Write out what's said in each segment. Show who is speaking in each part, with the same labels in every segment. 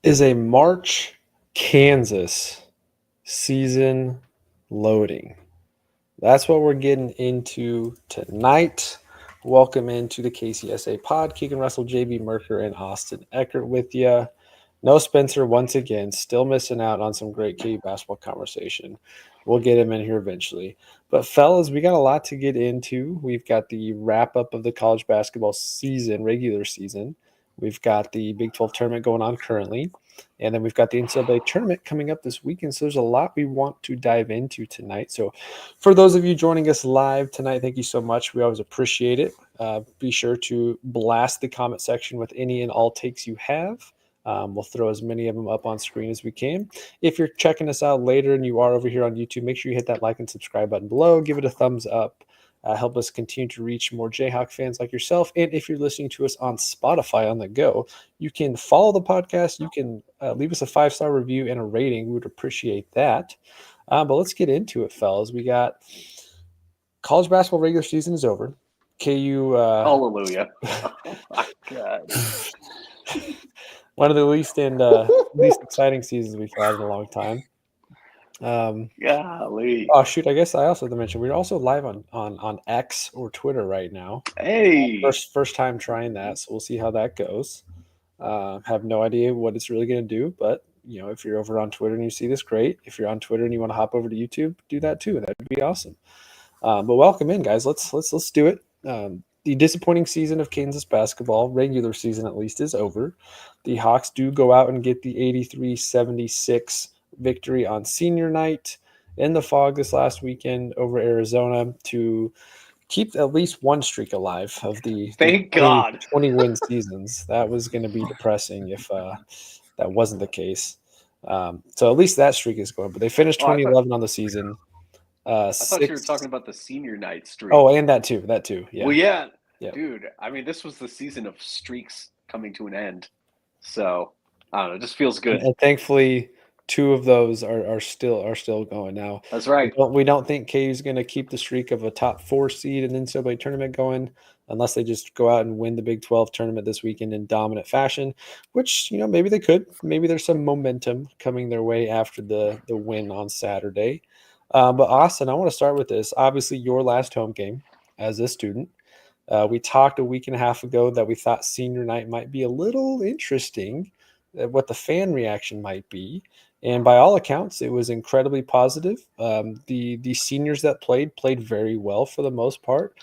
Speaker 1: Is a March Kansas season loading? That's what we're getting into tonight. Welcome into the KCSA pod. Keegan Russell, JB Merker, and Austin Eckert with you. No Spencer once again, still missing out on some great KU basketball conversation. We'll get him in here eventually. But fellas, we got a lot to get into. We've got the wrap up of the college basketball season, regular season. We've got the Big 12 tournament going on currently. And then we've got the NCAA tournament coming up this weekend. So there's a lot we want to dive into tonight. So for those of you joining us live tonight, thank you so much. We always appreciate it. Be sure to blast the comment section with any and all takes you have. We'll throw as many of them up on screen as we can. If you're checking us out later and you are over here on YouTube, make sure you hit that like and subscribe button below. Give it a thumbs up. Help us continue to reach more Jayhawk fans like yourself. And if you're listening to us on Spotify on the go, you can follow the podcast. You can leave us a 5-star review and a rating. We would appreciate that. But let's get into it, fellas. We got college basketball regular season is over. KU.
Speaker 2: Hallelujah. Oh, my God.
Speaker 1: One of the least exciting seasons we've had in a long time.
Speaker 2: Golly.
Speaker 1: Oh shoot! I guess I also have to mention we're also live on X or Twitter right now.
Speaker 2: Hey.
Speaker 1: First time trying that, so we'll see how that goes. Have no idea what it's really going to do, but if you're over on Twitter and you see this, great. If you're on Twitter and you want to hop over to YouTube, do that too. That'd be awesome. But welcome in, guys. Let's do it. The disappointing season of Kansas basketball, regular season at least, is over. The Hawks do go out and get the 83-76 victory on senior night in the Fog this last weekend over Arizona to keep at least one streak alive of the
Speaker 2: Thank God.
Speaker 1: 20 win seasons. That was going to be depressing if that wasn't the case. So at least that streak is going. But they finished 2011 on the season.
Speaker 2: I thought you were talking about the senior night streak.
Speaker 1: Oh, and that too. Yeah.
Speaker 2: Well, yeah.
Speaker 1: Yeah.
Speaker 2: Dude, I mean, this was the season of streaks coming to an end. So, I don't know. It just feels good.
Speaker 1: And thankfully, 2 of those are still going now.
Speaker 2: That's right.
Speaker 1: We don't think KU's going to keep the streak of a top 4 seed in the NCAA tournament going unless they just go out and win the Big 12 tournament this weekend in dominant fashion, which, maybe they could. Maybe there's some momentum coming their way after the win on Saturday. But Austin, I want to start with this. Obviously, your last home game as a student. We talked a week and a half ago that we thought senior night might be a little interesting, what the fan reaction might be. And by all accounts, it was incredibly positive. The seniors that played very well for the most part.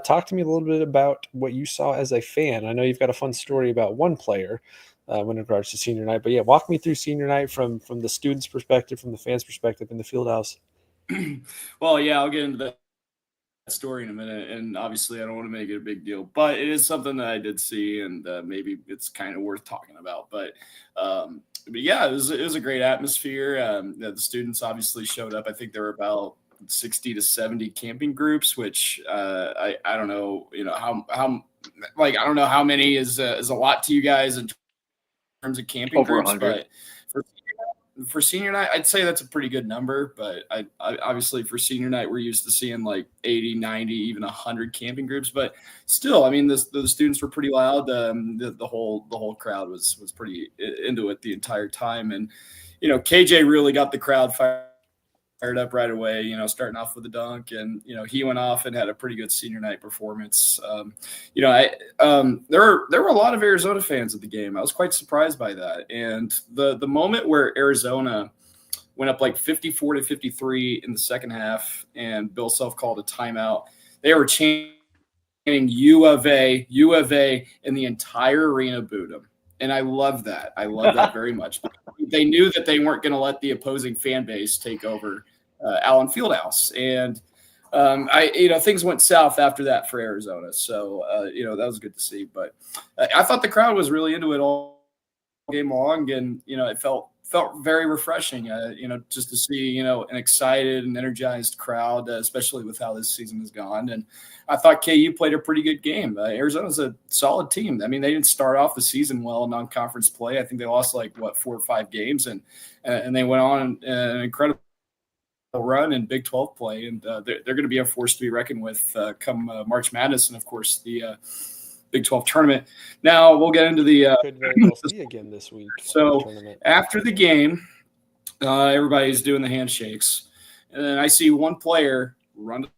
Speaker 1: Talk to me a little bit about what you saw as a fan. I know you've got a fun story about one player in regards to senior night. But yeah, walk me through senior night from the students' perspective, from the fans' perspective in the field house.
Speaker 3: Well, yeah, I'll get into that story in a minute, and obviously I don't want to make it a big deal, but it is something that I did see, and maybe it's kind of worth talking about. But yeah, it was a great atmosphere. The students obviously showed up. I think there were about 60 to 70 camping groups, which I don't know, how like I don't know how many is a lot to you guys in terms of camping
Speaker 2: Over
Speaker 3: groups,
Speaker 2: 100.
Speaker 3: but for senior night, I'd say that's a pretty good number, but I obviously for senior night, we're used to seeing like 80, 90, even 100 camping groups, but still, I mean, the students were pretty loud. The whole crowd was pretty into it the entire time. And, KJ really got the crowd fired up right away, starting off with a dunk, and, he went off and had a pretty good senior night performance. There were a lot of Arizona fans at the game. I was quite surprised by that. And the moment where Arizona went up like 54-53 in the second half and Bill Self called a timeout, they were chanting U of A, and the entire arena booed them. And I love that. I love that very much. They knew that they weren't going to let the opposing fan base take over Allen Fieldhouse. And things went south after that for Arizona. So, that was good to see. But I thought the crowd was really into it all game long. And, it felt very refreshing, just to see, an excited and energized crowd, especially with how this season has gone. And I thought KU played a pretty good game. Arizona's a solid team. I mean, they didn't start off the season well in non-conference play. I think they lost 4 or 5 games, and they went on an incredible run in Big 12 play, and they're going to be a force to be reckoned with come March Madness. And of course, the Big 12 tournament. Now we'll get into the
Speaker 1: Could very well see again this week.
Speaker 3: So
Speaker 1: tournament.
Speaker 3: after the game, everybody's doing the handshakes, and then I see one player run to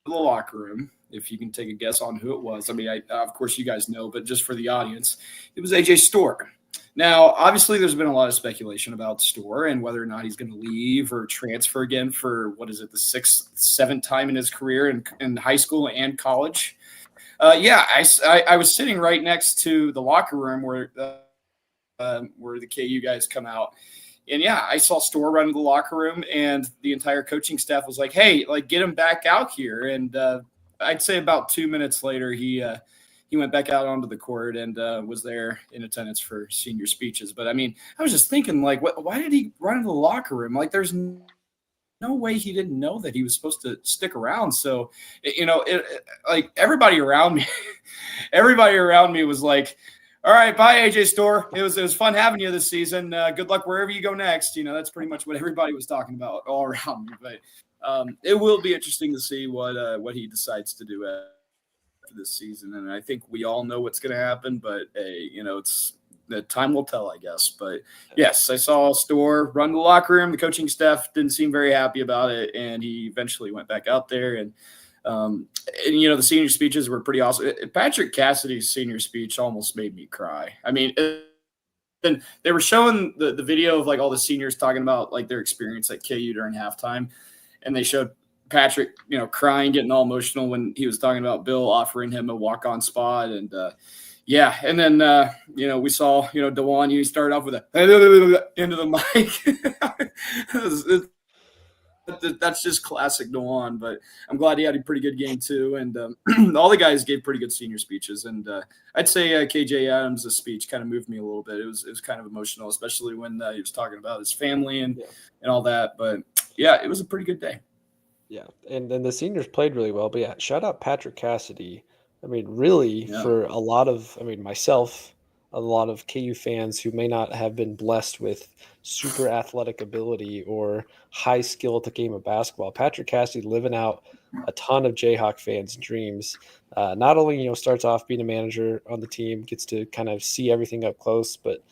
Speaker 3: the locker room. If you can take a guess on who it was. I mean, of course you guys know, but just for the audience, it was AJ Storr. Now, obviously, there's been a lot of speculation about Storr and whether or not he's going to leave or transfer again for, what is it, the 6th, 7th time in his career in high school and college. I was sitting right next to the locker room where the KU guys come out. And, yeah, I saw Storr run to the locker room, and the entire coaching staff was like, hey, like, get him back out here. And I'd say about 2 minutes later, he went back out onto the court and was there in attendance for senior speeches. But, I mean, I was just thinking, like, why did he run into the locker room? Like, there's no way he didn't know that he was supposed to stick around. So, like, everybody around me was like, all right, bye, AJ Storr. It was fun having you this season. Good luck wherever you go next. That's pretty much what everybody was talking about all around me. But it will be interesting to see what he decides to do after this season. And I think we all know what's going to happen. But it's the time will tell, I guess. But yes, I saw Storr run to the locker room. The coaching staff didn't seem very happy about it, and he eventually went back out there. And the senior speeches were pretty awesome. Patrick Cassidy's senior speech almost made me cry. I mean, then they were showing the video of like all the seniors talking about like their experience at KU during halftime, and they showed Patrick, crying, getting all emotional when he was talking about Bill offering him a walk-on spot, and and then we saw DeJuan. You started off with a into the mic. That's just classic DeJuan, but I'm glad he had a pretty good game too. And all the guys gave pretty good senior speeches. And I'd say KJ Adams' speech kind of moved me a little bit. It was kind of emotional, especially when he was talking about his family and all that. But yeah, it was a pretty good day.
Speaker 1: Yeah, and then the seniors played really well. But yeah, shout out Patrick Cassidy. I mean, really, for a lot of, myself, a lot of KU fans who may not have been blessed with super athletic ability or high skill at the game of basketball. Patrick Cassidy living out a ton of Jayhawk fans' dreams. Not only, starts off being a manager on the team, gets to kind of see everything up close, but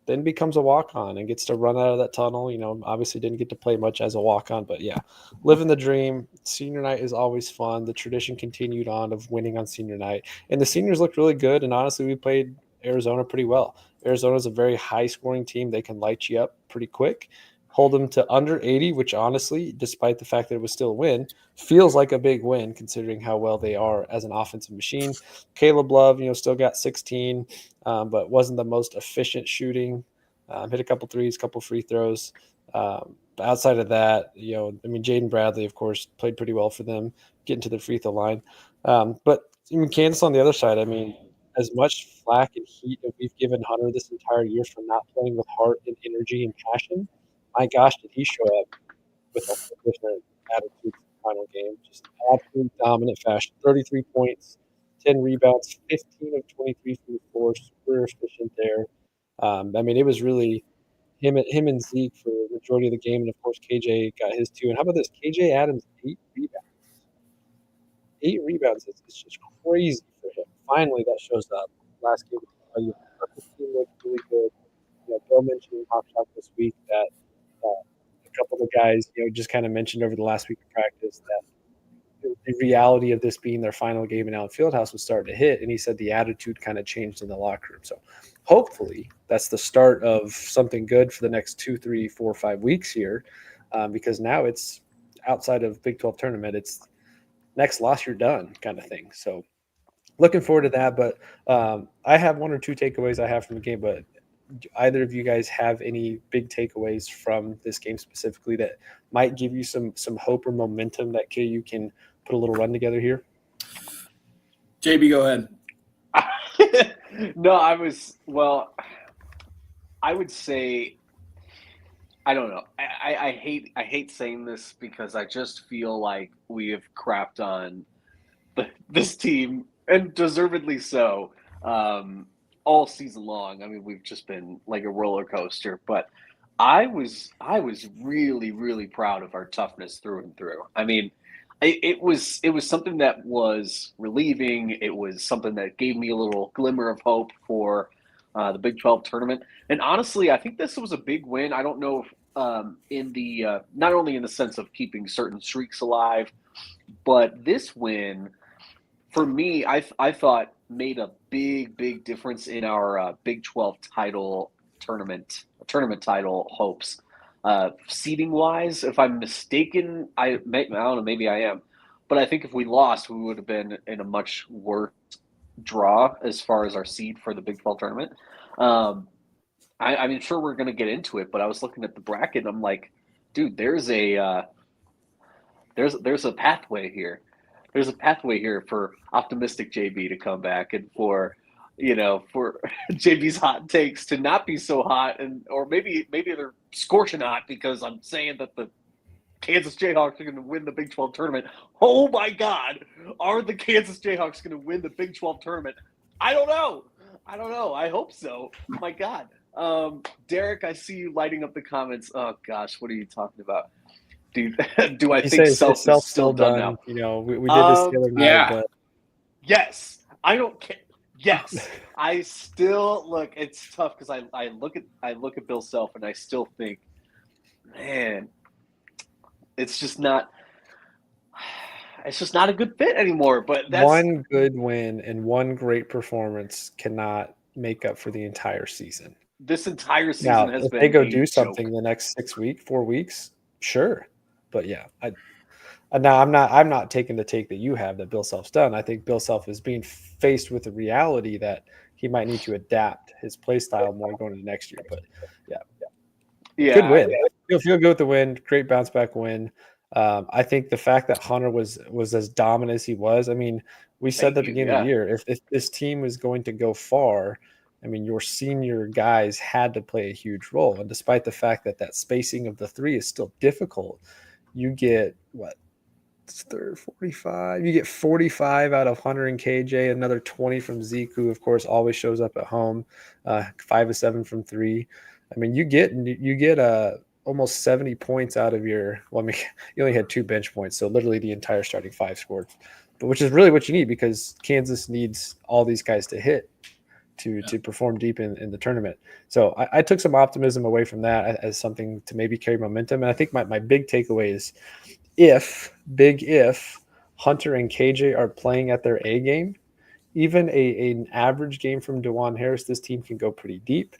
Speaker 1: then becomes a walk-on and gets to run out of that tunnel. Obviously didn't get to play much as a walk-on, but yeah, living the dream. Senior night is always fun. The tradition continued on of winning on senior night, and the seniors looked really good. And honestly, we played Arizona pretty well. Arizona's a very high-scoring team. They can light you up pretty quick. Hold them to under 80, which honestly, despite the fact that it was still a win, feels like a big win considering how well they are as an offensive machine. Caleb Love, still got 16, but wasn't the most efficient shooting. Hit a couple threes, couple free throws. Outside of that, Jaden Bradley, of course, played pretty well for them, getting to the free throw line. But Kansas on the other side, as much flack and heat that we've given Hunter this entire year for not playing with heart and energy and passion, my gosh, did he show up with a different attitude in the final game. Just absolutely dominant fashion. 33 points, 10 rebounds, 15 of 23 from the floor, super efficient there. It was really him and Zeke for the majority of the game, and of course KJ got his too. And how about this? KJ Adams, 8 rebounds. 8 rebounds is just crazy for him. Finally, that shows up. Last game, the team looked really good. Bill mentioned in Hot Shot this week that a couple of guys, just kind of mentioned over the last week of practice that the reality of this being their final game in Allen Fieldhouse was starting to hit, and he said the attitude kind of changed in the locker room. So hopefully that's the start of something good for the next 2, 3, 4, 5 weeks here, because now it's outside of Big 12 tournament. It's next loss, you're done kind of thing. So looking forward to that. But I have 1 or 2 takeaways I have from the game, but do either of you guys have any big takeaways from this game specifically that might give you some hope or momentum that KU can put a little run together here?
Speaker 3: JB, go ahead.
Speaker 2: No, I would say, I don't know. I hate saying this because I just feel like we have crapped on this team, and deservedly so, all season long. We've just been like a roller coaster, but I was really, really proud of our toughness through and through. it was something that was relieving. It was something that gave me a little glimmer of hope for the Big 12 tournament. And honestly, I think this was a big win. I don't know if in the not only in the sense of keeping certain streaks alive, but this win for me, I thought made a big difference in our Big 12 title tournament title hopes. Seeding wise, if I'm mistaken, I don't know, maybe I am, but I think if we lost, we would have been in a much worse draw as far as our seed for the Big 12 tournament. I mean, sure, we're going to get into it, but I was looking at the bracket and I'm like, dude, there's a pathway here. There's a pathway here for optimistic JB to come back and for for JB's hot takes to not be so hot, and or maybe they're scorching hot because I'm saying that the Kansas Jayhawks are going to win the Big 12 tournament. Oh my God, are the Kansas Jayhawks going to win the Big 12 tournament? I don't know. I hope so. My God. Derek, I see you lighting up the comments. Oh gosh, what are you talking about? Do I think Self is still done now?
Speaker 1: We did this the other night, but
Speaker 2: yes, I don't care. Yes, I still look. It's tough because I look at Bill Self and I still think, man, it's just not a good fit anymore. But that's
Speaker 1: one good win and one great performance cannot make up for the entire season.
Speaker 2: This entire season
Speaker 1: now,
Speaker 2: has
Speaker 1: if
Speaker 2: been.
Speaker 1: They go do
Speaker 2: joke.
Speaker 1: something the next 4 weeks, sure. But yeah, I'm not taking the take that you have that Bill Self's done. I think Bill Self is being faced with the reality that he might need to adapt his play style more going into next year. But yeah, good win. Feel good with the win. Great bounce back win. I think the fact that Hunter was as dominant as he was. I mean, we said at the beginning of the year, if this team was going to go far, I mean, your senior guys had to play a huge role. And despite the fact that spacing of the three is still difficult, you get 45. You get 45 out of Hunter and KJ, another 20 from Zeke, who of course always shows up at home. 5 of 7 from 3. I mean, you get almost 70 points out of your. Well, I mean, you only had 2 bench points, so literally the entire starting 5 scored. But which is really what you need because Kansas needs all these guys to hit to perform deep in the tournament. So I took some optimism away from that as something to maybe carry momentum. And I think my big takeaway is if Hunter and KJ are playing at their A game, even an average game from DeJuan Harris, this team can go pretty deep.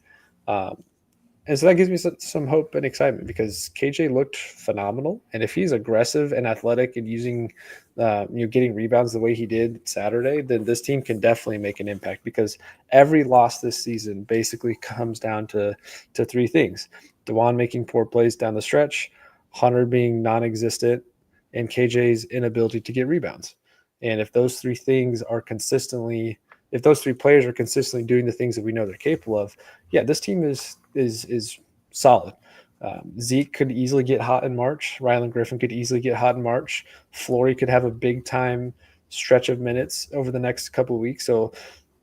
Speaker 1: And so that gives me some hope and excitement because KJ looked phenomenal. And if he's aggressive and athletic and using, getting rebounds the way he did Saturday, then this team can definitely make an impact because every loss this season basically comes down to 3 things. DeJuan making poor plays down the stretch, Hunter being non-existent, and KJ's inability to get rebounds. And if those 3 things are if those 3 players are consistently doing the things that we know they're capable of, this team is solid. Zeke could easily get hot in March. Rylan Griffin could easily get hot in March. Flory could have a big time stretch of minutes over the next couple of weeks. So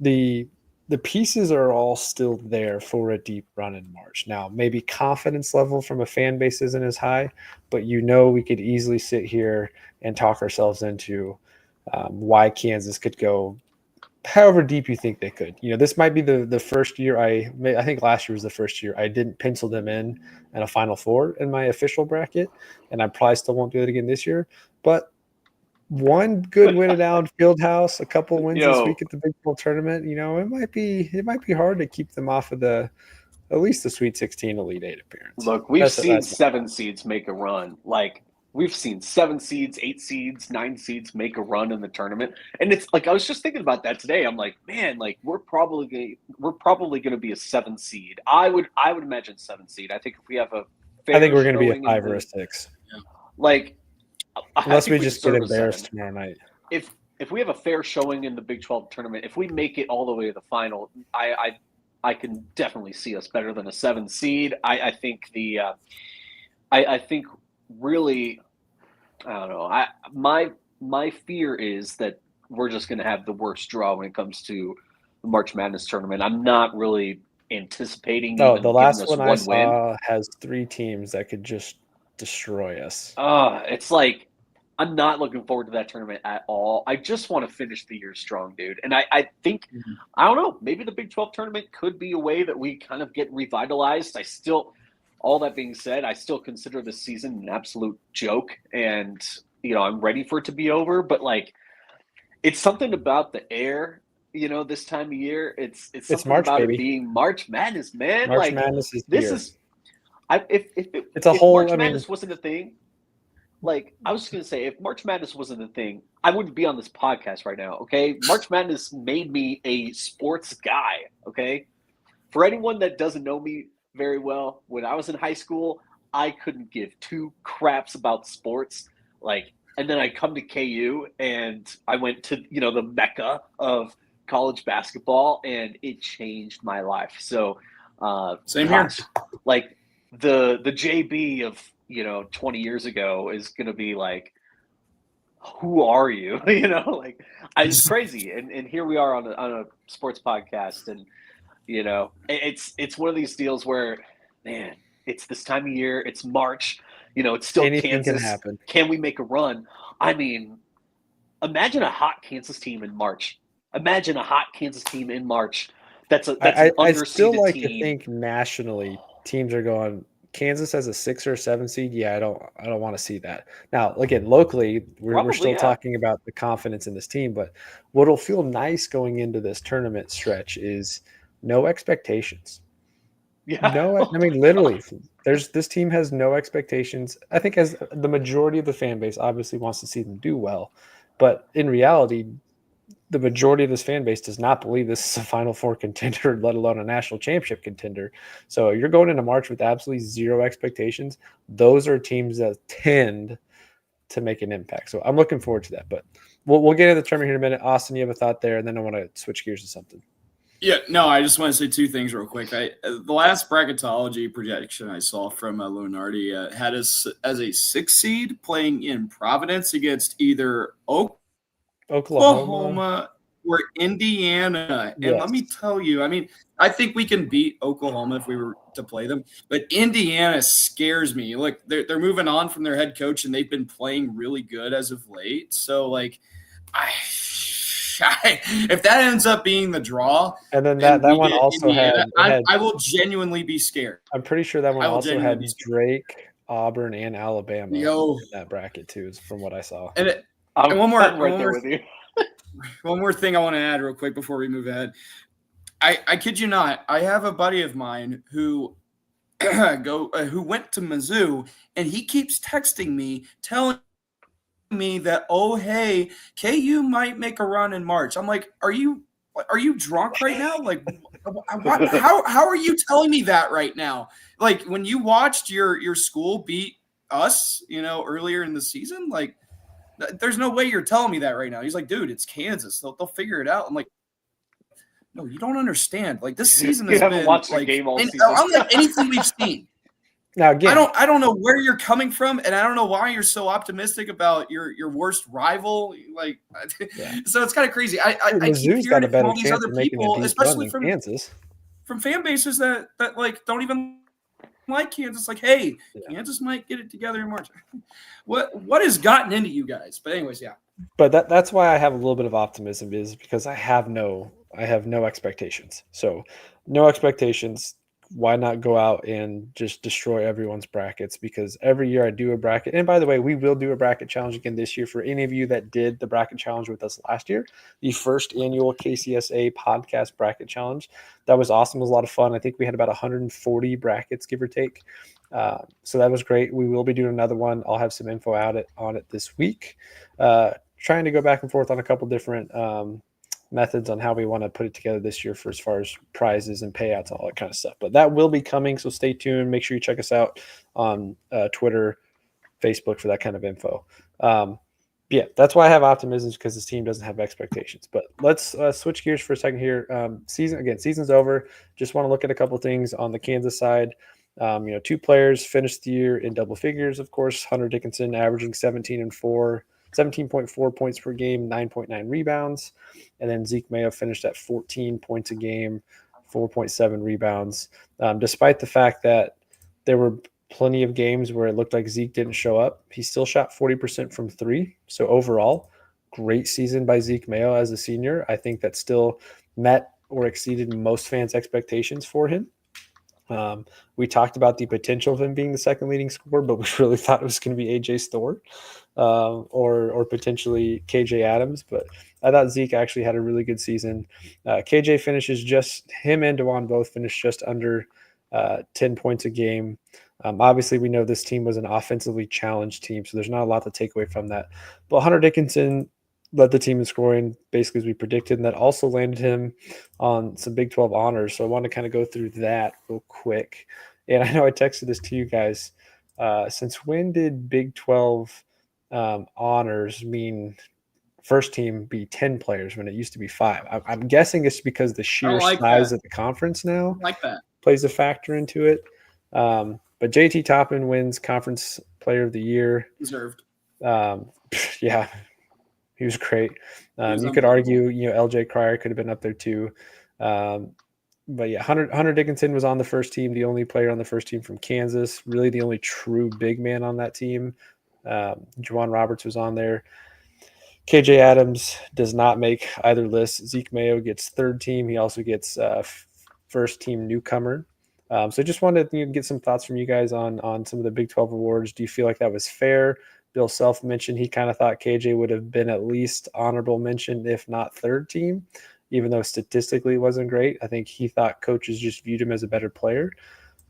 Speaker 1: the pieces are all still there for a deep run in March. Now, maybe confidence level from a fan base isn't as high, but we could easily sit here and talk ourselves into why Kansas could go however deep you think they could. This might be the first year I think last year was the first year I didn't pencil them in a Final Four in my official bracket, and I probably still won't do it again this year. But one good win at Allen Fieldhouse, a couple wins this week at the Big 12 tournament. It might be hard to keep them off of at least the Sweet 16 Elite 8 appearance.
Speaker 2: Look, we've seen 7 seeds make a run. Like we've seen 7 seeds, 8 seeds, 9 seeds make a run in the tournament, and it's like I was just thinking about that today. I'm like, man, like we're probably going to be a 7 seed. I would imagine 7 seed. I think if we have a fair
Speaker 1: I think we're going to be a 5 or a 6.
Speaker 2: Like
Speaker 1: unless we just get embarrassed tomorrow night.
Speaker 2: If we have a fair showing in the Big 12 tournament, if we make it all the way to the final, I can definitely see us better than a 7 seed. I think I think really. I don't know. My fear is that we're just going to have the worst draw when it comes to the March Madness tournament. I'm not really anticipating.
Speaker 1: No, the last one I saw has 3 teams that could just destroy us.
Speaker 2: It's like I'm not looking forward to that tournament at all. I just want to finish the year strong, dude. And I think, I don't know, maybe the Big 12 tournament could be a way that we kind of get revitalized. All that being said, I still consider this season an absolute joke. And, I'm ready for it to be over. But, like, it's something about the air, this time of year. It's something
Speaker 1: March,
Speaker 2: about
Speaker 1: baby.
Speaker 2: it being March Madness, man.
Speaker 1: March
Speaker 2: like,
Speaker 1: Madness is
Speaker 2: this
Speaker 1: here.
Speaker 2: is, if
Speaker 1: It's a
Speaker 2: if
Speaker 1: whole.
Speaker 2: March
Speaker 1: I mean,
Speaker 2: Madness wasn't a thing, like I was just gonna say, if March Madness wasn't a thing, I wouldn't be on this podcast right now. Okay, March Madness made me a sports guy. Okay, for anyone that doesn't know me very well, when I was in high school, I couldn't give two craps about sports. Like, and then I come to KU and I went to the mecca of college basketball, and it changed my life. So,
Speaker 3: Same here.
Speaker 2: Like the JB of 20 years ago is gonna be like, who are you? Like it's crazy. And here we are on a sports podcast, and it's one of these deals where, man, it's this time of year, it's March, it's still
Speaker 1: anything
Speaker 2: Kansas.
Speaker 1: can happen.
Speaker 2: Can we make a run? I mean, imagine a hot Kansas team in March. Imagine a hot Kansas team in March. That's an underseeded
Speaker 1: I still like
Speaker 2: team.
Speaker 1: to think nationally teams are going Kansas as a 6 or 7 seed. Yeah, I don't want to see that. Now, again, locally, we're still talking about the confidence in this team, but what'll feel nice going into this tournament stretch is no expectations.
Speaker 2: Yeah.
Speaker 1: No, I mean literally, this team has no expectations. I think as the majority of the fan base obviously wants to see them do well, but in reality, the majority of this fan base does not believe this is a Final Four contender, let alone a national championship contender. So you're going into March with absolutely zero expectations. Those are teams that tend to make an impact. So I'm looking forward to that. But we'll get into the tournament here in a minute. Austin, you have a thought there, and then I want to switch gears to something.
Speaker 3: Yeah, no, I just want to say two things real quick. The last bracketology projection I saw from Lunardi had us as a 6 seed playing in Providence against either Oklahoma or Indiana. And
Speaker 1: Yes.
Speaker 3: let me tell you, I mean, I think we can beat Oklahoma if we were to play them, but Indiana scares me. Look, they're moving on from their head coach, and they've been playing really good as of late. So, like, if that ends up being the draw,
Speaker 1: and then that one also Indiana,
Speaker 3: I will genuinely be scared.
Speaker 1: I'm pretty sure that one also had Drake, Auburn, and Alabama in that bracket too, from what I saw.
Speaker 3: And one more thing I want to add real quick before we move ahead. I kid you not, I have a buddy of mine who who went to Mizzou, and he keeps texting me telling me that, oh, hey, KU might make a run in March. I'm like, are you drunk right now? Like, how are you telling me that right now? Like, when you watched your school beat us, earlier in the season, like, there's no way you're telling me that right now. He's like, dude, it's Kansas. They'll figure it out. I'm like, no, you don't understand. Like, this season has been
Speaker 2: watched the game all season.
Speaker 3: Unlike anything we've seen.
Speaker 1: Now, again,
Speaker 3: I don't know where you're coming from, and I don't know why you're so optimistic about your worst rival. Like, so it's kind of crazy. I keep hearing from all these other people, especially from
Speaker 1: Kansas,
Speaker 3: from fan bases that like don't even like Kansas. Like, hey, Kansas might get it together in March. What has gotten into you guys? But anyways, yeah.
Speaker 1: But that's why I have a little bit of optimism, is because I have no expectations. So no expectations. Why not go out and just destroy everyone's brackets? Because every year I do a bracket. And by the way, we will do a bracket challenge again this year for any of you that did the bracket challenge with us last year, the first annual KCSA podcast bracket challenge. That was awesome. It was a lot of fun. I think we had about 140 brackets, give or take. So that was great. We will be doing another one. I'll have some info on it this week. Trying to go back and forth on a couple different methods on how we want to put it together this year for as far as prizes and payouts and all that kind of stuff. But that will be coming, so stay tuned. Make sure you check us out on Twitter, Facebook for that kind of info. Yeah, that's why I have optimism, because this team doesn't have expectations. But let's switch gears for a second here. Season's over. Just want to look at a couple things on the Kansas side. 2 players finished the year in double figures, of course. Hunter Dickinson averaging 17.4 points per game, 9.9 rebounds. And then Zeke Mayo finished at 14 points a game, 4.7 rebounds. Despite the fact that there were plenty of games where it looked like Zeke didn't show up. He still shot 40% from three. So overall, great season by Zeke Mayo as a senior. I think that still met or exceeded most fans' expectations for him. We talked about the potential of him being the second leading scorer, but we really thought it was going to be AJ Storr or potentially KJ Adams. But I thought Zeke actually had a really good season. KJ finishes just him and Dewan both finished just under 10 points a game. Obviously, we know this team was an offensively challenged team, so there's not a lot to take away from that. But Hunter Dickinson led the team in scoring basically as we predicted, and that also landed him on some Big 12 honors. So I want to kind of go through that real quick. And I know I texted this to you guys. Since when did Big 12 honors mean first team be 10 players when it used to be 5? I'm guessing it's because the sheer size of the conference now plays a factor into it. But JT Toppin wins Conference Player of the Year.
Speaker 3: Deserved.
Speaker 1: Yeah, he was great. You could argue, LJ Cryer could have been up there too. But yeah, Hunter Dickinson was on the first team, the only player on the first team from Kansas, really the only true big man on that team. Juwan Roberts was on there. KJ Adams does not make either list. Zeke Mayo gets third team. He also gets first team newcomer. So just wanted to get some thoughts from you guys on some of the Big 12 awards. Do you feel like that was fair? Bill Self mentioned he kind of thought KJ would have been at least honorable mention, if not third team, even though statistically it wasn't great. I think he thought coaches just viewed him as a better player.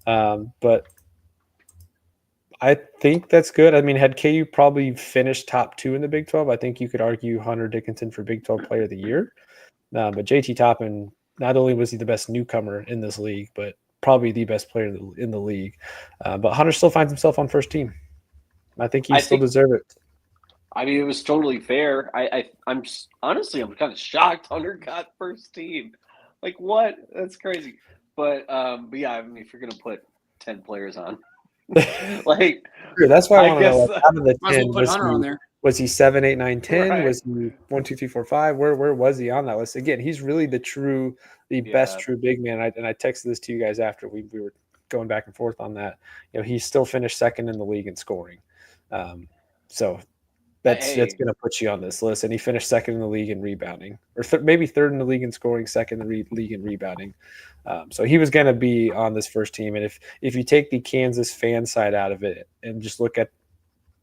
Speaker 1: But I think that's good. I mean, had KU probably finished top 2 in the Big 12, I think you could argue Hunter Dickinson for Big 12 Player of the Year. But JT Toppin, not only was he the best newcomer in this league, but probably the best player in the league. But Hunter still finds himself on first team. I think he still deserves it.
Speaker 2: I mean, it was totally fair. I'm honestly, I'm kind of shocked Hunter got first team. Like, what? That's crazy. But yeah, I mean, if you're gonna put 10 players on, like,
Speaker 1: that's why I want to know. Like, out of the
Speaker 3: 10,
Speaker 1: was he 7, 8, 9, 10?
Speaker 2: Right.
Speaker 1: Was he 1, 2, 3, 4, 5? Where was he on that list? Again, he's really the best true big man. And I texted this to you guys after we were going back and forth on that. He still finished second in the league in scoring. So that's going to put you on this list. And he finished second in the league in rebounding, or maybe third in the league in scoring, second in the league in rebounding. So he was going to be on this first team. And if you take the Kansas fan side out of it and just look at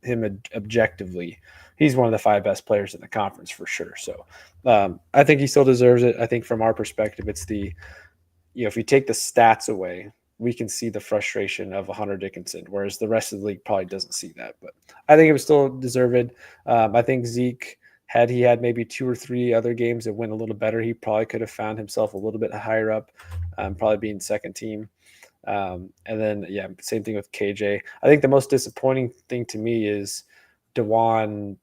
Speaker 1: him objectively, he's one of the 5 best players in the conference for sure. So I think he still deserves it. I think from our perspective, it's if you take the stats away, we can see the frustration of Hunter Dickinson, whereas the rest of the league probably doesn't see that. But I think it was still deserved. I think Zeke, had he had maybe 2 or 3 other games that went a little better, he probably could have found himself a little bit higher up, probably being second team. And then, yeah, same thing with KJ. I think the most disappointing thing to me is Dewan.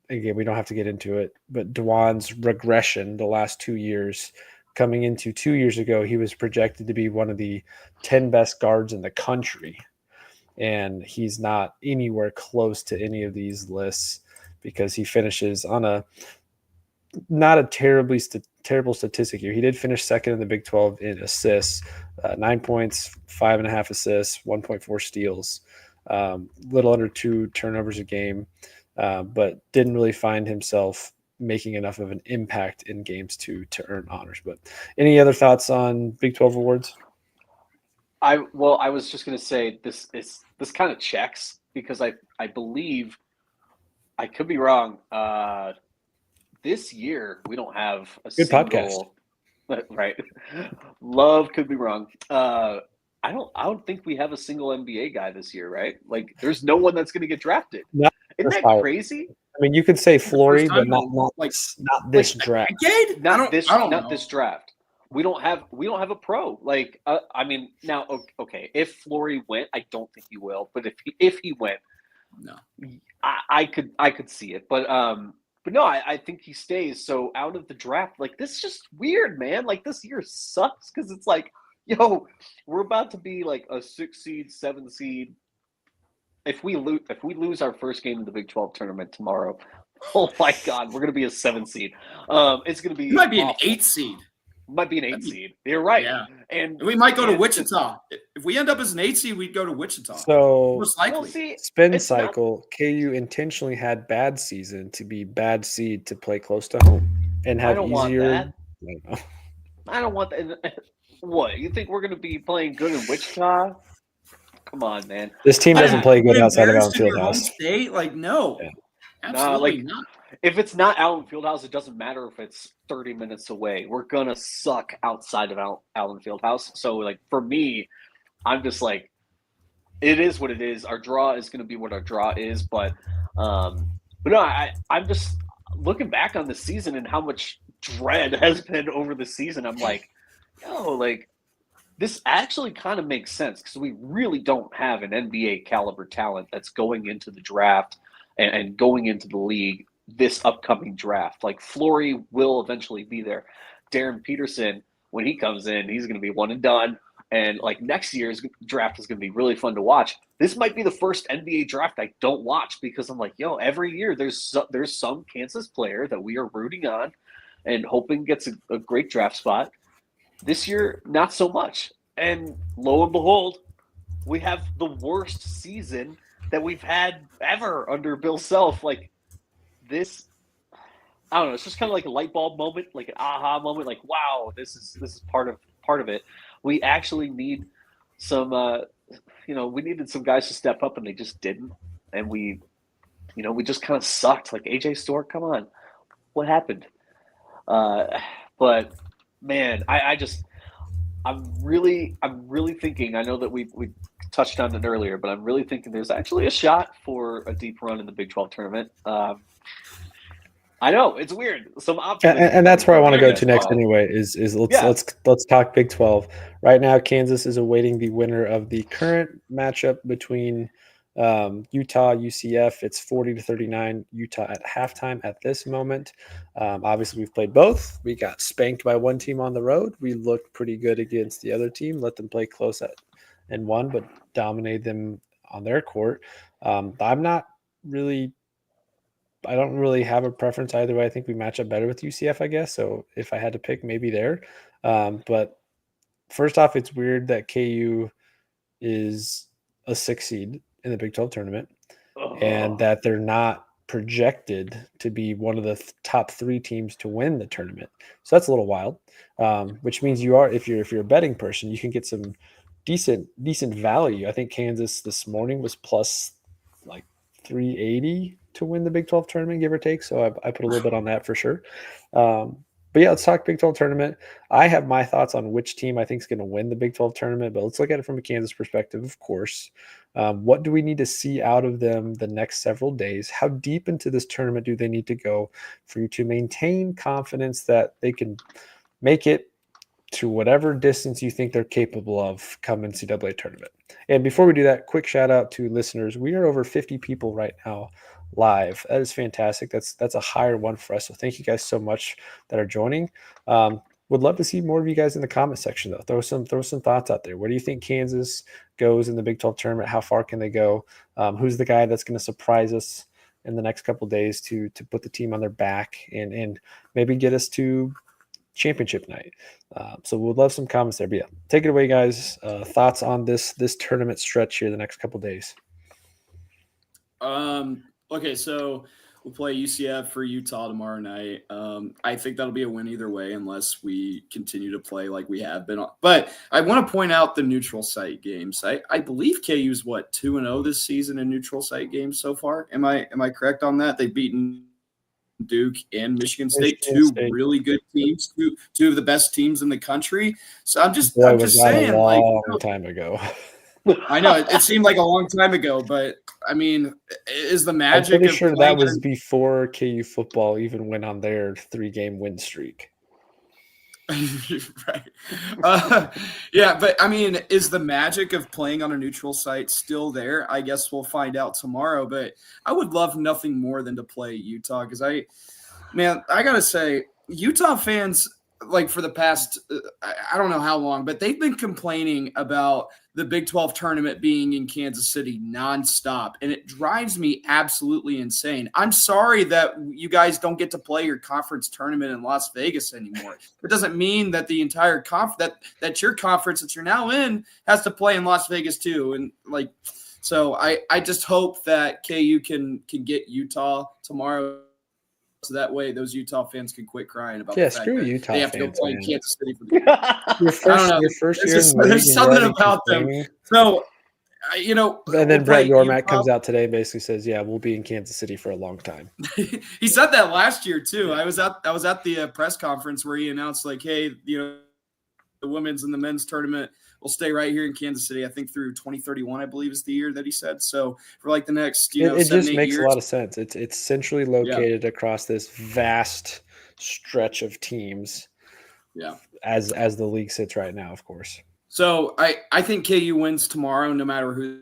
Speaker 1: Again, we don't have to get into it, but Dewan's regression the last 2 years. Coming into 2 years ago, he was projected to be one of the 10 best guards in the country. And he's not anywhere close to any of these lists because he finishes on not a terrible statistic here. He did finish second in the Big 12 in assists, 9 points, 5.5 assists, 1.4 steals, little under 2 turnovers a game, but didn't really find himself making enough of an impact in games to earn honors. But any other thoughts on Big 12 awards?
Speaker 2: I was just going to say this kind of checks because I believe, I could be wrong, this year we don't have a
Speaker 1: good
Speaker 2: single
Speaker 1: podcast.
Speaker 2: Right. Love could be wrong. I don't think we have a single NBA guy this year, right? Like there's no one that's going to get drafted. Isn't that crazy?
Speaker 1: I mean, you could say Flory, but not this draft.
Speaker 2: Not this draft. We don't have a pro. Like, I mean, now, okay, if Flory went, I don't think he will. But if he went,
Speaker 3: no,
Speaker 2: I could see it. But no, I think he stays. So out of the draft, like this is just weird, man. Like this year sucks because it's like, yo, we're about to be like a 6 seed, 7 seed. If we lose our first game in the Big 12 tournament tomorrow, oh my God, we're gonna be a 7 seed. It's gonna be.
Speaker 3: It might be an 8 seed.
Speaker 2: Might be an 8 seed. You're right.
Speaker 3: Yeah.
Speaker 2: And
Speaker 3: we might go to Wichita. if we end up as an 8 seed, we'd go to Wichita.
Speaker 1: So
Speaker 3: most likely.
Speaker 2: Well, see,
Speaker 1: spin
Speaker 2: it's not-
Speaker 1: cycle, KU intentionally had bad season to be bad seed to play close to home and
Speaker 2: I
Speaker 1: have
Speaker 2: don't want
Speaker 1: easier.
Speaker 2: that. I don't want that. What, you think we're going to be playing good in Wichita? Come on, man.
Speaker 1: This team doesn't play good outside of Allen
Speaker 3: Embarrassed in your home
Speaker 1: Fieldhouse.
Speaker 3: state? Like, no,
Speaker 1: Yeah.
Speaker 3: absolutely not.
Speaker 2: If it's not Allen Fieldhouse, it doesn't matter if it's 30 minutes away. We're going to suck outside of Allen Fieldhouse. So, like, for me, I'm just like, it is what it is. Our draw is going to be what our draw is. But no, I'm just looking back on the season and how much dread has been over the season. I'm like, like, this actually kind of makes sense because we really don't have an NBA caliber talent that's going into the draft and going into the league this upcoming draft. Like, Flory will eventually be there. Darren Peterson, when he comes in, he's going to be one and done. And like, next year's draft is going to be really fun to watch. This might be the first NBA draft I don't watch because I'm like, every year there's some Kansas player that we are rooting on and hoping gets a great draft spot. This year, not so much. And lo and behold, we have the worst season that we've had ever under Bill Self. Like, this, I don't know. It's just kind of like a light bulb moment, like an aha moment. Like, wow, this is part of it. We actually need some, we needed some guys to step up, and they just didn't. And we just kind of sucked. Like, AJ Stork, come on, what happened? But man, I'm really thinking. I know that we touched on it earlier, but I'm really thinking there's actually a shot for a deep run in the Big 12 tournament. I know it's weird. Some optimism,
Speaker 1: and that's where I want to go to next. Anyway, is let's talk Big 12. Right now, Kansas is awaiting the winner of the current matchup between Utah, UCF. It's 40-39 Utah at halftime at this moment. Obviously, we've played both. We got spanked by one team on the road. We looked pretty good against the other team. Let them play close and won, but dominated them on their court. I don't really have a preference either way. I think we match up better with UCF, I guess. So if I had to pick, maybe there. But first off, it's weird that KU is a 6 seed in the Big 12 tournament and that they're not projected to be one of the top 3 teams to win the tournament. So that's a little wild, which means if you're a betting person, you can get some decent value. I think Kansas this morning was plus like 380 to win the Big 12 tournament, give or take. So I put a little bit on that for sure. But yeah, let's talk Big 12 tournament. I have my thoughts on which team I think is going to win the Big 12 tournament, but let's look at it from a Kansas perspective, of course. What do we need to see out of them the next several days? How deep into this tournament do they need to go for you to maintain confidence that they can make it to whatever distance you think they're capable of come NCAA tournament? And before we do that, quick shout out to listeners. We are over 50 people right now live. That is fantastic. That's a higher one for us. So thank you guys so much that are joining. Would love to see more of you guys in the comment section though. Throw some thoughts out there. Where do you think Kansas goes in the Big 12 tournament? How far can they go? Who's the guy that's going to surprise us in the next couple of days to put the team on their back and maybe get us to championship night? So we'd love some comments there. But yeah, take it away, guys. Thoughts on this tournament stretch here the next couple of days.
Speaker 3: Okay, so we'll play UCF for Utah tomorrow night. I think that'll be a win either way unless we continue to play like we have been. But I want to point out the neutral site games. I believe KU's 2-0 this season in neutral site games so far. Am I correct on that? They've beaten Duke and Michigan State, two really good teams, two of the best teams in the country. So I'm just saying,
Speaker 1: a long time ago.
Speaker 3: I know it seemed like a long time ago, but I mean, is the magic?
Speaker 1: I'm pretty sure that was before KU football even went on their 3-game win streak.
Speaker 3: Right. Yeah, but I mean, is the magic of playing on a neutral site still there? I guess we'll find out tomorrow, but I would love nothing more than to play Utah because I gotta say, Utah fans, like for the past, I don't know how long, but they've been complaining about the Big 12 tournament being in Kansas City nonstop, and it drives me absolutely insane. I'm sorry that you guys don't get to play your conference tournament in Las Vegas anymore. It doesn't mean that the entire that your conference that you're now in has to play in Las Vegas too. And like, so I just hope that KU can get Utah tomorrow. So that way, those Utah fans can quit crying about the fact
Speaker 1: screw
Speaker 3: that
Speaker 1: Utah
Speaker 3: they have to go
Speaker 1: fans,
Speaker 3: play in
Speaker 1: man.
Speaker 3: Kansas City.
Speaker 1: Your
Speaker 3: I don't know.
Speaker 1: your first year in the league,
Speaker 3: There's
Speaker 1: and
Speaker 3: something
Speaker 1: you're already
Speaker 3: about them.
Speaker 1: complaining.
Speaker 3: So,
Speaker 1: And then Brett Yormark
Speaker 3: Utah.
Speaker 1: comes out today and basically says, "Yeah, we'll be in Kansas City for a long time."
Speaker 3: He said that last year too. I was at the press conference where he announced like, "Hey, the women's and the men's tournament will stay right here in Kansas City. I think through 2031, I believe is the year that he said. So for like the next,
Speaker 1: it
Speaker 3: 7,
Speaker 1: just
Speaker 3: 8
Speaker 1: makes
Speaker 3: years,
Speaker 1: a lot of sense. It's centrally located across this vast stretch of teams.
Speaker 3: Yeah,
Speaker 1: as the league sits right now, of course.
Speaker 3: So I think KU wins tomorrow, no matter who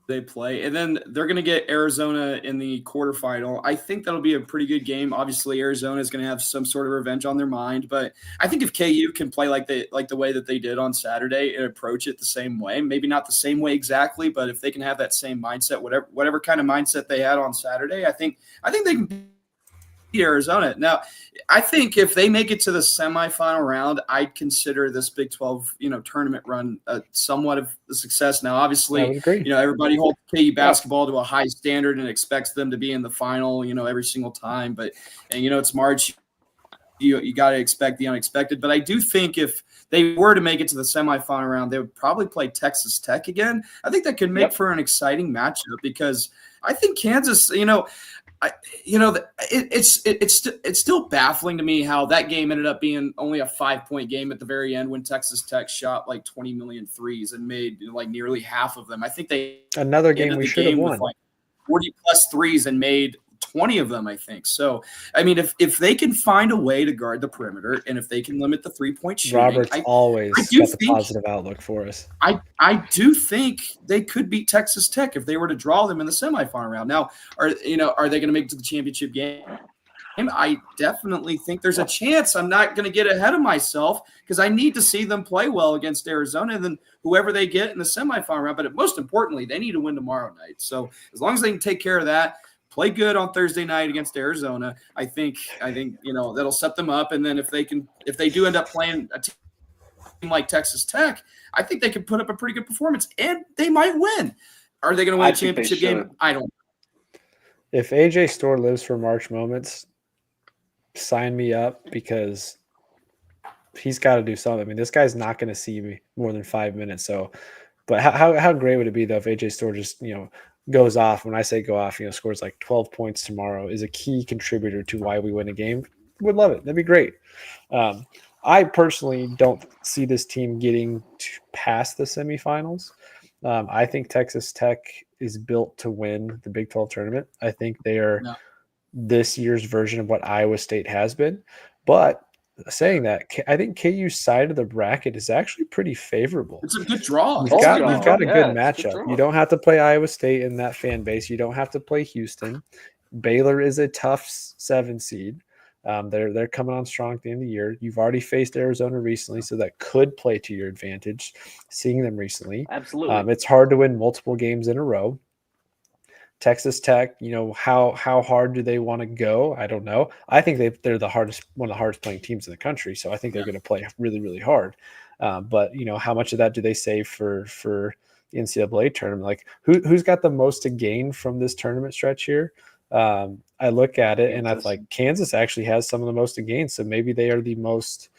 Speaker 3: they play. And then they're going to get Arizona in the quarterfinal. I think that'll be a pretty good game. Obviously, Arizona is going to have some sort of revenge on their mind. But I think if KU can play like the way that they did on Saturday and approach it the same way, maybe not the same way exactly, but if they can have that same mindset, whatever kind of mindset they had on Saturday, I think they can beat Arizona. Now, I think if they make it to the semifinal round, I'd consider this Big 12, tournament run somewhat of a success. Now, obviously, everybody holds KU basketball to a high standard and expects them to be in the final, every single time. But it's March. You got to expect the unexpected. But I do think if they were to make it to the semifinal round, they would probably play Texas Tech again. I think that could make for an exciting matchup because I think Kansas, it's still baffling to me how that game ended up being only a 5-point game at the very end when Texas Tech shot like 20 million threes and made like nearly half of them. I think
Speaker 1: another game we should have won.
Speaker 3: With like 40 plus threes and made 20 of them, I think. So, I mean, if they can find a way to guard the perimeter and if they can limit the 3-point shooting,
Speaker 1: Robert's always got the positive outlook for us.
Speaker 3: I do think they could beat Texas Tech if they were to draw them in the semifinal round. Now, are they going to make it to the championship game? I definitely think there's a chance. I'm not going to get ahead of myself because I need to see them play well against Arizona and then whoever they get in the semifinal round. But most importantly, they need to win tomorrow night. So as long as they can take care of that, play good on Thursday night against Arizona, I think that'll set them up. And then if they do end up playing a team like Texas Tech, I think they can put up a pretty good performance and they might win. Are they going to win a championship game? I don't know.
Speaker 1: If AJ Storr lives for March moments, sign me up because he's got to do something. I mean, this guy's not going to see me more than 5 minutes. So, but how great would it be though if AJ Storr just goes off? When I say go off, scores like 12 points tomorrow, is a key contributor to why we win a game. Would love it. That'd be great. I personally don't see this team getting past the semifinals. I think Texas Tech is built to win the Big 12 tournament. I think they are this year's version of what Iowa State has been. But saying that, I think KU's side of the bracket is actually pretty favorable.
Speaker 3: It's a good draw.
Speaker 1: You've got a good matchup. You don't have to play Iowa State in that fan base. You don't have to play Houston. Baylor is a tough 7 seed. They're coming on strong at the end of the year. You've already faced Arizona recently, so that could play to your advantage, seeing them recently.
Speaker 2: Absolutely.
Speaker 1: It's hard to win multiple games in a row. Texas Tech, how hard do they want to go? I don't know. I think they're one of the hardest playing teams in the country, so I think they're going to play really, really hard. But how much of that do they save for the NCAA tournament? Like who's got the most to gain from this tournament stretch here? I look at it and I like Kansas actually has some of the most to gain, so maybe they are the most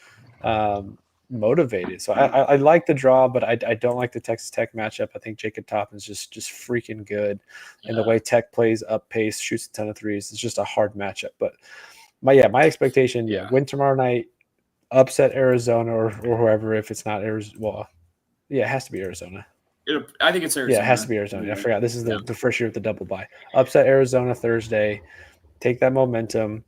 Speaker 1: motivated. So I like the draw, but I don't like the Texas Tech matchup. I think Jacob Toppin's just freaking good, and the way Tech plays up pace, shoots a ton of threes, it's just a hard matchup. But my expectation, win tomorrow night, upset Arizona or whoever. If it's not Arizona, it has to be Arizona.
Speaker 3: I think it's Arizona.
Speaker 1: Yeah, it has to be Arizona. I forgot. This is the first year with the double bye. Upset Arizona Thursday. Take that momentum.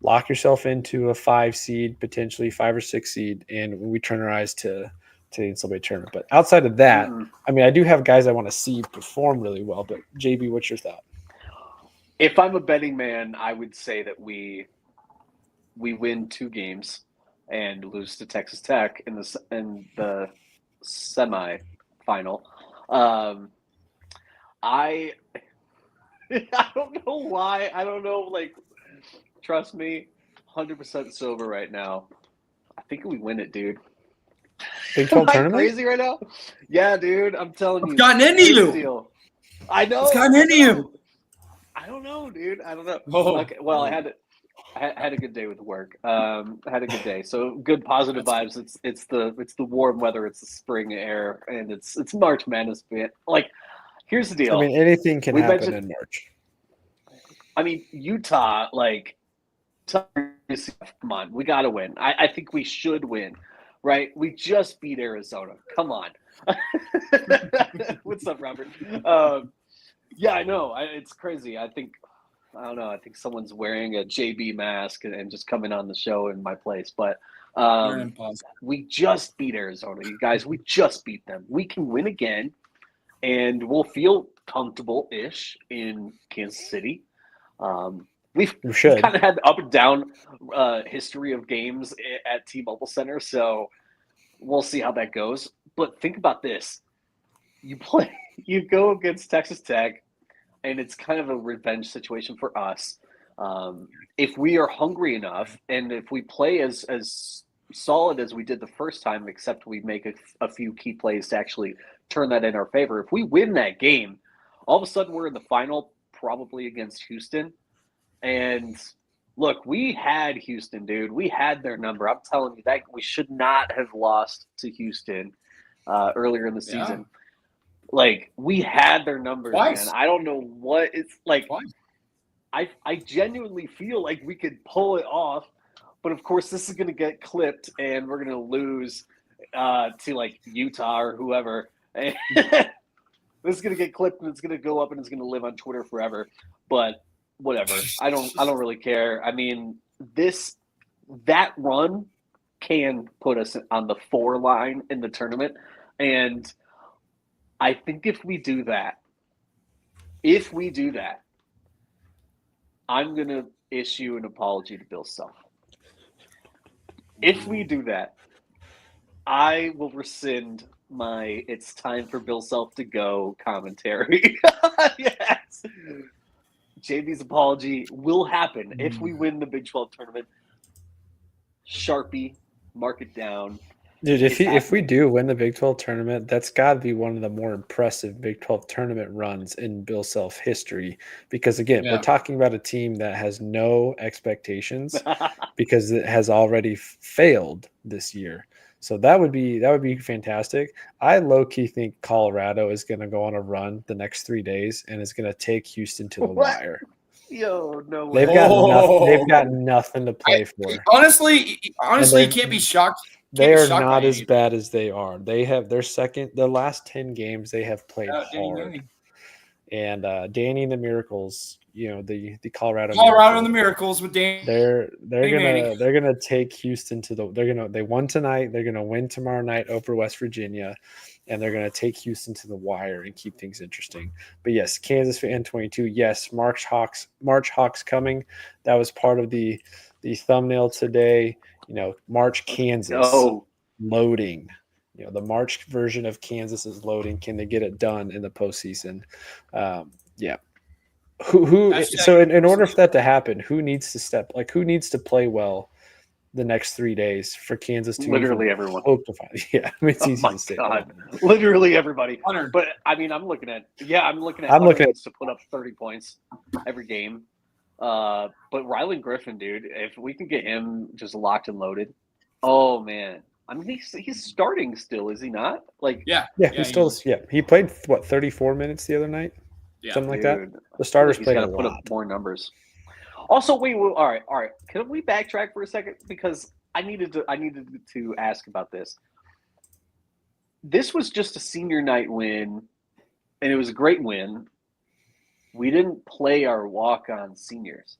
Speaker 1: Lock yourself into a 5 seed, potentially 5 or 6 seed, and we turn our eyes to the NCAA tournament. But outside of that, I mean, I do have guys I want to see perform really well. But JB, what's your thought?
Speaker 2: If I'm a betting man, I would say that we win 2 games and lose to Texas Tech in the semifinal. I I don't know why. I don't know. Like, trust me, 100% sober right now. I think we win it, dude.
Speaker 1: Big
Speaker 2: Am
Speaker 1: 12
Speaker 2: I
Speaker 1: tournament?
Speaker 2: crazy right now? Yeah, dude. I'm telling you.
Speaker 3: It's gotten into
Speaker 2: here's the
Speaker 3: you.
Speaker 2: deal. I know.
Speaker 3: It's gotten into you.
Speaker 2: I don't know, dude. I don't know.
Speaker 3: Oh,
Speaker 2: Okay. Well, I had a good day with work. I had a good day. So good positive vibes. It's the warm weather. It's the spring air, and it's March Madness. Like, here's the deal.
Speaker 1: I mean, anything can
Speaker 2: We
Speaker 1: happen
Speaker 2: mentioned-
Speaker 1: in March.
Speaker 2: I mean, Utah, like, come on, we got to win. I think we should win, right? We just beat Arizona. Come on. What's up, Robert? Yeah, I know. It's crazy. I don't know. I think someone's wearing a JB mask and just coming on the show in my place. But we just beat Arizona, you guys. We just beat them. We can win again, and we'll feel comfortable-ish in Kansas City. We've kind of had the up and down history of games at T-Mobile Center, so we'll see how that goes. But think about this: you go against Texas Tech, and it's kind of a revenge situation for us. If we are hungry enough, and if we play as solid as we did the first time, except we make a few key plays to actually turn that in our favor, if we win that game, all of a sudden we're in the final, probably against Houston. And look, we had Houston, dude. We had their number. I'm telling you that we should not have lost to Houston earlier in the season.
Speaker 3: Yeah.
Speaker 2: Like, we had their numbers,
Speaker 3: Twice.
Speaker 2: man. I don't know what it's like. I genuinely feel like we could pull it off, but of course this is going to get clipped, and we're going to lose to like Utah or whoever. This is going to get clipped, and it's going to go up, and it's going to live on Twitter forever. But whatever. I don't really care. I mean, that run can put us on the 4 line in the tournament, and I think if we do that, I'm going to issue an apology to Bill Self. If we do that, I will rescind my "it's time for Bill Self to go" commentary. Yes. JB's apology will happen if we win the Big 12 tournament. Sharpie, mark it down.
Speaker 1: Dude, if we do win the Big 12 tournament, that's got to be one of the more impressive Big 12 tournament runs in Bill Self history. Because again, we're talking about a team that has no expectations because it has already failed this year. So that would be fantastic. I low key think Colorado is going to go on a run the next 3 days and is going to take Houston to the wire.
Speaker 2: Yo, no way.
Speaker 1: They've got nothing to play for.
Speaker 3: Honestly, you can't be shocked.
Speaker 1: They are not as bad as they are. They have the last 10 games they have played hard. And Danny and the Miracles, the Colorado
Speaker 3: and the Miracles with Danny.
Speaker 1: They're gonna take Houston they won tonight. They're gonna win tomorrow night over West Virginia, and they're gonna take Houston to the wire and keep things interesting. But yes, Kansas for N22. Yes, March Hawks coming. That was part of the thumbnail today. March Kansas loading. The March version of Kansas is loading. Can they get it done in the postseason? Yeah. So in order for that to happen, who needs to play well the next 3 days for Kansas to
Speaker 2: literally everyone
Speaker 1: hope to find? Yeah, I mean, it's easy to say.
Speaker 2: God. Literally everybody. But I mean, I'm looking at to put up 30 points every game. But Rylan Griffin, dude, if we can get him just locked and loaded, oh man. I mean, he's starting still, is he not?
Speaker 1: He played 34 minutes the other night, something like that. The starters played a lot.
Speaker 2: Put up more numbers. Also, wait, all right. Can we backtrack for a second because I needed to ask about this. This was just a senior night win, and it was a great win. We didn't play our walk-on seniors,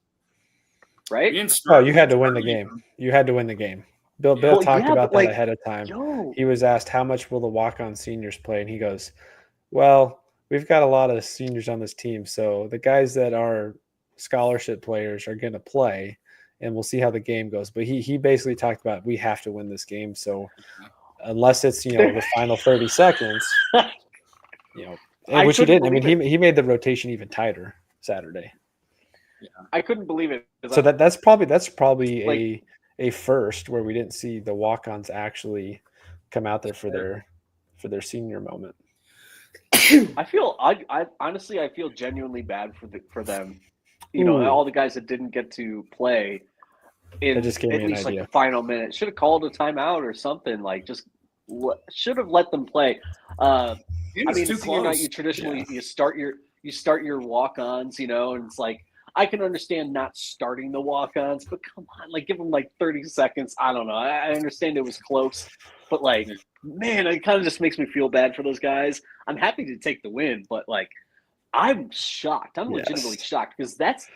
Speaker 2: right?
Speaker 1: You had to win the game. You had to win the game. Bill talked about that ahead of time. He was asked, how much will the walk-on seniors play? And he goes, well, we've got a lot of seniors on this team. So the guys that are scholarship players are going to play. and we'll see how the game goes. But he basically talked about we have to win this game. So unless it's the final 30 seconds, and which he didn't. I mean, he made the rotation even tighter Saturday.
Speaker 2: Yeah, I couldn't believe it.
Speaker 1: So that's probably like, a first where we didn't see the walk-ons actually come out there for their senior moment.
Speaker 2: I honestly feel genuinely bad for them. All the guys that didn't get to play in
Speaker 1: just gave me an idea.
Speaker 2: Like the final minute. Should have called a timeout or something. Like just should have let them play. I mean, senior night you traditionally you start your walk-ons, and it's like I can understand not starting the walk-ons, but come on, like give them like 30 seconds. I don't know. I understand it was close, but like, man, it kind of just makes me feel bad for those guys. I'm happy to take the win, but like, I'm shocked. I'm legitimately shocked because that's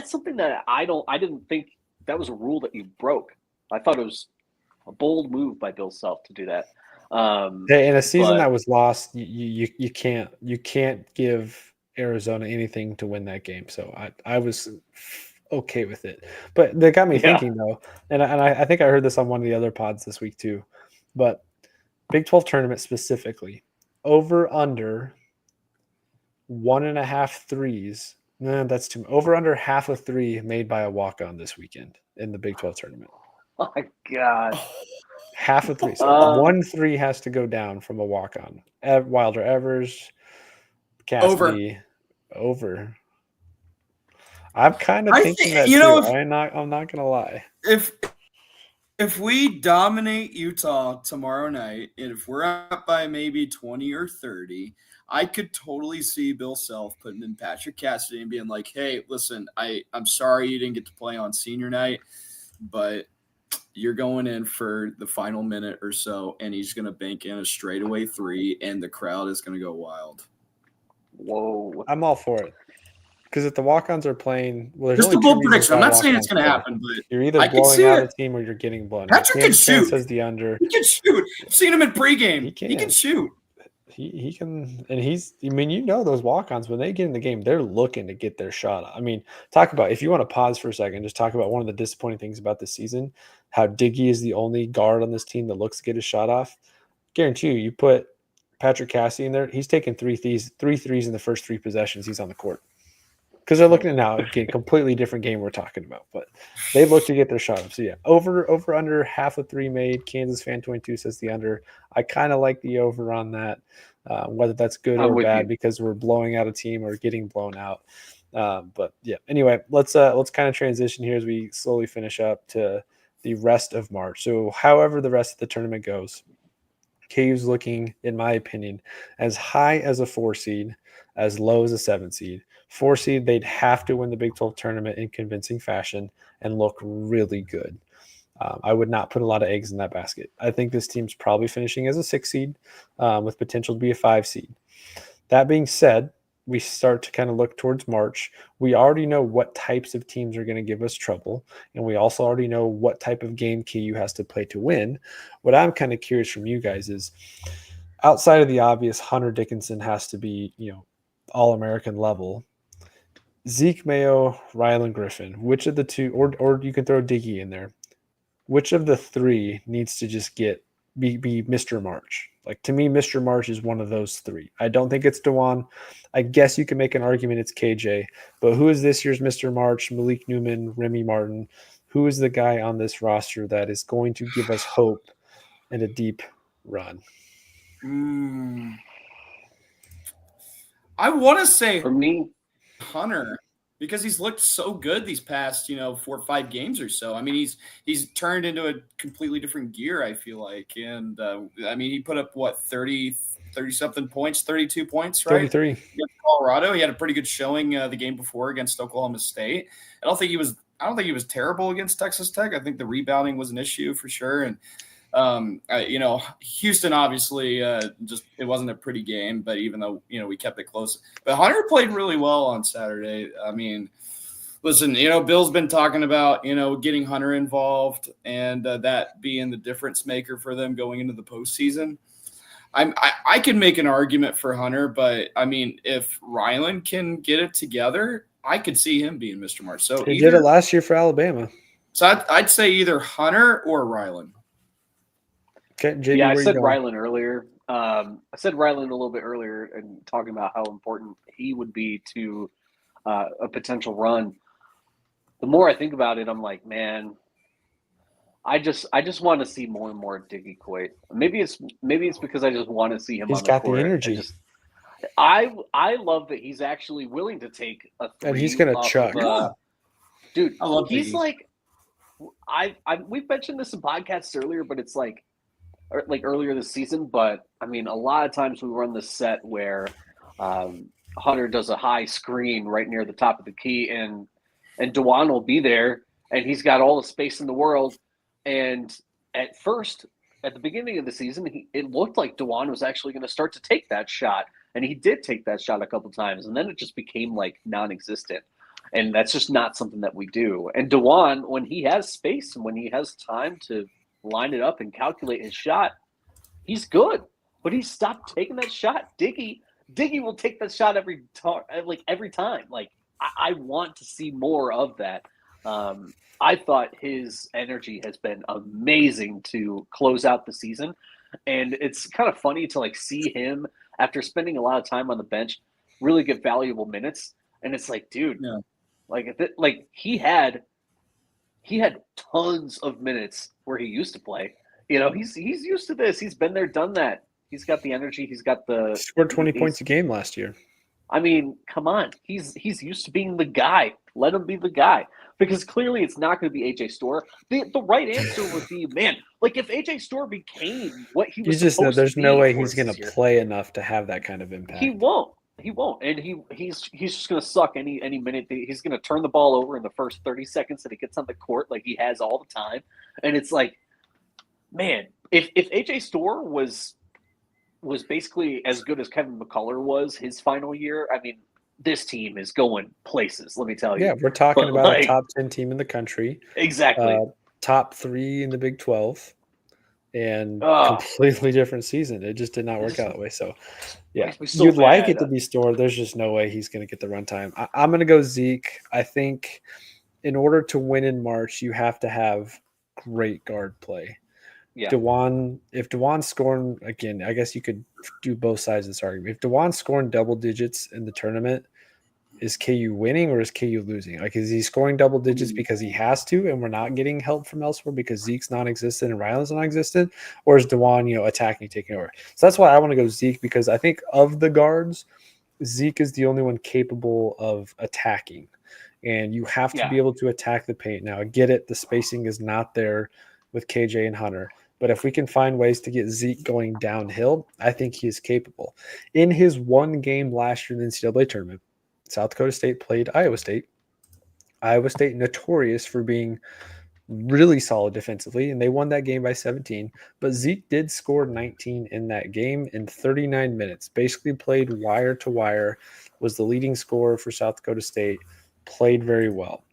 Speaker 2: something that I didn't think that was a rule that you broke. I thought it was a bold move by Bill Self to do that.
Speaker 1: In a season that was lost, you can't give Arizona anything to win that game. So I was okay with it. But that got me thinking though, and I think I heard this on one of the other pods this week too. But Big 12 tournament specifically, over under 1.5 threes. No, that's too much. Over under half a three made by a walk-on this weekend in the Big 12 tournament.
Speaker 2: Oh my God.
Speaker 1: Half a three. So 1 3 has to go down from a walk-on. Wilder Evers, Cassidy, over. I'm kind of thinking that too. I'm not gonna lie.
Speaker 3: If we dominate Utah tomorrow night, and if we're up by maybe 20 or 30, I could totally see Bill Self putting in Patrick Cassidy and being like, hey, listen, I'm sorry you didn't get to play on senior night, but you're going in for the final minute or so, and he's going to bank in a straightaway 3, and the crowd is going to go wild.
Speaker 2: Whoa.
Speaker 1: I'm all for it. Because if the walk-ons are playing,
Speaker 3: just a bold prediction. I'm not saying it's going to happen, but
Speaker 1: you're either blowing out a team or you're getting blown.
Speaker 3: Patrick can shoot.
Speaker 1: Says the under.
Speaker 3: He can shoot. I've seen him in pregame. He can shoot.
Speaker 1: He can, and those walk-ons, when they get in the game, they're looking to get their shot. I mean, talk about, if you want to pause for a second, just talk about one of the disappointing things about this season, how Diggy is the only guard on this team that looks to get his shot off. Guarantee you put Patrick Cassidy in there, he's taking three threes in the first 3 possessions he's on the court. Because they're looking at now, again, completely different game we're talking about, but they look to get their shot up. So, over under half a 3 made. Kansas Fan 22 says the under. I kind of like the over on that, whether that's good or bad because we're blowing out a team or getting blown out. But, anyway, let's kind of transition here as we slowly finish up to the rest of March. So, however the rest of the tournament goes, KU's looking, in my opinion, as high as a 4 seed, as low as a 7 seed. 4 seed, they'd have to win the Big 12 tournament in convincing fashion and look really good. I would not put a lot of eggs in that basket. I think this team's probably finishing as a 6 seed with potential to be a 5 seed. That being said, we start to kind of look towards March. We already know what types of teams are going to give us trouble, and we also already know what type of game KU has to play to win. What I'm kind of curious from you guys is, outside of the obvious, Hunter Dickinson has to be, All-American level. Zeke Mayo, Rylan Griffin, which of the two, or you can throw Diggy in there, which of the 3 needs to just be Mr. March? Like, to me, Mr. March is one of those 3. I don't think it's DeJuan. I guess you can make an argument it's KJ, but who is this year's Mr. March? Malik Newman, Remy Martin. Who is the guy on this roster that is going to give us hope and a deep run?
Speaker 3: I want to say,
Speaker 2: for me,
Speaker 3: Hunter, because he's looked so good these past 4 or 5 games or so. I mean, he's turned into a completely different gear, I feel like, and he put up 30 something points, 32 points, right?
Speaker 1: 33
Speaker 3: against Colorado. He had a pretty good showing the game before against Oklahoma State. I don't think he was terrible against Texas Tech. I think the rebounding was an issue for sure, and Houston obviously just it wasn't a pretty game, but even though we kept it close, but Hunter played really well on Saturday. I mean, listen, Bill's been talking about getting Hunter involved and that being the difference maker for them going into the postseason. I can make an argument for Hunter, but I mean, if Rylan can get it together, I could see him being Mr. March. So
Speaker 1: he did it last year for Alabama.
Speaker 3: So I'd say either Hunter or Rylan.
Speaker 1: Okay, JB,
Speaker 2: Yeah, I
Speaker 1: where
Speaker 2: said
Speaker 1: you going?
Speaker 2: Rylan earlier. I said Rylan a little bit earlier and talking about how important he would be to a potential run. The more I think about it, I'm like, man, I just want to see more and more Diggy Coit. Maybe it's because I just want to see him
Speaker 1: He's
Speaker 2: on the
Speaker 1: got the
Speaker 2: court.
Speaker 1: energy,
Speaker 2: I love that he's actually willing to take a
Speaker 1: and he's
Speaker 2: three
Speaker 1: gonna
Speaker 2: off
Speaker 1: chuck.
Speaker 2: of
Speaker 3: Yeah.
Speaker 2: dude.
Speaker 3: I love
Speaker 2: He's
Speaker 3: Diggy.
Speaker 2: like we've mentioned this in podcasts earlier, but it's like earlier this season. But I mean, a lot of times we run this set where Hunter does a high screen right near the top of the key, and Dewan will be there, and he's got all the space in the world. And at first, at the beginning of the season, it looked like Dewan was actually going to start to take that shot, and he did take that shot a couple times, and then it just became like non-existent. And that's just not something that we do. And Dewan, when he has space and when he has time to line it up and calculate his shot, he's good. But he stopped taking that shot. Diggy will take that shot every time. Like I want to see more of that. I thought his energy has been amazing to close out the season, and it's kind of funny to like see him after spending a lot of time on the bench really get valuable minutes. And it's like, dude,
Speaker 3: Yeah.
Speaker 2: like he had tons of minutes where he used to play. You know, he's used to this. He's been there, done that. He's got the energy. He's got the.
Speaker 1: He scored 20 points a game last year.
Speaker 2: I mean, come on. He's used to being the guy. Let him be the guy. Because clearly it's not going to be AJ Storr. The right answer would be, man, like if AJ Storr became what he was
Speaker 1: There's
Speaker 2: supposed to
Speaker 1: no
Speaker 2: be
Speaker 1: way
Speaker 2: for
Speaker 1: he's going
Speaker 2: this
Speaker 1: to
Speaker 2: year,
Speaker 1: play enough to have that kind of impact.
Speaker 2: he won't. He won't, and he's just going to suck any minute. He's going to turn the ball over in the first 30 seconds that he gets on the court, like he has all the time. And it's like, man, if AJ Storr was basically as good as Kevin McCullough was his final year, I mean, this team is going places. Let me tell you.
Speaker 1: Yeah, we're talking
Speaker 2: But,
Speaker 1: about
Speaker 2: like,
Speaker 1: a top 10 team in the country,
Speaker 2: exactly.
Speaker 1: top 3 in the Big 12, and
Speaker 2: Ugh.
Speaker 1: completely different season. It just did not work out that way. So, yeah,
Speaker 2: Makes me so
Speaker 1: you'd like
Speaker 2: mad.
Speaker 1: it to be Storr. There's just no way he's going to get the runtime. I'm going to go Zeke. I think in order to win in March, you have to have great guard play.
Speaker 2: Yeah.
Speaker 1: If Dewan's scoring, again, I guess you could do both sides of this argument. If Dewan's scoring double digits in the tournament, is KU winning or is KU losing? Like, is he scoring double digits because he has to and we're not getting help from elsewhere because Zeke's non-existent and Rylan's non-existent? Or is Dewan, attacking, taking over? So that's why I want to go Zeke, because I think of the guards, Zeke is the only one capable of attacking. And you have to be able to attack the paint. Now, I get it. The spacing is not there with KJ and Hunter. But if we can find ways to get Zeke going downhill, I think he is capable. In his one game last year in the NCAA tournament, South Dakota State played Iowa State. Iowa State notorious for being really solid defensively, and they won that game by 17. But Zeke did score 19 in that game in 39 minutes. Basically played wire to wire, was the leading scorer for South Dakota State, played very well.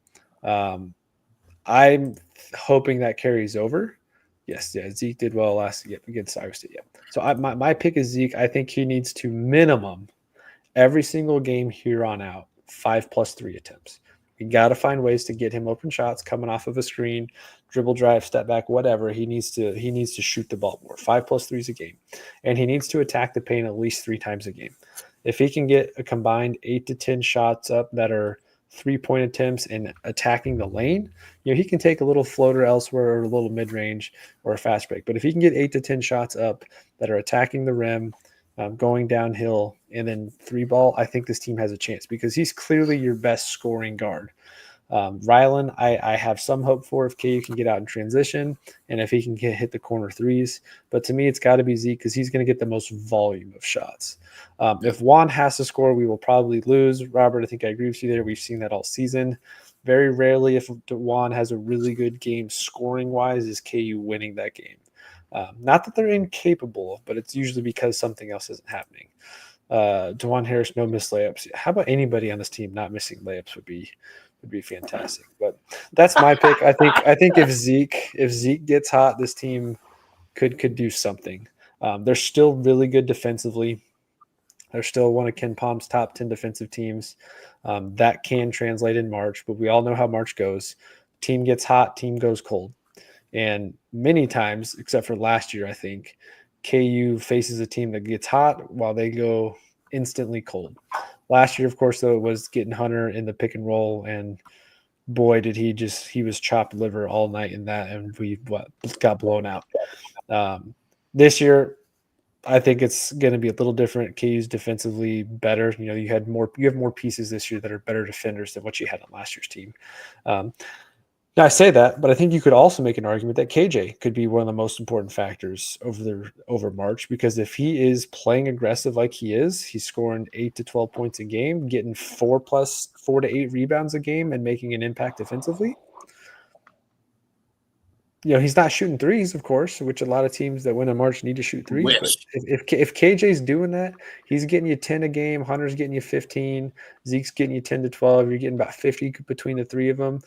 Speaker 1: I'm hoping that carries over. Yes, Zeke did well last against Iowa State. Yeah. So my pick is Zeke. I think he needs to minimum every single game here on out 5+3 attempts. We got to find ways to get him open shots coming off of a screen, dribble drive, step back, whatever. He needs to shoot the ball more. 5+3s a game, and he needs to attack the paint at least 3 times a game. If he can get a combined 8 to 10 shots up that are 3-point attempts and attacking the lane, he can take a little floater elsewhere or a little mid-range or a fast break. But if he can get 8 to 10 shots up that are attacking the rim, going downhill, and then 3-ball, I think this team has a chance because he's clearly your best scoring guard. Rylan, I have some hope for if KU can get out in transition and if he can hit the corner threes. But to me, it's got to be Zeke because he's going to get the most volume of shots. If Juan has to score, we will probably lose. Robert, I think I agree with you there. We've seen that all season. Very rarely, if Juan has a really good game scoring-wise, is KU winning that game. Not that they're incapable, but it's usually because something else isn't happening. DeJuan Harris, no missed layups. How about anybody on this team not missing layups would be fantastic. But that's my pick. I think if Zeke gets hot, this team could do something. They're still really good defensively. They're still one of Ken Palm's top 10 defensive teams. That can translate in March, but we all know how March goes. team gets hot, team goes cold. And many times, except for last year, I think, KU faces a team that gets hot while they go instantly cold. Last year, of course, though, it was getting Hunter in the pick and roll, and boy, did he was chopped liver all night in that, and we got blown out. This year, I think it's going to be a little different. KU's defensively better. You have more pieces this year that are better defenders than what you had on last year's team. Now I say that, but I think you could also make an argument that KJ could be one of the most important factors over March, because if he is playing aggressive like he is, he's scoring 8 to 12 points a game, getting 4 to 8 rebounds a game, and making an impact defensively. He's not shooting threes, of course, which a lot of teams that win in March need to shoot threes. But if KJ's doing that, he's getting you 10 a game. Hunter's getting you 15. Zeke's getting you 10 to 12. You're getting about 50 between the three of them.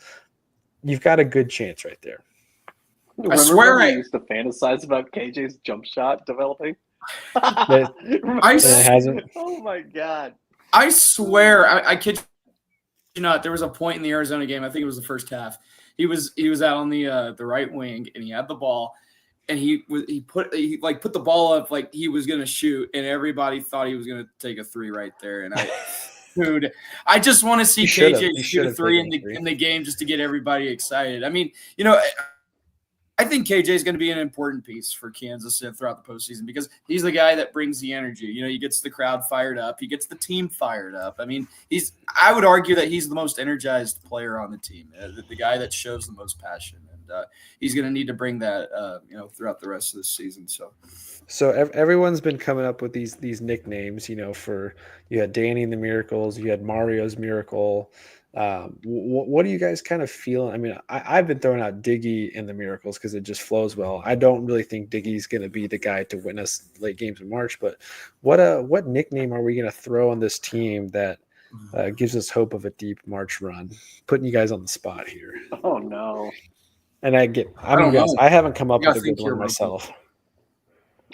Speaker 1: You've got a good chance right there.
Speaker 2: I swear I used to fantasize about KJ's jump shot developing.
Speaker 1: It hasn't.
Speaker 2: Oh my God.
Speaker 3: I swear, I kid you not, there was a point in the Arizona game, I think it was the first half. He was out on the right wing, and he had the ball, and he put the ball up like he was gonna shoot, and everybody thought he was gonna take a three right there. And dude, I just want to see KJ shoot a three in the game just to get everybody excited. I mean, I think KJ is going to be an important piece for Kansas throughout the postseason, because he's the guy that brings the energy. He gets the crowd fired up. He gets the team fired up. I mean, I would argue that he's the most energized player on the team, the guy that shows the most passion, and he's going to need to bring that, throughout the rest of the season.
Speaker 1: So everyone's been coming up with these nicknames, for you had Danny and the Miracles, you had Mario's Miracle. What do you guys kind of feel? I mean, I've been throwing out Diggy and the Miracles because it just flows well. I don't really think Diggy's going to be the guy to win us late games in March, but what nickname are we going to throw on this team that gives us hope of a deep March run? Putting you guys on the spot here.
Speaker 2: Oh no!
Speaker 1: And I haven't come up with a good one myself.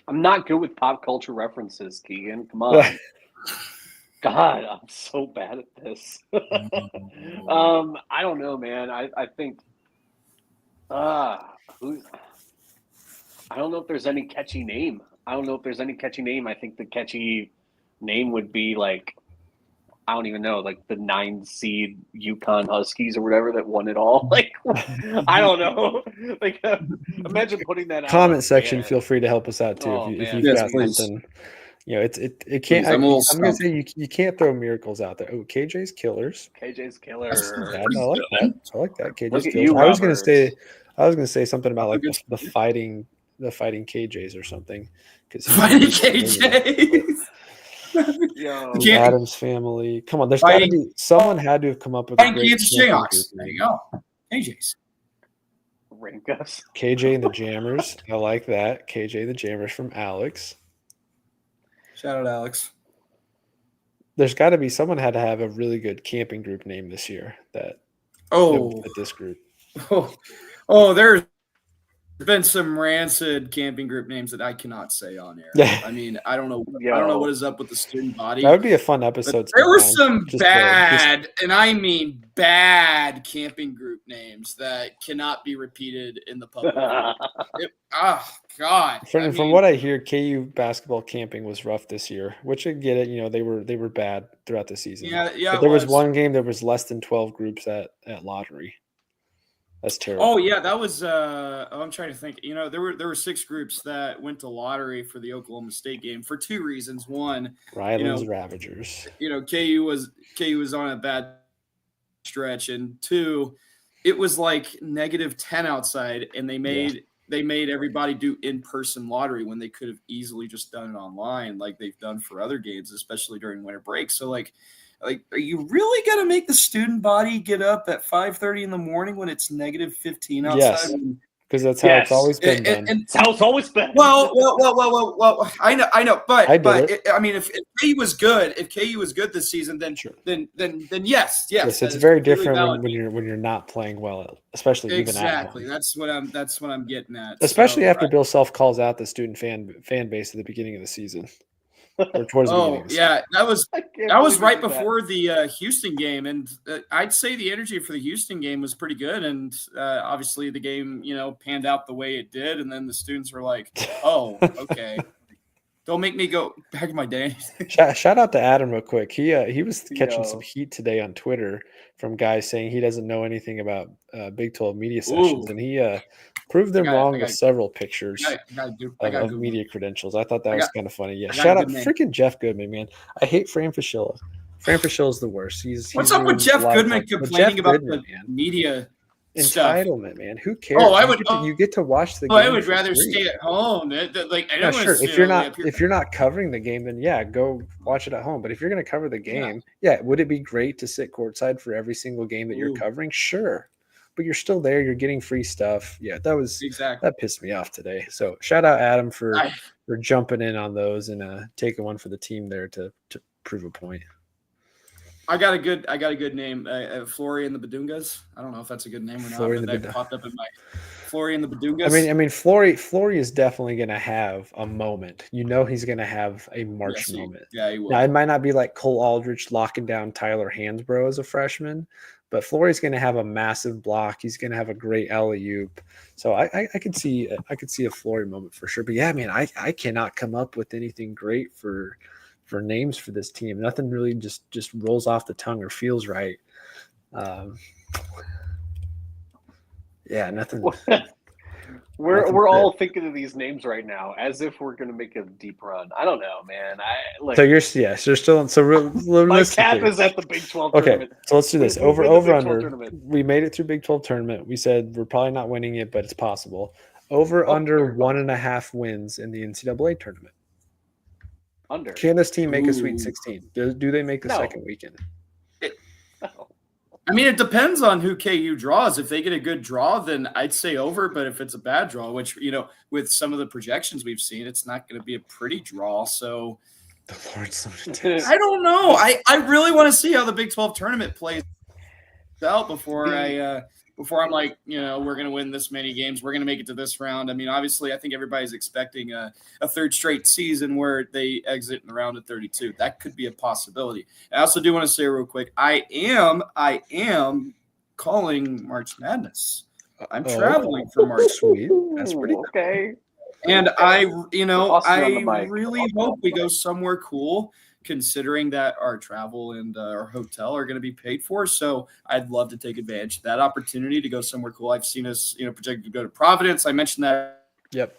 Speaker 2: I'm not good with pop culture references, Keegan. Come on. God, I'm so bad at this. I don't know, man. I think I don't know if there's any catchy name. I think the catchy name would be like, I don't even know, like the 9 seed UConn Huskies or whatever that won it all. Like, I don't know. Like, imagine putting that out.
Speaker 1: Comment section, feel free to help us out too if you've got something. It can't. I'm gonna say you can't throw Miracles out there. Oh, KJ's Killers.
Speaker 2: I like
Speaker 1: that. KJ's Killers. I was gonna say something about like the fighting KJs or something.
Speaker 3: Fighting KJs.
Speaker 1: Adams family. Come on, there's got to be someone had to have come up with a great
Speaker 3: Jayhawks. There you go. KJ's.
Speaker 2: Rinkus.
Speaker 1: KJ and the Jammers. I like that. KJ and the Jammers from Alex.
Speaker 3: Shout out, Alex.
Speaker 1: There's got to be someone had to have a really good camping group name this year that this group.
Speaker 3: There's been some rancid camping group names that I cannot say on air.
Speaker 1: Yeah.
Speaker 3: I mean, I don't know what is up with the student body.
Speaker 1: That would be a fun episode.
Speaker 3: There were some bad camping group names that cannot be repeated in the public. God.
Speaker 1: From what I hear, KU basketball camping was rough this year, which I get it. They were bad throughout the season.
Speaker 3: Yeah.
Speaker 1: But there was one game there was less than 12 groups at lottery. That's terrible.
Speaker 3: Oh yeah, that was. I'm trying to think. There were 6 groups that went to lottery for the Oklahoma State game for 2 reasons. One,
Speaker 1: Ryland's Ravagers.
Speaker 3: KU was on a bad stretch, and 2, it was like -10 outside, and they made everybody do in-person lottery when they could have easily just done it online, like they've done for other games, especially during winter break. So like, are you really going to make the student body get up at 5:30 in the morning when it's -15 outside?
Speaker 1: Yes, because that's how it's always been done.
Speaker 2: And it's how it's always been.
Speaker 3: Well. I know, but I mean, if KU was good, this season, then
Speaker 1: sure.
Speaker 3: then yes.
Speaker 1: It's very different when you're not playing well, especially
Speaker 3: exactly.
Speaker 1: Even at
Speaker 3: home. That's what I'm getting at.
Speaker 1: Especially after Bill Self calls out the student fan base at the beginning of the season. or towards the beginning.
Speaker 3: Oh yeah, that was
Speaker 2: I can't
Speaker 3: that was
Speaker 2: believe we
Speaker 3: right
Speaker 2: did that.
Speaker 3: before the Houston game, and I'd say the energy for the Houston game was pretty good. And obviously, the game panned out the way it did, and then the students were like, "Oh, okay, don't make me go back in my day."
Speaker 1: Shout out to Adam real quick. He was catching some
Speaker 2: Yo.
Speaker 1: heat today on Twitter from guys saying he doesn't know anything about Big 12 media
Speaker 3: Ooh.
Speaker 1: sessions, and he proved them wrong with several pictures
Speaker 3: I got
Speaker 1: of media credentials. I thought that was kind of funny. Yeah,
Speaker 3: I got
Speaker 1: shout
Speaker 3: a
Speaker 1: out
Speaker 3: good name.
Speaker 1: freaking Jeff Goodman, man. I hate Fran Fraschilla. Fran Fraschilla is the worst.
Speaker 3: What's up with
Speaker 1: ruined a
Speaker 3: Jeff
Speaker 1: lot of
Speaker 3: Goodman
Speaker 1: talk. But
Speaker 3: complaining
Speaker 1: Jeff
Speaker 3: about
Speaker 1: Goodman,
Speaker 3: the
Speaker 1: man,
Speaker 3: media stuff?
Speaker 1: entitlement, man. Who cares?
Speaker 3: Oh,
Speaker 1: You get to watch the game.
Speaker 3: I would
Speaker 1: for
Speaker 3: rather
Speaker 1: free.
Speaker 3: stay at home. I
Speaker 1: Yeah,
Speaker 3: don't
Speaker 1: sure.
Speaker 3: wanna,
Speaker 1: If you're not covering the game, then yeah, go watch it at home. But if you're going to cover the game, yeah, would it be great to sit courtside for every single game that you're covering? Sure, but you're still there. You're getting free stuff. Yeah, that pissed me off today. So shout out Adam for jumping in on those and taking one for the team there to prove a point.
Speaker 3: I got a good name. Flory and the Badungas. I don't know if that's a good name or not. But that popped up in my Flory and the Badungas.
Speaker 1: I mean, Flory is definitely going to have a moment. He's going to have a March moment.
Speaker 3: Yeah, he will.
Speaker 1: Now, it might not be like Cole Aldrich locking down Tyler Hansbrough as a freshman, but Flory's going to have a massive block. He's going to have a great alley-oop. So I could see a Flory moment for sure. But yeah, man, I cannot come up with anything great for names for this team. Nothing really just rolls off the tongue or feels right. Yeah, nothing.
Speaker 2: We're all thinking of these names right now as if we're going to make a deep run. I don't know, man.
Speaker 1: So you're still
Speaker 2: my cap is at the Big 12 tournament.
Speaker 1: Okay, so let's do this. Over under.
Speaker 2: Tournament.
Speaker 1: We made it through Big 12 tournament. We said we're probably not winning it, but it's possible. Over under 1.5 wins in the NCAA tournament.
Speaker 2: Under.
Speaker 1: Can this team make a Sweet 16? Do they make the second weekend?
Speaker 2: No.
Speaker 3: I mean, it depends on who KU draws. If they get a good draw, then I'd say over. But if it's a bad draw, which, with some of the projections we've seen, it's not going to be a pretty draw. So
Speaker 1: the Lord's
Speaker 3: I don't know. I really want to see how the Big 12 tournament plays out before I'm like, we're going to win this many games. We're going to make it to this round. I mean, obviously, I think everybody's expecting a third straight season where they exit in the round of 32. That could be a possibility. I also do want to say real quick, I am calling March Madness. I'm traveling for March.
Speaker 1: Sweet. That's pretty
Speaker 2: okay.
Speaker 3: And I really hope we go somewhere cool, considering that our travel and our hotel are going to be paid for. So I'd love to take advantage of that opportunity to go somewhere cool. I've seen us, projected to go to Providence. I mentioned that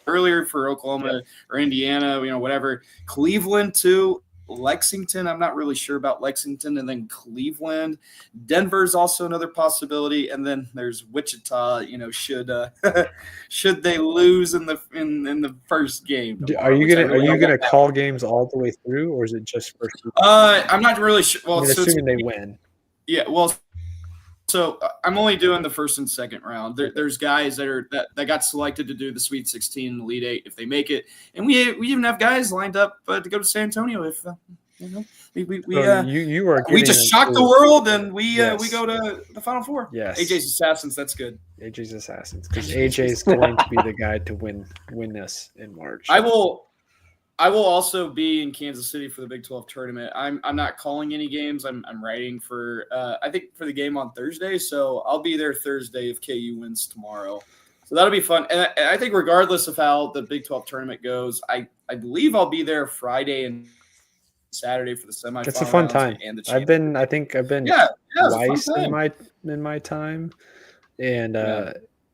Speaker 3: earlier for Oklahoma or Indiana, whatever. Cleveland too. Lexington. I'm not really sure about Lexington, and then Cleveland. Denver's also another possibility, and then there's Wichita. Should they lose in the first game?
Speaker 1: Are you gonna call games all the way through, or is it just first?
Speaker 3: I'm not really sure. Well,
Speaker 1: assuming they win.
Speaker 3: Yeah. Well. So I'm only doing the first and second round. There's guys that got selected to do the Sweet 16, Elite 8 if they make it, and we even have guys lined up to go to San Antonio if we just shock the world and we go to the Final Four.
Speaker 1: Yes,
Speaker 3: AJ's Assassins. That's good.
Speaker 1: AJ's Assassins, because AJ is going to be the guy to win this in March.
Speaker 3: I will also be in Kansas City for the Big 12 tournament. I'm not calling any games. I'm writing for I think for the game on Thursday. So I'll be there Thursday if KU wins tomorrow. So that'll be fun. And I think regardless of how the Big 12 tournament goes, I believe I'll be there Friday and Saturday for the semifinals.
Speaker 1: It's a fun time. And I've been twice in my time. And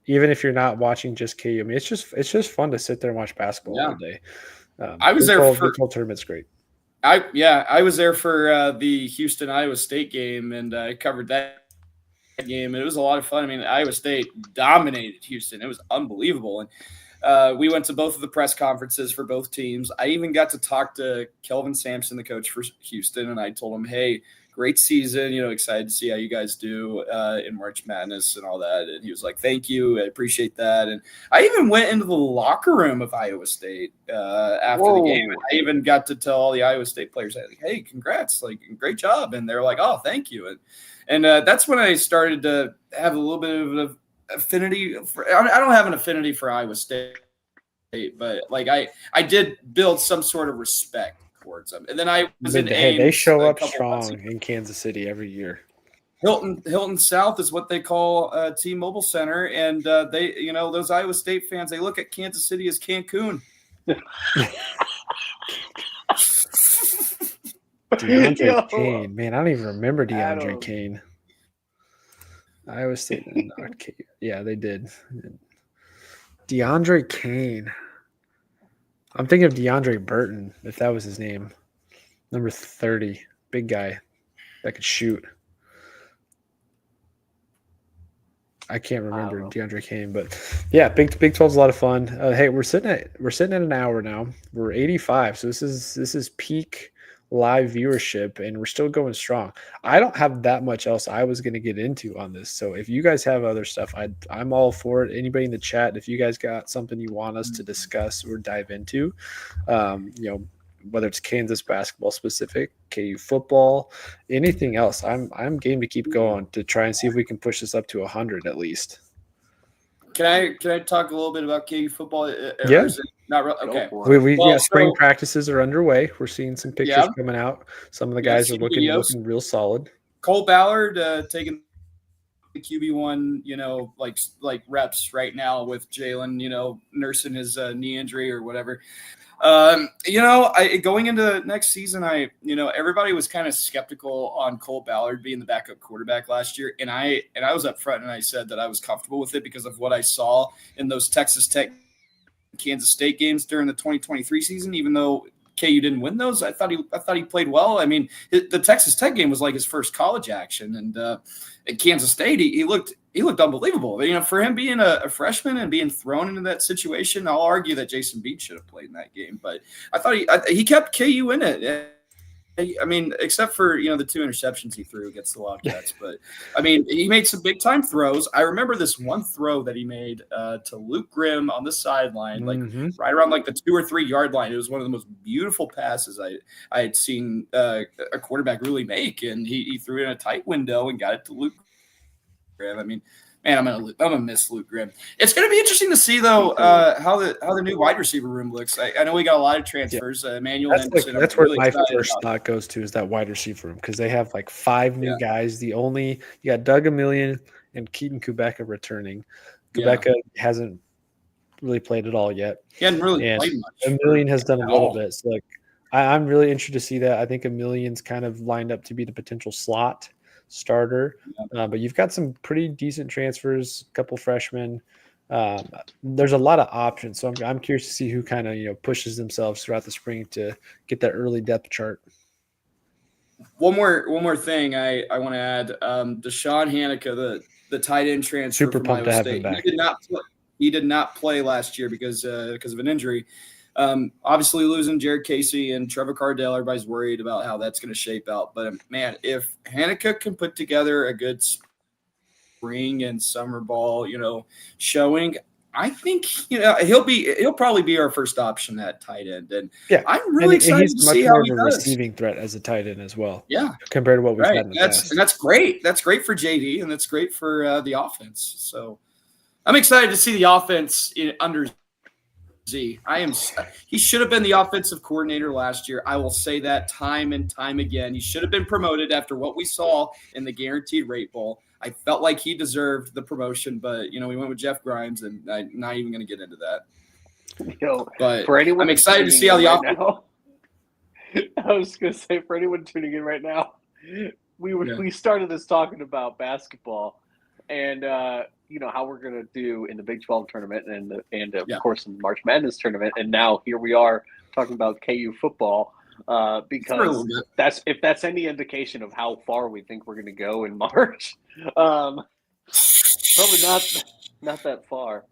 Speaker 1: even if you're not watching just KU, I mean, it's just fun to sit there and watch basketball all day.
Speaker 3: I was there for
Speaker 1: Big 12 tournament's great.
Speaker 3: I was there for the Houston Iowa State game, and I covered that game. And it was a lot of fun. I mean, Iowa State dominated Houston. It was unbelievable. And we went to both of the press conferences for both teams. I even got to talk to Kelvin Sampson, the coach for Houston, and I told him, hey, great season, excited to see how you guys do in March Madness and all that. And he was like, thank you. I appreciate that. And I even went into the locker room of Iowa State after the game. I even got to tell all the Iowa State players, like, hey, congrats, like, great job. And they're like, oh, thank you. And that's when I started to have a little bit of an affinity. I don't have an affinity for Iowa State, but like I did build some sort of respect towards them. And then I was
Speaker 1: But
Speaker 3: in
Speaker 1: hey, they
Speaker 3: Ames
Speaker 1: show
Speaker 3: a
Speaker 1: up
Speaker 3: couple months
Speaker 1: strong
Speaker 3: ago.
Speaker 1: in Kansas City every year.
Speaker 3: Hilton South is what they call T-Mobile Center, and they, those Iowa State fans, they look at Kansas City as Cancun.
Speaker 1: DeAndre Kane, man, I don't even remember DeAndre Kane. Iowa State knocked Kane. Yeah, they did. DeAndre Kane. I'm thinking of DeAndre Burton, if that was his name. Number 30, big guy that could shoot. I can't remember DeAndre Kane, but yeah, Big 12's a lot of fun. Hey, we're sitting at an hour now. We're 85, so this is peak live viewership, and we're still going strong. I don't have that much else I was going to get into on this, so if you guys have other stuff, I'm all for it. Anybody in the chat, if you guys got something you want us to discuss or dive into, whether it's Kansas basketball specific, KU football, anything else, I'm game to keep going to try and see if we can push this up to 100 at least.
Speaker 3: Can I talk a little bit about KU football?
Speaker 1: Yeah.
Speaker 3: Is it not real? Okay.
Speaker 1: Spring practices are underway. We're seeing some pictures coming out. Some of the guys are looking real solid.
Speaker 3: Cole Ballard taking the QB1, like reps right now with Jalen, nursing his knee injury or whatever. Going into next season, everybody was kind of skeptical on Cole Ballard being the backup quarterback last year. And I was up front and I said that I was comfortable with it because of what I saw in those Texas Tech, Kansas State games during the 2023 season, even though KU didn't win those. I thought he played well. I mean, the Texas Tech game was like his first college action, and at Kansas State, he looked unbelievable. For him being a freshman and being thrown into that situation, I'll argue that Jason Beach should have played in that game. But I thought he kept KU in it. I mean, except for the 2 interceptions he threw against the Wildcats, but I mean, he made some big time throws. I remember this one throw that he made to Luke Grimm on the sideline, right around like the 2 or 3 yard line. It was one of the most beautiful passes I had seen a quarterback really make, and he threw it in a tight window and got it to Luke Grimm. I mean, man, I'm gonna miss Luke Grimm. It's gonna be interesting to see though how the new wide receiver room looks. I know we got a lot of transfers. Emmanuel Henderson.
Speaker 1: That's where my first thought goes to is that wide receiver room because they have like 5 new guys. You got Doug Emilion and Keaton Kubeka returning. Kubeka hasn't really played at all yet.
Speaker 3: He hadn't really played much.
Speaker 1: Emilion has done a little bit. So I'm really interested to see that. I think Emilion's kind of lined up to be the potential slot starter, but you've got some pretty decent transfers, a couple freshmen. There's a lot of options, so I'm curious to see who kind of pushes themselves throughout the spring to get that early depth chart.
Speaker 3: One more thing I want to add. Deshaun Hanika, the tight end transfer,
Speaker 1: super pumped to have him back.
Speaker 3: He did not play last year because of an injury. Obviously losing Jared Casey and Trevor Cardell, everybody's worried about how that's going to shape out. But man, if Hanika can put together a good spring and summer ball, showing, I think he'll probably be our first option at tight end. And I'm really excited to see how he does.
Speaker 1: He's much more of a receiving threat as a tight end as well.
Speaker 3: Yeah,
Speaker 1: compared to what we've had in the past.
Speaker 3: And that's great. That's great for JD, and that's great for the offense. So I'm excited to see the offense under Z. He should have been the offensive coordinator last year. I will say that time and time again. He should have been promoted after what we saw in the Guaranteed Rate Bowl. I felt like he deserved the promotion, but we went with Jeff Grimes, and I'm not even going to get into that. But
Speaker 2: for anyone
Speaker 3: I'm excited to see how the offense.
Speaker 2: I was going to say, for anyone tuning in right now, we started this talking about basketball, and how we're going to do in the Big 12 tournament and of course in the March Madness tournament. And now here we are talking about KU football because if that's any indication of how far we think we're going to go in March, probably not that far.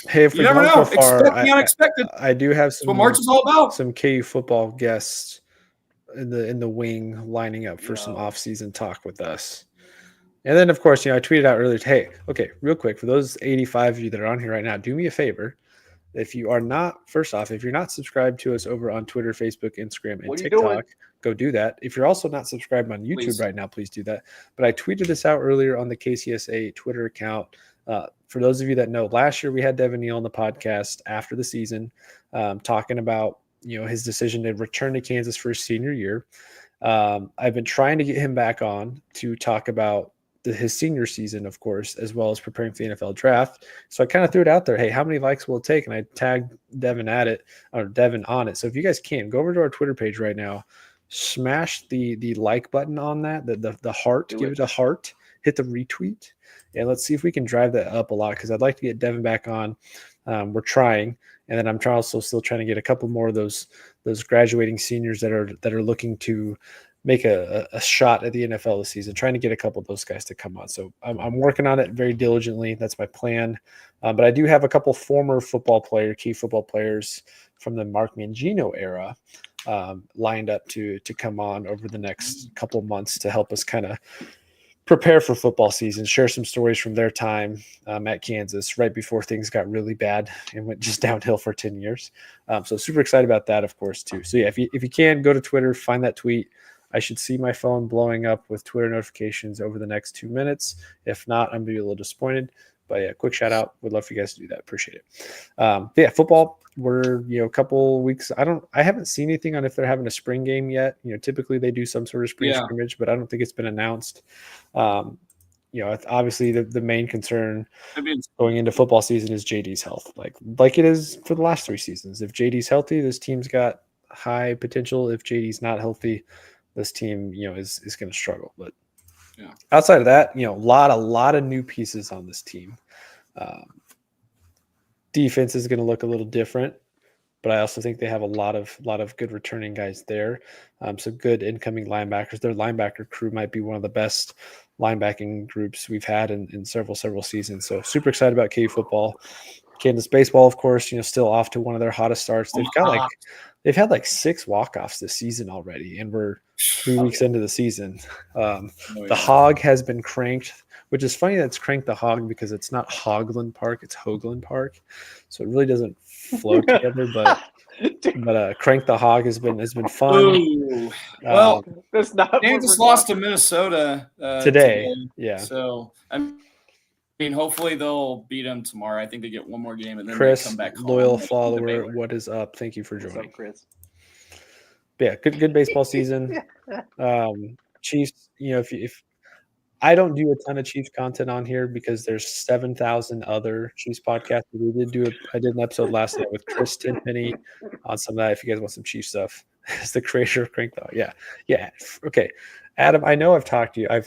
Speaker 1: Hey, if
Speaker 3: you never know. Expect the unexpected.
Speaker 1: I do have
Speaker 3: some. That's what March is all about.
Speaker 1: Some KU football guests in the wing lining up for some off-season talk with us. And then, of course, I tweeted out earlier, hey, okay, real quick, for those 85 of you that are on here right now, do me a favor. If you're not subscribed to us over on Twitter, Facebook, Instagram, and TikTok, go do that. If you're also not subscribed on YouTube right now, please do that. But I tweeted this out earlier on the KCSA Twitter account. For those of you that know, last year we had Devin Neal on the podcast after the season talking about his decision to return to Kansas for his senior year. I've been trying to get him back on to talk about his senior season, of course, as well as preparing for the NFL draft. So I kind of threw it out there. Hey, how many likes will it take? And I tagged Devin on it. So if you guys can, go over to our Twitter page right now, smash the like button on that, the heart, give it a heart, hit the retweet, and let's see if we can drive that up a lot, because I'd like to get Devin back on. We're trying, and then I'm also still trying to get a couple more of those graduating seniors that are looking to make a shot at the NFL this season, trying to get a couple of those guys to come on. So I'm working on it very diligently. That's my plan. But I do have a couple former key football players from the Mark Mangino era lined up to come on over the next couple months to help us kind of prepare for football season, share some stories from their time at Kansas right before things got really bad and went just downhill for 10 years. So super excited about that, of course, too. So yeah, if you can, go to Twitter, find that tweet. I should see my phone blowing up with Twitter notifications over the next 2 minutes. If not, I'm going to be a little disappointed. But yeah, quick shout out. Would love for you guys to do that. Appreciate it. Yeah, football. We're a couple weeks. I haven't seen anything on if they're having a spring game yet. Typically they do some sort of spring scrimmage, but I don't think it's been announced. Obviously the main concern going into football season is JD's health, like it is for the last 3 seasons. If JD's healthy, this team's got high potential. If JD's not healthy, this team is going to struggle. But outside of that, a lot of new pieces on this team. Defense is going to look a little different, but I also think they have a lot of good returning guys there. Some good incoming linebackers. Their linebacker crew might be one of the best linebacking groups we've had in several seasons. So super excited about KU football. Kansas baseball, of course, still off to one of their hottest starts. They've had 6 walk-offs this season already, and we're 3 weeks into the season. The Hog has been cranked, which is funny that it's cranked the Hog because it's not Hogland Park, it's Hoagland Park. So it really doesn't flow together, but Crank the Hog has been fun.
Speaker 3: Ooh. Well,
Speaker 2: that's not
Speaker 3: Kansas lost to Minnesota
Speaker 1: today. Yeah.
Speaker 3: So I mean, hopefully they'll beat them tomorrow. I think they get one more game and then
Speaker 1: Chris,
Speaker 3: they come back home.
Speaker 1: Loyal follower, what is up? Thank you for joining.
Speaker 2: What's up, Chris?
Speaker 1: Yeah, good baseball season. Chiefs, if I don't do a ton of Chiefs content on here because there's 7,000 other Chiefs podcasts. I did an episode last night with Chris Tenpenny on some of that. If you guys want some Chiefs stuff, as the creator of Crank Dog. Yeah. Okay. Adam, I know I've talked to you. I've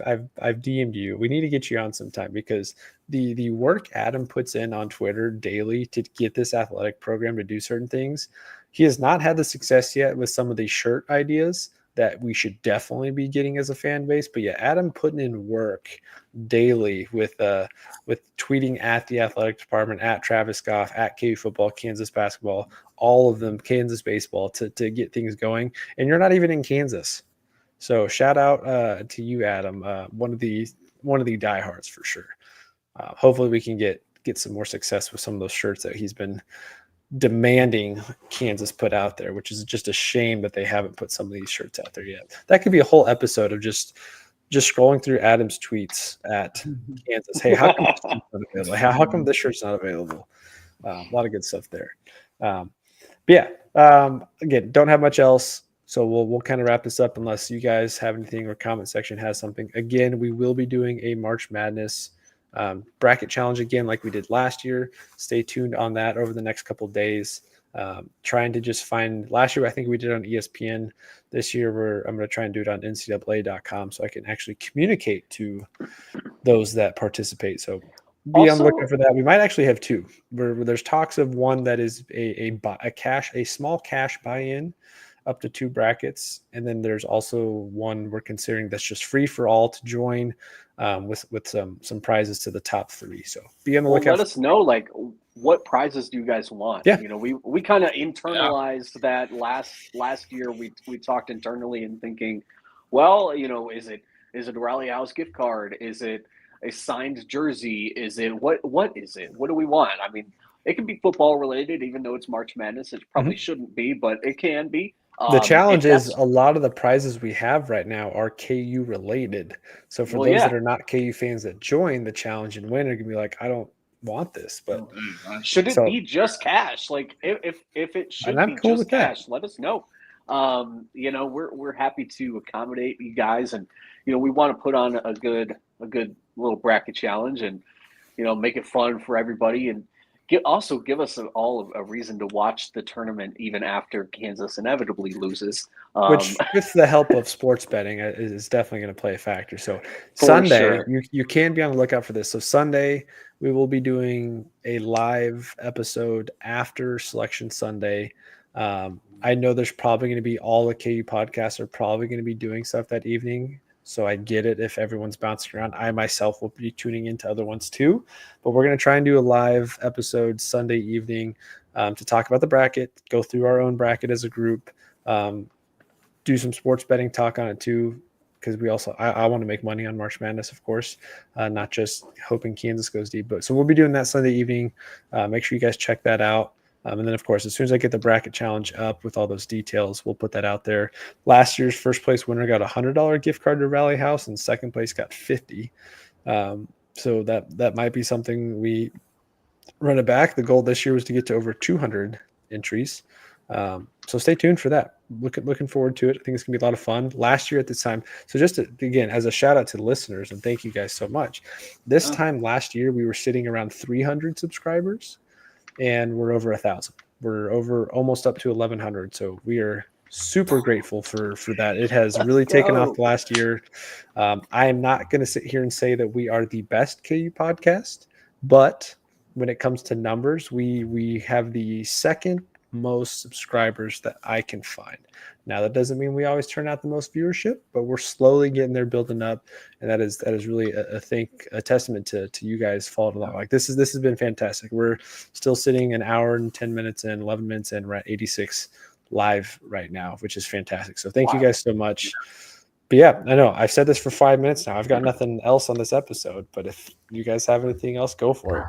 Speaker 1: DM'd you. We need to get you on sometime because the work Adam puts in on Twitter daily to get this athletic program to do certain things, he has not had the success yet with some of these shirt ideas that we should definitely be getting as a fan base. But yeah, Adam putting in work daily with tweeting at the athletic department, at Travis Goff, at KU football, Kansas basketball, all of them, Kansas baseball to get things going. And you're not even in Kansas. So shout out to you, Adam, one of the diehards for sure. Hopefully we can get some more success with some of those shirts that he's been demanding Kansas put out there, which is just a shame that they haven't put some of these shirts out there yet. That could be a whole episode of just scrolling through Adam's tweets at Kansas. Hey, how come this shirt's not available? How come this shirt's not available? A lot of good stuff there. Again, don't have much else. So we'll kind of wrap this up unless you guys have anything or comment section has something. Again, we will be doing a March Madness bracket challenge again like we did last year. Stay tuned on that over the next couple of days. Trying to just find, last year I think we did it on ESPN. This year I'm going to try and do it on NCAA.com so I can actually communicate to those that participate. So be on the lookout for that. We might actually have 2 where there's talks of one that is a small cash buy-in up to 2 brackets. And then there's also one we're considering that's just free for all to join with some prizes to the top 3. So be on the lookout.
Speaker 2: Let us know what prizes do you guys want?
Speaker 1: Yeah.
Speaker 2: We kind of internalized that last year. We talked internally and thinking, well, is it a Rally House gift card? Is it a signed jersey? Is it what is it? What do we want? I mean, it can be football related, even though it's March Madness. It probably shouldn't be, but it can be.
Speaker 1: The challenge is a lot of the prizes we have right now are KU related. So for those that are not KU fans that join the challenge and win are going to be like, I don't want this. But
Speaker 2: should it be just cash? Like if it should
Speaker 1: I'm
Speaker 2: be
Speaker 1: cool
Speaker 2: just
Speaker 1: with that.
Speaker 2: cash, let us know. We're happy to accommodate you guys, and we want to put on a good little bracket challenge, and make it fun for everybody, and also give us all a reason to watch the tournament even after Kansas inevitably loses.
Speaker 1: Which, with the help of sports betting, is definitely going to play a factor. So Sunday,
Speaker 2: sure.
Speaker 1: you can be on the lookout for this. So Sunday, we will be doing a live episode after Selection Sunday. I know there's probably going to be all the KU podcasts are probably going to be doing stuff that evening. So I get it if everyone's bouncing around. I myself will be tuning into other ones too. But we're going to try and do a live episode Sunday evening to talk about the bracket, go through our own bracket as a group, do some sports betting talk on it too, because we also I want to make money on March Madness, of course, not just hoping Kansas goes deep. But so we'll be doing that Sunday evening. Make sure you guys check that out. And then, of course, as soon as I get the bracket challenge up with all those details, we'll put that out there. Last year's first place winner got a $100 gift card to Rally House, and second place got $50. So that might be something we run it back. The goal this year was to get to over 200 entries. So stay tuned for that. Looking forward to it. I think it's gonna be a lot of fun. Last year at this time, so just again as a shout out to the listeners, and thank you guys so much. This time last year we were sitting around 300 subscribers, and we're over 1,000. We're over almost up to 1,100. So we are super grateful for that. It has really taken off the last year. I am not going to sit here and say that we are the best KU podcast, but when it comes to numbers, we have the second most subscribers that I can find. Now that doesn't mean we always turn out the most viewership, but we're slowly getting there, building up, and that is really a testament to you guys following along. Like this has been fantastic. We're still sitting an hour and 10 minutes in, 11 minutes in. We're at 86 live right now, which is fantastic. So thank you guys so much. But yeah, I know I've said this for 5 minutes now. I've got nothing else on this episode, but if you guys have anything else, go for it.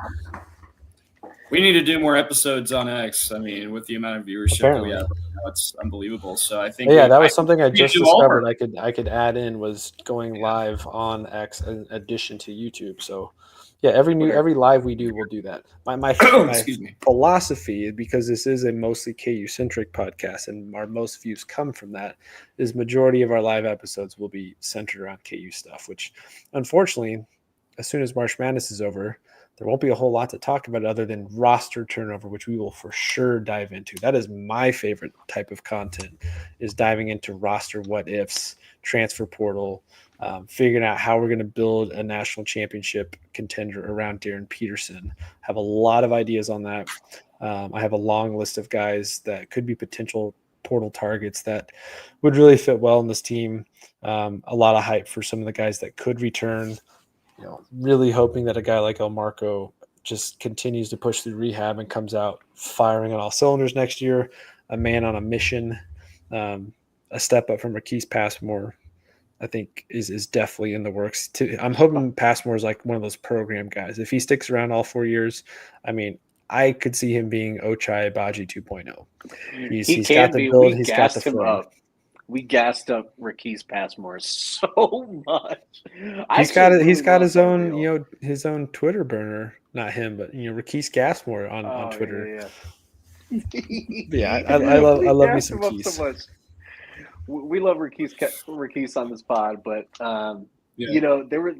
Speaker 3: We need to do more episodes on X. I mean, with the amount of viewership that we have, it's unbelievable. So I think
Speaker 1: that was something I just discovered. I could add in was going live on X in addition to YouTube. So yeah, every live we do, we'll do that. My philosophy, because this is a mostly KU centric podcast and our most views come from that, is majority of our live episodes will be centered around KU stuff. Which, unfortunately, as soon as March Madness is over, there won't be a whole lot to talk about other than roster turnover, which we will for sure dive into. That is my favorite type of content, is diving into roster what ifs, transfer portal, figuring out how we're going to build a national championship contender around Darren Peterson. Have a lot of ideas on that. I have a long list of guys that could be potential portal targets that would really fit well in this team. A lot of hype for some of the guys that could return. Really hoping that a guy like El Marco just continues to push through rehab and comes out firing on all cylinders next year. A man on a mission, a step up from Marquise Passmore, I think is definitely in the works. I'm hoping Passmore is like one of those program guys. If he sticks around all 4 years, I mean, I could see him being Ochai Agbaji 2.0. He's got the build. He's got the form.
Speaker 2: We gassed up Marquise Passmore so much.
Speaker 1: He's got his own, his own Twitter burner. Not him, but Marquise Gassmore on Twitter.
Speaker 2: Yeah,
Speaker 1: I love me some Keys.
Speaker 2: So much. We love Marquise on this pod, but there were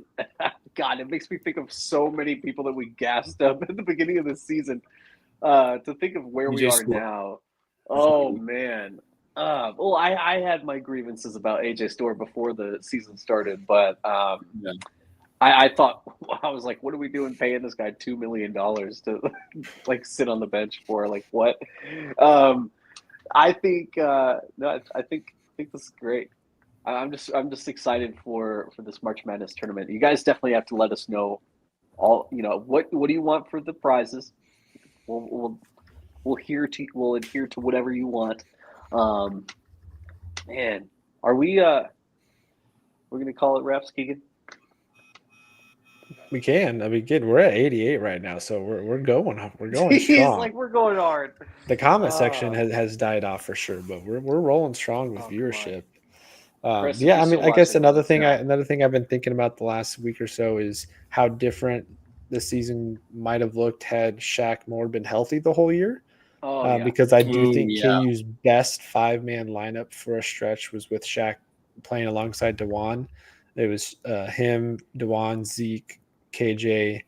Speaker 2: God. It makes me think of so many people that we gassed up at the beginning of the season. To think of where we are now. Oh man. Well, I had my grievances about AJ Store before the season started, but I thought, I was like, what are we doing paying this guy $2 million to like sit on the bench for? Like what? I think I think this is great. I'm just excited for this March Madness tournament. You guys definitely have to let us know all what do you want for the prizes. We'll adhere to whatever you want. Man, are we we're gonna call it wraps, Keegan?
Speaker 1: We can. I mean, we're at 88 right now, so we're going strong.
Speaker 2: He's like, we're going hard.
Speaker 1: The comment section has died off for sure, but we're rolling strong with viewership. I mean, I guess another thing I've been thinking about the last week or so is how different the season might have looked had Shaq Moore been healthy the whole year.
Speaker 2: Oh yeah.
Speaker 1: Because I do think
Speaker 3: yeah.
Speaker 1: KU's best 5-man lineup for a stretch was with Shaq playing alongside DeJuan. It was him, DeJuan, Zeke, KJ,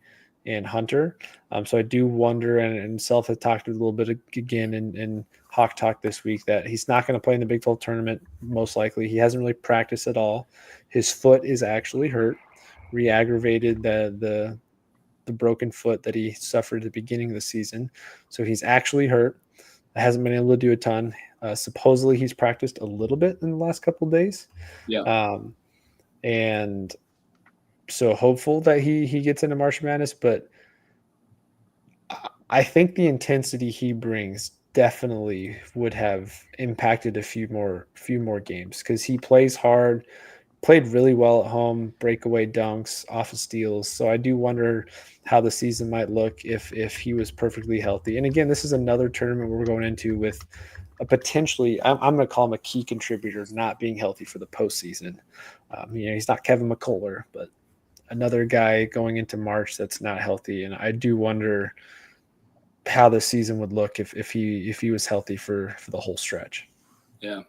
Speaker 1: and Hunter. So I do wonder, and Self has talked a little bit again in Hawk Talk this week, that he's not going to play in the Big 12 tournament, most likely. He hasn't really practiced at all. His foot is actually hurt, re-aggravated the broken foot that he suffered at the beginning of the season. So he's actually hurt. Hasn't been able to do a ton. Supposedly he's practiced a little bit in the last couple of days.
Speaker 3: Yeah.
Speaker 1: And so hopeful that he gets into March Madness, but I think the intensity he brings definitely would have impacted a few more games, because he plays hard, played really well at home, breakaway dunks off of steals. So I do wonder how the season might look if he was perfectly healthy. And again, this is another tournament we're going into with a potentially, I'm going to call him a key contributor, not being healthy for the postseason. He's not Kevin McCullough, but another guy going into March that's not healthy. And I do wonder how the season would look if he was healthy for the whole stretch.
Speaker 3: Yeah.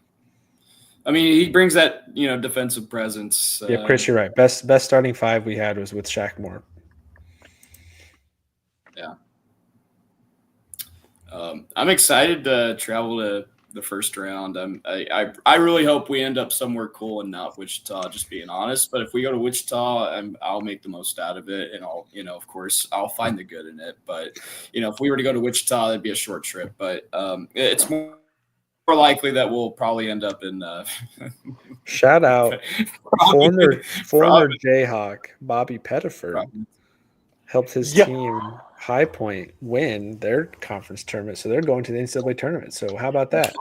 Speaker 3: I mean, he brings that, defensive presence.
Speaker 1: Yeah, Chris, you're right. Best starting five we had was with Shaq Moore.
Speaker 3: Yeah. I'm excited to travel to the first round. I really hope we end up somewhere cool and not Wichita, just being honest. But if we go to Wichita, I'll make the most out of it, and of course, I'll find the good in it. But if we were to go to Wichita, it'd be a short trip. But it's more likely that we'll probably end up in.
Speaker 1: Shout out former Jayhawk Bobby Pettiford helped his team High Point win their conference tournament, so they're going to the NCAA tournament. So how about that?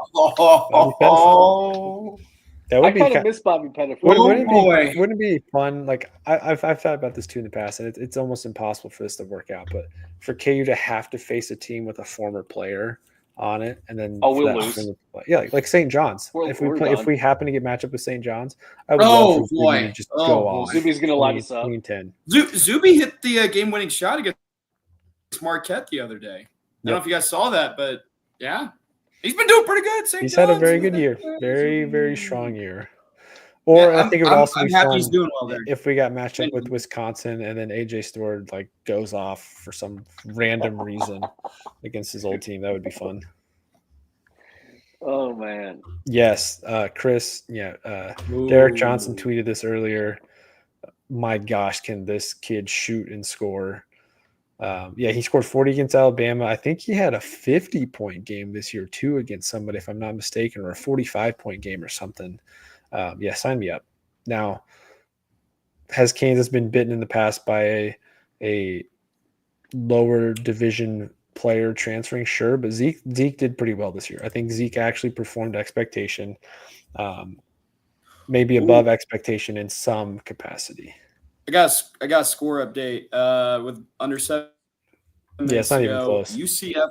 Speaker 1: That would
Speaker 2: I kind of miss Bobby Pettiford.
Speaker 1: Wouldn't it be fun? Like I've thought about this too in the past, and it's almost impossible for this to work out. But for KU to have to face a team with a former player on it, and then
Speaker 2: we'll lose.
Speaker 1: Like St. John's. If we happen to get matched up with St. John's, I would love for Zuby to just go off.
Speaker 2: Zuby's going to light us up.
Speaker 1: 10.
Speaker 3: Zuby hit the game-winning shot against Marquette the other day. I don't know if you guys saw that, but yeah, he's been doing pretty good.
Speaker 1: He's had a very good year, very very strong year. Or I think it would also be fun
Speaker 3: he's doing well there.
Speaker 1: If we got matched up with Wisconsin and then AJ Stewart goes off for some random reason against his old team. That would be fun.
Speaker 2: Oh man.
Speaker 1: Yes, Chris. Yeah, Derek Johnson tweeted this earlier. My gosh, can this kid shoot and score? He scored 40 against Alabama. I think he had a 50-point game this year too against somebody, if I'm not mistaken, or a 45-point game or something. Sign me up. Now, has Kansas been bitten in the past by a lower division player transferring? Sure, but Zeke did pretty well this year. I think Zeke actually performed expectation, maybe above expectation in some capacity.
Speaker 3: I got a score update with under 7 minutes.
Speaker 1: Yeah, it's not even close.
Speaker 3: UCF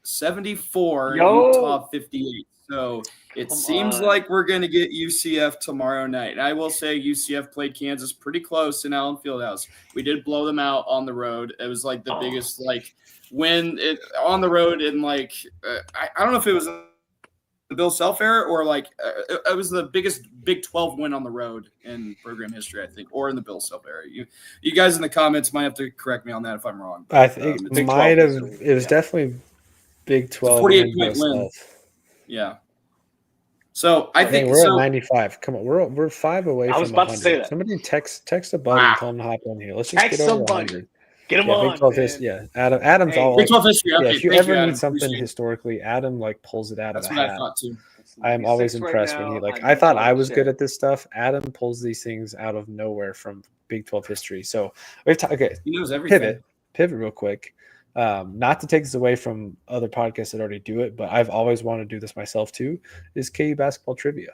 Speaker 3: 74, Utah 58. So it seems like we're going to get UCF tomorrow night. And I will say UCF played Kansas pretty close in Allen Fieldhouse. We did blow them out on the road. It was like the biggest win on the road in I don't know if it was the Bill Self era or it was the biggest Big 12 win on the road in program history, I think, or in the Bill Self era. You guys in the comments might have to correct me on that if I'm wrong.
Speaker 1: I think it might have. It was definitely Big 12.
Speaker 3: 48-point win. Yeah. So I think
Speaker 1: we're at 95. Come on, we're 5 away from 100.
Speaker 2: I was about to say that.
Speaker 1: Somebody text a buddy and tell him to hop on here. Let's just
Speaker 2: text
Speaker 1: get over
Speaker 2: somebody.
Speaker 1: 100.
Speaker 2: Get him on.
Speaker 1: Big 12 history. Adam's all
Speaker 3: Big 12 history.
Speaker 1: Yeah, if you ever need something historically, Adam pulls it out of the hat.
Speaker 3: That's what I thought too.
Speaker 1: I am always impressed when he I thought I was good at this stuff. Adam pulls these things out of nowhere from Big 12 history. So
Speaker 3: he knows everything.
Speaker 1: Pivot real quick. Not to take this away from other podcasts that already do it, but I've always wanted to do this myself too, is KU basketball trivia.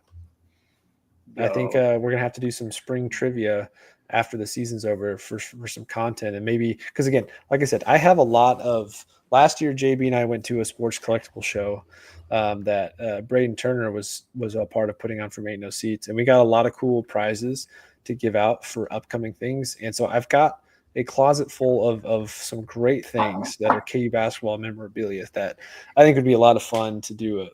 Speaker 1: I think we're going to have to do some spring trivia after the season's over for some content. And maybe, because again, like I said, I have a lot of – last year, JB and I went to a sports collectible show that Braden Turner was a part of putting on from Ain't No Seats. And we got a lot of cool prizes to give out for upcoming things. And so I've got a closet full of some great things that are KU basketball memorabilia that I think would be a lot of fun to do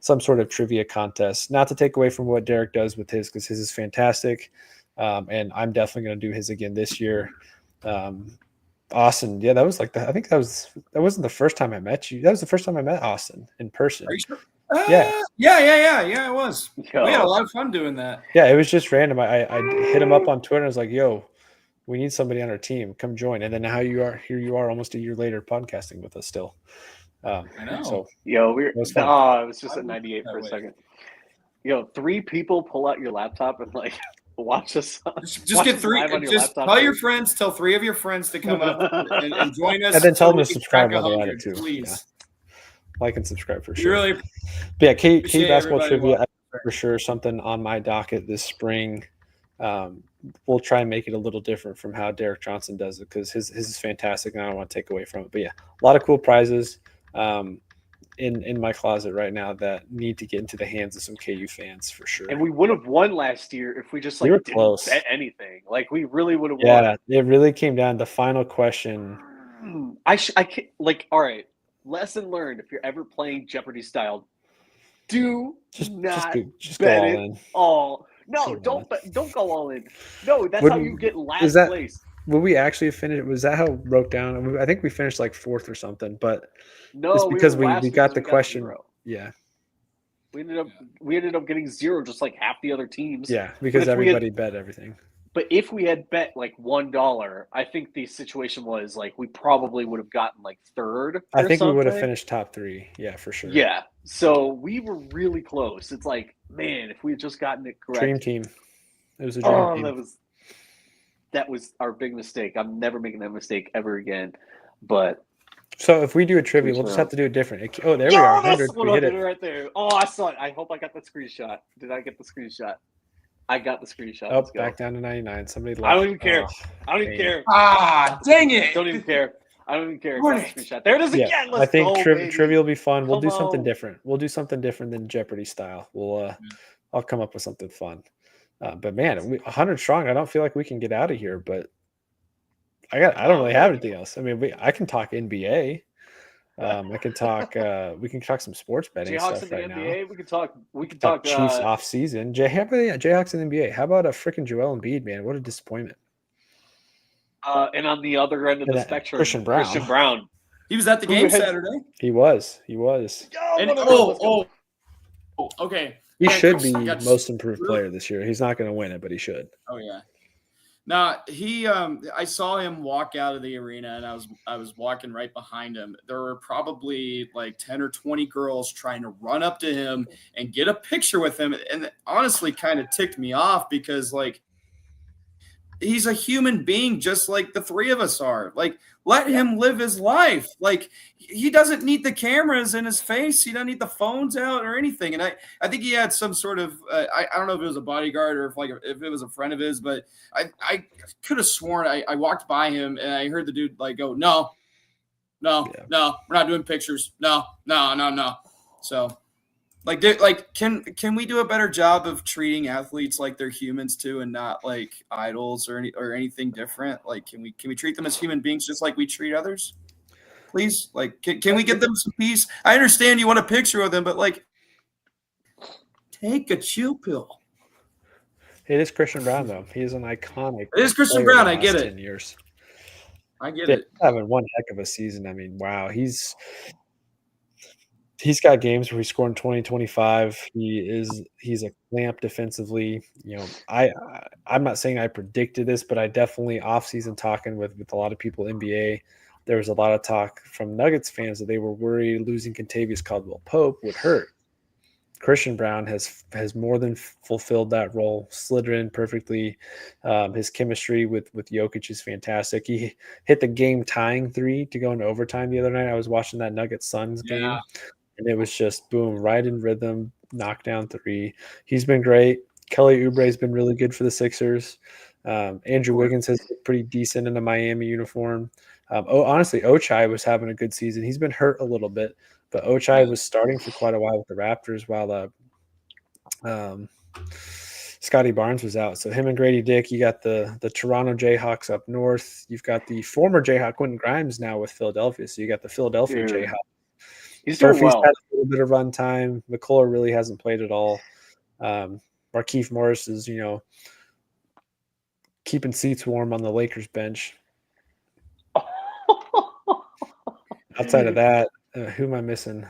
Speaker 1: some sort of trivia contest. Not to take away from what Derek does with his, because his is fantastic, and I'm definitely going to do his again this year. Austin, yeah, that was like I think that wasn't the first time I met you. That was the first time I met Austin in person.
Speaker 3: Are you sure?
Speaker 1: Yeah.
Speaker 3: It was.
Speaker 2: Yo.
Speaker 3: We had a lot of fun doing that.
Speaker 1: Yeah, it was just random. I hit him up on Twitter and I was like, yo, we need somebody on our team. Come join. And then here you are almost a year later podcasting with us still.
Speaker 3: I know.
Speaker 1: So,
Speaker 2: Yo, it
Speaker 1: was fun.
Speaker 2: it was just
Speaker 3: I
Speaker 2: at 98
Speaker 3: that
Speaker 2: for a
Speaker 3: way.
Speaker 2: second. Yo, 3 people pull out your laptop and like watch us.
Speaker 3: Just get 3. Just tell your friends. Tell 3 of your friends to come up and join us.
Speaker 1: And then tell them
Speaker 3: we
Speaker 1: to
Speaker 3: can
Speaker 1: subscribe
Speaker 3: crack
Speaker 1: while they're at
Speaker 3: 100,
Speaker 1: it too.
Speaker 3: please.
Speaker 1: Yeah. Like and subscribe for
Speaker 3: We
Speaker 1: sure.
Speaker 3: really
Speaker 1: But yeah, K
Speaker 3: appreciate
Speaker 1: basketball
Speaker 3: everybody
Speaker 1: trivia
Speaker 3: watching.
Speaker 1: for sure. Something on my docket this spring. We'll try and make it a little different from how Derek Johnson does it, because his is fantastic and I don't want to take away from it. But yeah, a lot of cool prizes in my closet right now that need to get into the hands of some KU fans for sure.
Speaker 2: And we would have won last year if we just
Speaker 1: We
Speaker 2: like
Speaker 1: were
Speaker 2: didn't
Speaker 1: close.
Speaker 2: bet anything. Like we really would have
Speaker 1: Yeah, it really came down to the final question.
Speaker 2: won. I can't, like, all right. Lesson learned: if you're ever playing Jeopardy style, do not
Speaker 1: just
Speaker 2: bet
Speaker 1: go all
Speaker 2: it
Speaker 1: in.
Speaker 2: all. No,
Speaker 1: Come on.
Speaker 2: don't go all in. No, that's how you get last
Speaker 1: that-
Speaker 2: place.
Speaker 1: Will we actually finish? Was that how it broke down? I think we finished like 4th or something, but
Speaker 2: No,
Speaker 1: it's because
Speaker 2: we were last
Speaker 1: we got the
Speaker 2: because
Speaker 1: question.
Speaker 2: 0.
Speaker 1: Yeah,
Speaker 2: We ended up getting 0, just like half the other teams.
Speaker 1: yeah, because
Speaker 2: if we had-
Speaker 1: everybody bet everything.
Speaker 2: But if we had bet like $1, I think the situation was like we probably would have gotten like 3rd.
Speaker 1: I think we would have
Speaker 2: something.
Speaker 1: finished top 3. Yeah, for sure.
Speaker 2: Yeah. So we were really close. It's like, man, if we had just gotten it correct.
Speaker 1: Dream team. It was a dream team.
Speaker 2: That was our big mistake. I'm never making that mistake ever again. But
Speaker 1: So if we do a trivia, we'll just have to do it different. Oh, there we are. 100. We hit it
Speaker 2: right there. Oh, I saw it. I hope I got the screenshot. Did I get the screenshot? I got the screenshot.
Speaker 1: Oh, back down to 99. Somebody left.
Speaker 2: I don't even care.
Speaker 1: Oh,
Speaker 2: I don't even care.
Speaker 3: Dang it.
Speaker 2: Don't even care. I don't even care.
Speaker 3: Darn
Speaker 2: Got the
Speaker 3: it.
Speaker 2: screenshot. There it is
Speaker 1: yeah,
Speaker 2: again. Let's
Speaker 1: I think
Speaker 2: go,
Speaker 1: trivia will be fun. We'll
Speaker 2: Come
Speaker 1: do something
Speaker 2: on.
Speaker 1: different. We'll do something different than Jeopardy style. I'll come up with something fun. But man, 100 strong. I don't feel like we can get out of here. But I don't really have anything else. I mean, I can talk NBA. I can talk. We can talk some sports betting
Speaker 2: Jayhawks
Speaker 1: stuff
Speaker 2: in the
Speaker 1: right
Speaker 2: NBA.
Speaker 1: now.
Speaker 2: We can talk.
Speaker 1: Chiefs off season. Jayhawks in the NBA. How about a freaking Joel Embiid, man? What a disappointment.
Speaker 2: And on the other end of the spectrum,
Speaker 1: Christian Brown.
Speaker 3: He was at the game Saturday.
Speaker 1: He was.
Speaker 3: And, okay.
Speaker 1: He should be most improved player this year. He's not going to win it, but he should.
Speaker 3: Oh yeah. Now I saw him walk out of the arena, and I was walking right behind him. There were probably like 10 or 20 girls trying to run up to him and get a picture with him, and it honestly kind of ticked me off because like he's a human being just like the 3 of us are. Like, let him live his life. Like, he doesn't need the cameras in his face. He doesn't need the phones out or anything. And I think he had some sort of I don't know if it was a bodyguard or if it was a friend of his, but I could have sworn I walked by him and I heard the dude like go, no, we're not doing pictures. No. So can we do a better job of treating athletes like they're humans too, and not like idols or anything different? Like, can we treat them as human beings just like we treat others? Please, like, can we give them some peace? I understand you want a picture of them, but like, take a chill pill.
Speaker 1: It is Christian Brown though. He is an iconic.
Speaker 3: It is Christian Brown. I get it.
Speaker 1: 10 years.
Speaker 3: I get it.
Speaker 1: Having one heck of a season. I mean, wow. He's got games where he's scoring 20, 25. He's a clamp defensively. You know, I'm not saying I predicted this, but I definitely offseason talking with a lot of people NBA. There was a lot of talk from Nuggets fans that they were worried losing Kentavious Caldwell-Pope would hurt. Christian Brown has more than fulfilled that role, slid in perfectly. His chemistry with Jokic is fantastic. He hit the game-tying 3 to go into overtime the other night. I was watching that Nuggets-Suns game. And it was just boom, right in rhythm, knockdown 3. He's been great. Kelly Oubre's been really good for the Sixers. Andrew Wiggins has been pretty decent in a Miami uniform. Honestly, Ochai was having a good season. He's been hurt a little bit, but Ochai was starting for quite a while with the Raptors while Scotty Barnes was out. So him and Grady Dick, you got the Toronto Jayhawks up north. You've got the former Jayhawk Quentin Grimes now with Philadelphia. So you got the Philadelphia
Speaker 2: Dude,
Speaker 1: Jayhawks.
Speaker 2: he's doing well.
Speaker 1: Had a little bit of run time. McCullough really hasn't played at all. Markieff Morris is, keeping seats warm on the Lakers bench. Outside of that, who am I missing?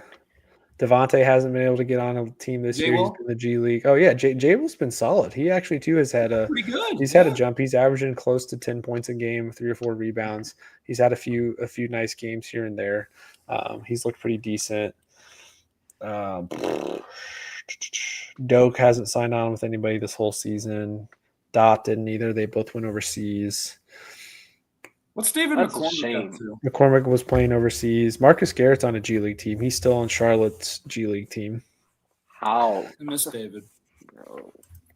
Speaker 1: Devontae hasn't been able to get on a team this year. He's been in the G League. Oh yeah, Jay Will's been solid. He actually too has had a
Speaker 3: pretty good.
Speaker 1: He's had a jump. He's averaging close to 10 points a game, 3 or 4 rebounds. He's had a few nice games here and there. He's looked pretty decent. Doak hasn't signed on with anybody this whole season. Dot didn't either. They both went overseas.
Speaker 3: What's David McCormick up to?
Speaker 1: McCormick was playing overseas. Marcus Garrett's on a G League team. He's still on Charlotte's G League team.
Speaker 2: How?
Speaker 3: I miss David.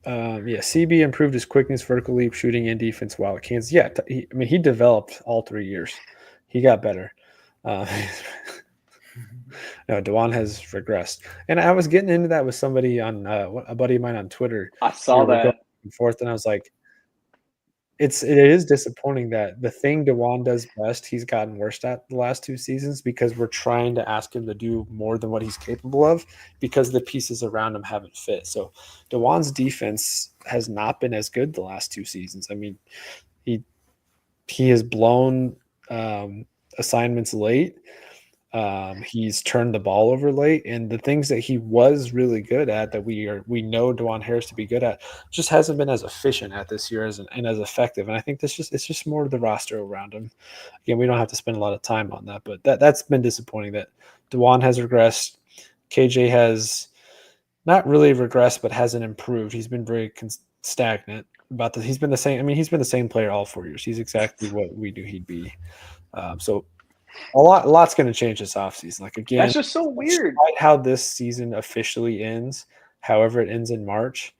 Speaker 1: CB improved his quickness, vertical leap, shooting, and defense while at Kansas. Yeah, he developed all 3 years. He got better. No, DeJuan has regressed. And I was getting into that with somebody on a buddy of mine on Twitter.
Speaker 2: I saw that.
Speaker 1: Going forth, and I was like, it is disappointing that the thing DeJuan does best, he's gotten worse at the last 2 seasons because we're trying to ask him to do more than what he's capable of because the pieces around him haven't fit. So DeJuan's defense has not been as good the last 2 seasons. I mean, he has blown assignments late. He's turned the ball over late, and the things that he was really good at that we know DeJuan Harris to be good at just hasn't been as efficient at this year and as effective. And I think it's just more of the roster around him. Again, we don't have to spend a lot of time on that, but that's been disappointing that DeJuan has regressed. KJ has not really regressed, but hasn't improved. He's been very stagnant about this. He's been the same. I mean, he's been the same player all 4 years. He's exactly what we knew he'd be. So a lot's going to change this offseason. Like, again,
Speaker 2: that's just so weird.
Speaker 1: Despite how this season officially ends, however it ends in March,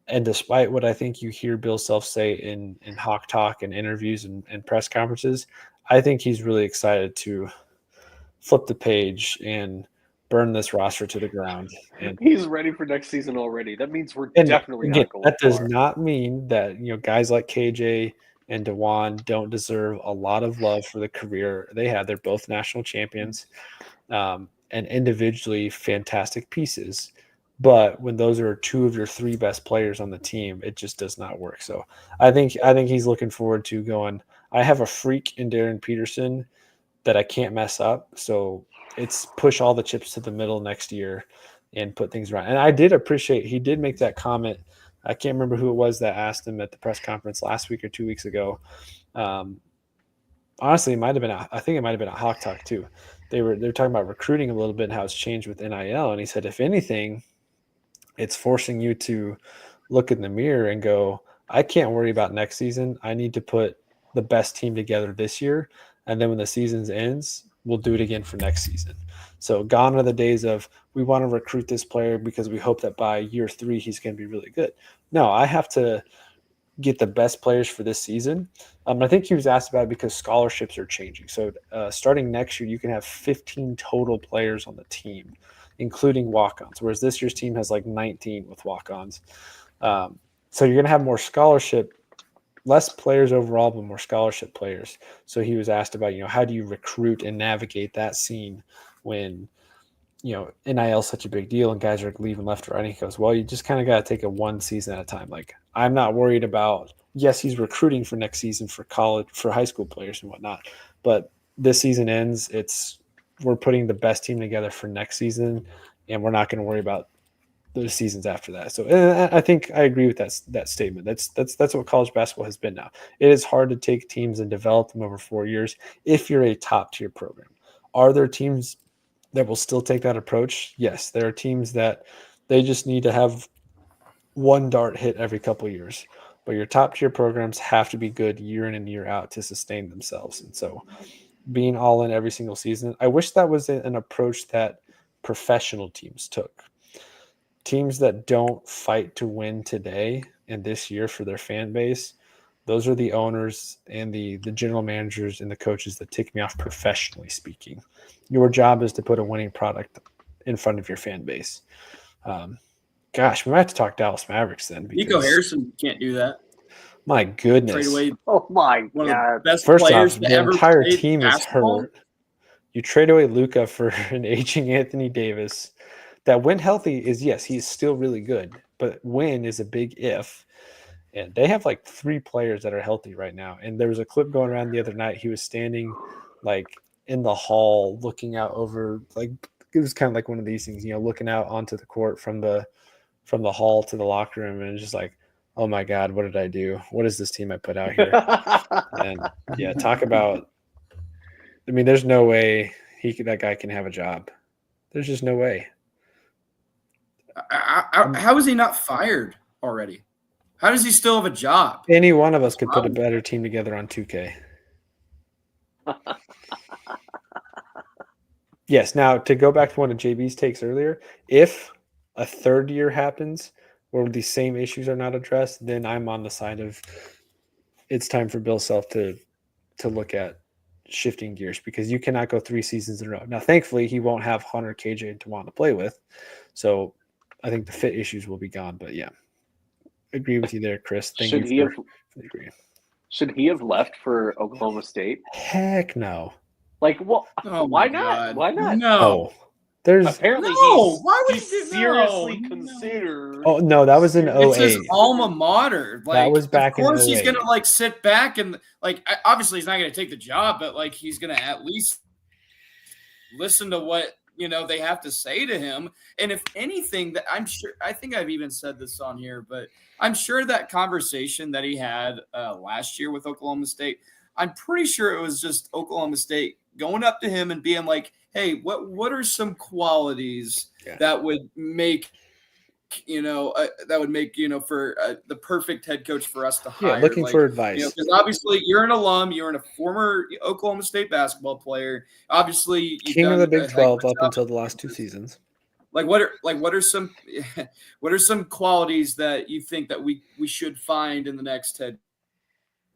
Speaker 1: and despite what I think you hear Bill Self say in Hawk Talk and interviews and press conferences, I think he's really excited to flip the page and burn this roster to the ground. And
Speaker 2: he's ready for next season already. That means we're definitely not going
Speaker 1: That does not mean that guys like KJ and DeJuan don't deserve a lot of love for the career they had. They're both national champions and individually fantastic pieces. But when those are 2 of your 3 best players on the team, it just does not work. So I think he's looking forward to going, I have a freak in Darren Peterson that I can't mess up. So it's push all the chips to the middle next year and put things right. And I did appreciate, he did make that comment. I can't remember who it was that asked him at the press conference last week or 2 weeks ago. Honestly, it might have been I think it might have been a Hawk Talk too. They were talking about recruiting a little bit and how it's changed with NIL. And he said, if anything, it's forcing you to look in the mirror and go, I can't worry about next season. I need to put the best team together this year. And then when the season ends, we'll do it again for next season. So gone are the days of we want to recruit this player because we hope that by year 3 he's going to be really good. No, I have to get the best players for this season. I think he was asked about it because scholarships are changing. So starting next year, you can have 15 total players on the team, including walk-ons, whereas this year's team has like 19 with walk-ons. So you're going to have more scholarship, less players overall, but more scholarship players. So he was asked about, how do you recruit and navigate that scene when, NIL is such a big deal and guys are leaving left or right. And he goes, well, you just kind of got to take it one season at a time. Like, I'm not worried about, yes, he's recruiting for next season for college, for high school players and whatnot. But this season ends, we're putting the best team together for next season, and we're not going to worry about those seasons after that. So I think I agree with that statement. That's what college basketball has been now. It is hard to take teams and develop them over 4 years if you're a top tier program. Are there teams that will still take that approach? Yes, there are teams that they just need to have one dart hit every couple of years. But your top tier programs have to be good year in and year out to sustain themselves. And so being all in every single season, I wish that was an approach that professional teams took. Teams that don't fight to win today and this year for their fan base, those are the owners and the general managers and the coaches that tick me off professionally speaking. Your job is to put a winning product in front of your fan base. Gosh, we might have to talk Dallas Mavericks then.
Speaker 3: Nico
Speaker 1: Because,
Speaker 3: Harrison can't do that.
Speaker 1: my goodness.
Speaker 3: Trade away
Speaker 2: Oh my
Speaker 3: one of the
Speaker 2: god!
Speaker 3: best
Speaker 1: First
Speaker 3: players
Speaker 1: off,
Speaker 3: to
Speaker 1: the
Speaker 3: ever
Speaker 1: entire
Speaker 3: play
Speaker 1: team is
Speaker 3: basketball.
Speaker 1: hurt. You trade away Luka for an aging Anthony Davis. That when healthy is, yes, he's still really good, but when is a big if. And they have like 3 players that are healthy right now. And there was a clip going around the other night. He was standing like in the hall looking out over, like, it was kind of like one of these things, looking out onto the court from the hall to the locker room, and it's just like, oh my God, what did I do? What is this team I put out here? And yeah, talk about, I mean, there's no way that guy can have a job. There's just no way.
Speaker 3: How is he not fired already? How does he still have a job?
Speaker 1: Any one of us could put a better team together on 2K. Yes. Now, to go back to one of JB's takes earlier, if a third year happens where these same issues are not addressed, then I'm on the side of it's time for Bill Self to look at shifting gears, because you cannot go 3 seasons in a row. Now, thankfully, he won't have Hunter KJ to want to play with. So I think the fit issues will be gone. But yeah, agree with you there, Chris. Thank you for the agree.
Speaker 2: Should he have left for Oklahoma State?
Speaker 1: Heck no.
Speaker 2: Like, well,
Speaker 3: Oh
Speaker 2: why
Speaker 3: my
Speaker 2: not?
Speaker 3: God.
Speaker 2: Why not?
Speaker 3: No.
Speaker 1: There's
Speaker 2: Apparently,
Speaker 3: why would
Speaker 2: he's
Speaker 3: you do
Speaker 2: seriously
Speaker 3: no.
Speaker 2: considered.
Speaker 1: Oh no, that was in 08.
Speaker 3: It's his alma mater. Like,
Speaker 1: that was back in 08.
Speaker 3: Of course, he's gonna like sit back and like. Obviously, he's not gonna take the job, but like he's gonna at least listen to what they have to say to him. And if anything, that I'm sure, I think I've even said this on here, but I'm sure that conversation that he had last year with Oklahoma State, I'm pretty sure it was just Oklahoma State going up to him and being like, hey, what are some qualities that would make for the perfect head coach for us to hire?
Speaker 1: Yeah, looking for advice.
Speaker 3: Because obviously you're an alum, you're a former Oklahoma State basketball player. Obviously, you've
Speaker 1: King of the
Speaker 3: done
Speaker 1: Big 12 up until the last 2 seasons.
Speaker 3: What are some qualities that you think that we should find in the next head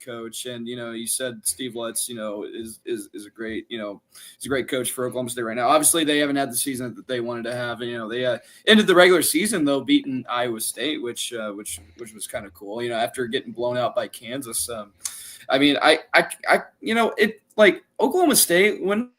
Speaker 3: coach? And you said Steve Lutz is a great he's a great coach for Oklahoma State right now. Obviously they haven't had the season that they wanted to have. They ended the regular season though beating Iowa State, which was kind of cool, after getting blown out by Kansas. I mean, it like Oklahoma State, when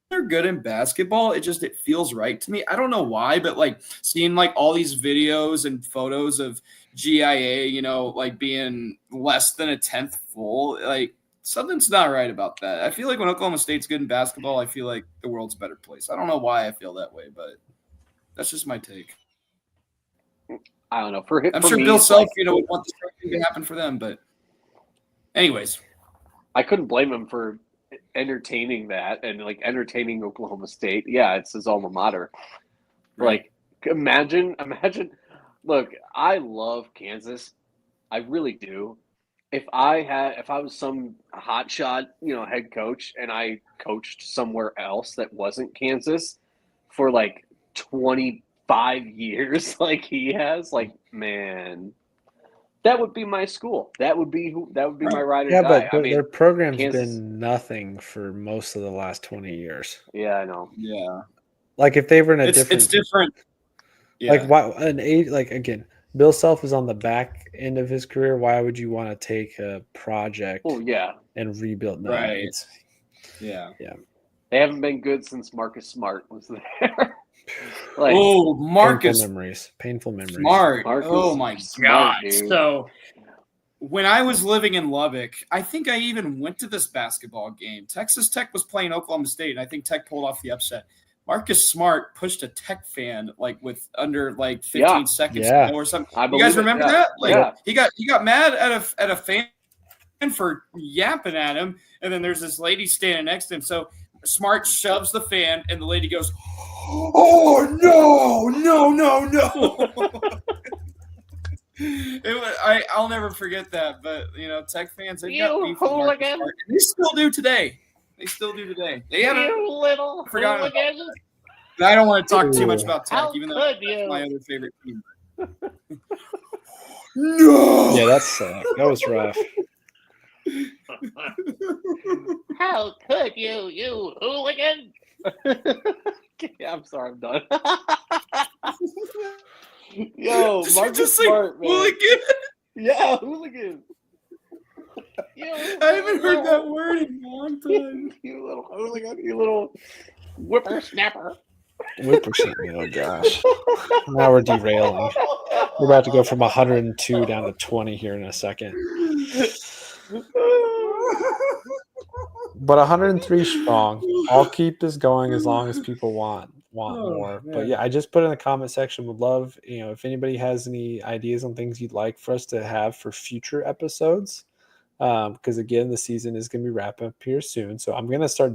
Speaker 3: they're good in basketball, it feels right to me. I don't know why, but like seeing like all these videos and photos of GIA, like being less than a 10th full, like something's not right about that. I feel like when Oklahoma State's good in basketball, I feel like the world's a better place. I don't know why I feel that way, but that's just my take.
Speaker 2: I don't know. I'm
Speaker 3: sure Bill Self, would want the same thing to happen for them, but anyways,
Speaker 2: I couldn't blame him for entertaining that and like entertaining Oklahoma State. Yeah, it's his alma mater. Right. Like imagine. Look, I love Kansas. I really do. If I was some hotshot, head coach and I coached somewhere else that wasn't Kansas for like 25 years like he has, like, man, that would be my school. That would be my ride or die.
Speaker 1: Yeah, but their program's been nothing for most of the last 20 years.
Speaker 2: Yeah, I know.
Speaker 3: Yeah.
Speaker 1: Like if they were in
Speaker 3: it's different. Yeah.
Speaker 1: Like why again, Bill Self is on the back end of his career. Why would you want to take a project and rebuild? No,
Speaker 3: right. Yeah.
Speaker 2: They haven't been good since Marcus Smart was there.
Speaker 3: Like, Marcus.
Speaker 1: Painful memories.
Speaker 3: Smart.
Speaker 2: Marcus,
Speaker 3: oh my
Speaker 2: Smart,
Speaker 3: God.
Speaker 2: Dude.
Speaker 3: So when I was living in Lubbock, I think I even went to this basketball game. Texas Tech was playing Oklahoma State, and I think Tech pulled off the upset. Marcus Smart pushed a Tech fan like with under like 15 seconds or something. You guys remember that? Like he got mad at a fan for yapping at him, and then there's this lady standing next to him. So Smart shoves the fan, and the lady goes, "Oh no!" I'll never forget that. But Tech fans, they got beef with Marcus Smart. They still do today. They haven't.
Speaker 2: You little hooligan.
Speaker 3: I don't want to talk too much about Tech, even though that's my other favorite team. No.
Speaker 1: Yeah, that's that was rough.
Speaker 2: How could you hooligan? Yeah, I'm sorry, I'm done. Yo,
Speaker 3: Did you
Speaker 2: Marcus
Speaker 3: just say
Speaker 2: Smart, man.
Speaker 3: hooligan?
Speaker 2: Yeah, hooligan.
Speaker 3: I haven't heard that word in a long time.
Speaker 2: You little hooligan, you little whippersnapper.
Speaker 1: Whippersnapper. Oh gosh. Now we're derailing. We're about to go from 102 down to 20 here in a second. But 103 strong. I'll keep this going as long as people want more.
Speaker 3: Man.
Speaker 1: But yeah, I just put in the comment section. Would love, if anybody has any ideas on things you'd like for us to have for future episodes. Because again, the season is going to be wrapping up here soon. So I'm going to start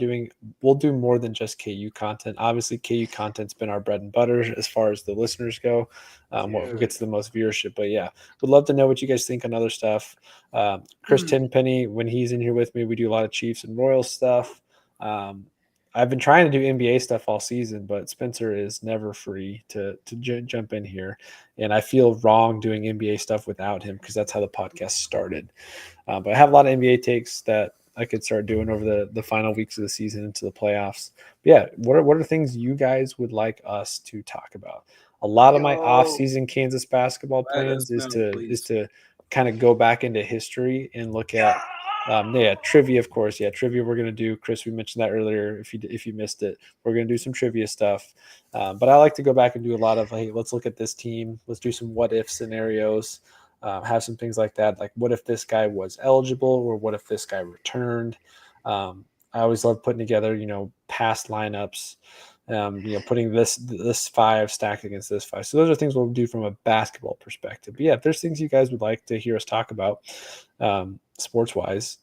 Speaker 1: we'll do more than just KU content. Obviously, KU content's been our bread and butter as far as the listeners go, what gets the most viewership. But yeah, would love to know what you guys think on other stuff. Chris Tenpenny, when he's in here with me, we do a lot of Chiefs and Royals stuff. I've been trying to do NBA stuff all season, but Spencer is never free to jump in here. And I feel wrong doing NBA stuff without him because that's how the podcast started. But I have a lot of NBA takes that I could start doing over the final weeks of the season into the playoffs. But yeah, what are things you guys would like us to talk about? A lot of my off-season Kansas basketball plans is to kind of go back into history and look at trivia, of course. Yeah, trivia we're going to do. Chris, we mentioned that earlier. If you missed it, we're going to do some trivia stuff. But I like to go back and do a lot of, hey, let's look at this team. Let's do some what-if scenarios. Have some things like that, like what if this guy was eligible or what if this guy returned. I always love putting together, past lineups, putting this five stacked against this five. So those are things we'll do from a basketball perspective. But yeah, if there's things you guys would like to hear us talk about sports-wise,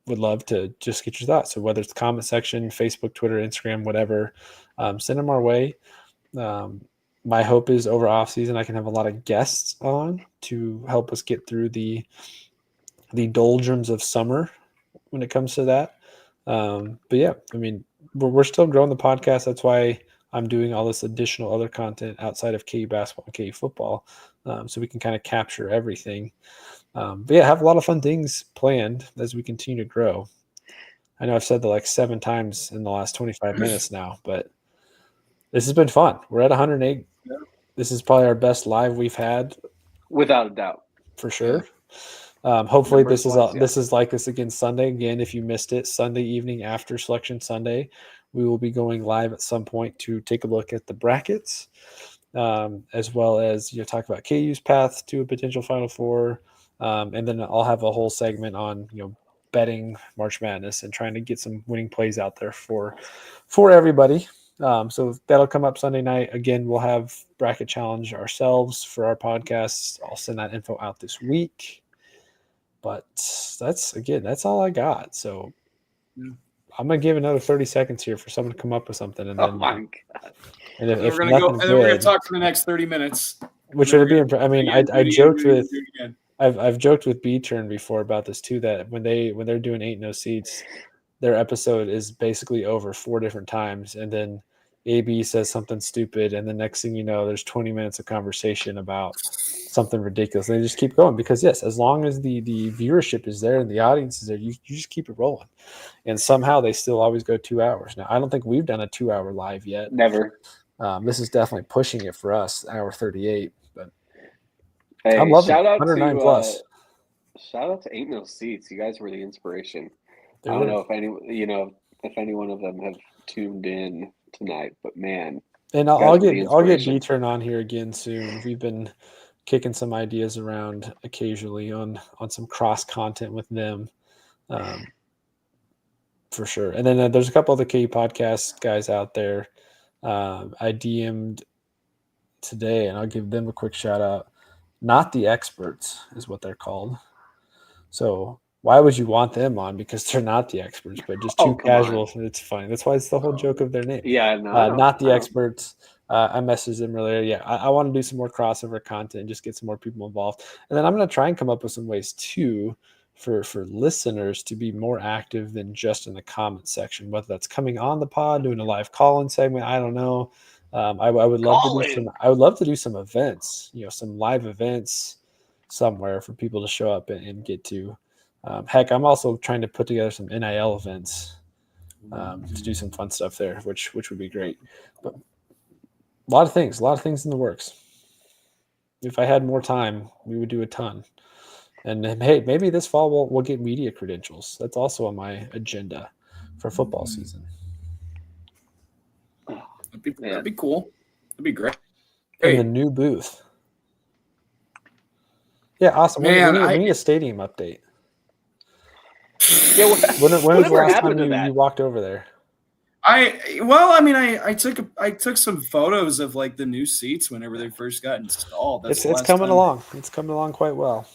Speaker 1: would love to just get your thoughts. So whether it's the comment section, Facebook, Twitter, Instagram, whatever, send them our way. My hope is over off season I can have a lot of guests on to help us get through the doldrums of summer when it comes to that. But yeah, I mean, we're still growing the podcast. That's why I'm doing all this additional other content outside of KU basketball and KU football, so we can kind of capture everything. But yeah, have a lot of fun things planned as we continue to grow. I know I've said that like 7 times in the last 25 minutes now, but this has been fun. We're at 108.
Speaker 3: Yeah.
Speaker 1: This is probably our best live we've had,
Speaker 2: without a doubt,
Speaker 1: for sure. Hopefully this
Speaker 2: Numbers-wise,
Speaker 1: is like this again Sunday. Again, if you missed it, Sunday evening after Selection Sunday, we will be going live at some point to take a look at the brackets, as well as talk about KU's path to a potential Final Four, and then I'll have a whole segment on betting March Madness and trying to get some winning plays out there for everybody. So that'll come up Sunday night. Again, we'll have bracket challenge ourselves for our podcasts. I'll send that info out this week. But that's all I got. So I'm gonna give another 30 seconds here for someone to come up with something, and then
Speaker 2: oh my God.
Speaker 1: And if
Speaker 3: we're gonna talk for the next 30 minutes.
Speaker 1: Which would be. I mean, I joked with. I've joked with B-Turn before about this too. That when they're doing 8 no seats, their episode is basically over 4 different times, and then AB says something stupid, and the next thing you know, there's 20 minutes of conversation about something ridiculous. And they just keep going because, yes, as long as the viewership is there and the audience is there, you just keep it rolling. And somehow they still always go 2 hours. Now, I don't think we've done a 2-hour live yet.
Speaker 2: Never.
Speaker 1: This is definitely pushing it for us, hour 38. But
Speaker 2: hey,
Speaker 1: I'm loving
Speaker 2: shout
Speaker 1: it.
Speaker 2: out
Speaker 1: 109
Speaker 2: to
Speaker 1: plus.
Speaker 2: Shout out to 8 no seats. You guys were the inspiration.
Speaker 1: They
Speaker 2: I don't
Speaker 1: were.
Speaker 2: know if any one of them have tuned in tonight, but man.
Speaker 1: And I'll get B-Turn on here again soon. We've been kicking some ideas around occasionally on some cross content with them, for sure. And then there's a couple of the KU podcast guys out there. I DM'd today, and I'll give them a quick shout out. Not the Experts is what they're called. So why would you want them on? Because they're not the experts, but just too casual. It's funny. That's why it's the whole joke of their name.
Speaker 2: Yeah, no,
Speaker 1: not the experts. I messaged them earlier. Yeah, I want to do some more crossover content and just get some more people involved. And then I'm going to try and come up with some ways too for listeners to be more active than just in the comment section, whether that's coming on the pod, doing a live call-in segment. I don't know. I would love to do some. I would love to do some events. Some live events somewhere for people to show up and get to. Heck, I'm also trying to put together some NIL events to do some fun stuff there, which would be great. But a lot of things in the works. If I had more time, we would do a ton. And then, hey, maybe this fall we'll get media credentials. That's also on my agenda for football season.
Speaker 3: That'd be cool. That'd be great.
Speaker 1: In the new booth. Yeah, awesome.
Speaker 3: Man,
Speaker 1: we need a stadium update.
Speaker 2: Yeah,
Speaker 1: When was the
Speaker 2: whatever
Speaker 1: last
Speaker 2: happened
Speaker 1: time
Speaker 2: to that?
Speaker 1: you walked over there?
Speaker 3: I took some photos of like the new seats whenever they first got installed. That's
Speaker 1: It's coming along. It's coming along quite well.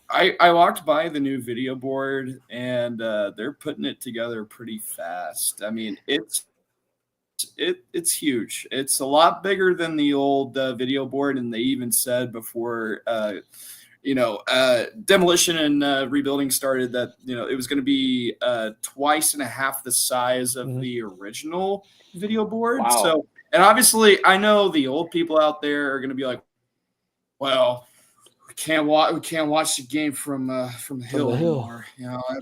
Speaker 3: I walked by the new video board and they're putting it together pretty fast. I mean, it's huge. It's a lot bigger than the old video board, and they even said before demolition and rebuilding started that it was going to be twice and a half the size of the original video board.
Speaker 2: Wow.
Speaker 3: So, and obviously, I know the old people out there are going to be like, "Well, we can't watch the game from the hill anymore.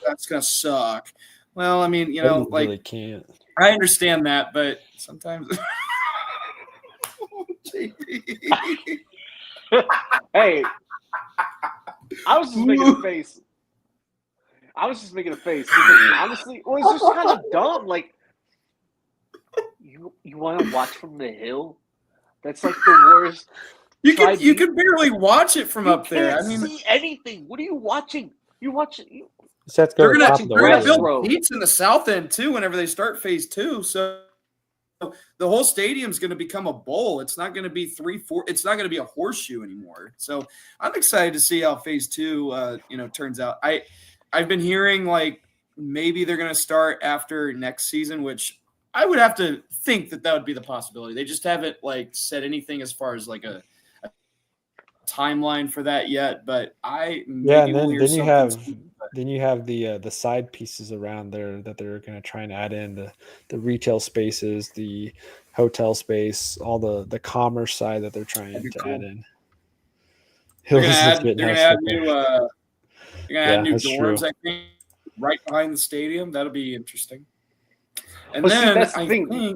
Speaker 3: That's going to suck." Well, I mean,
Speaker 1: really can't.
Speaker 3: I understand that, but sometimes.
Speaker 2: Hey, I was just making a face. Because honestly, well, it's just kind of dumb. Like, you want to watch from the hill? That's like the worst.
Speaker 3: You can barely watch it from up there. I mean,
Speaker 2: see anything. What are you watching? You watch it.
Speaker 3: They're gonna build
Speaker 2: road.
Speaker 3: seats in the south end too. Whenever they start phase 2, so the whole stadium's going to become a bowl. It's not going to be 3-4. It's not going to be a horseshoe anymore. So I'm excited to see how phase 2, turns out. I've been hearing like maybe they're going to start after next season, which I would have to think that would be the possibility. They just haven't like said anything as far as like a timeline for that yet. But
Speaker 1: then you have the side pieces around there that they're going to try and add in the retail spaces, the hotel space, all the commerce side that they're trying to add in.
Speaker 3: They're going to add new dorms,
Speaker 1: true.
Speaker 3: I think, right behind the stadium. That'll be interesting. And
Speaker 2: but
Speaker 3: then
Speaker 2: that's the thing.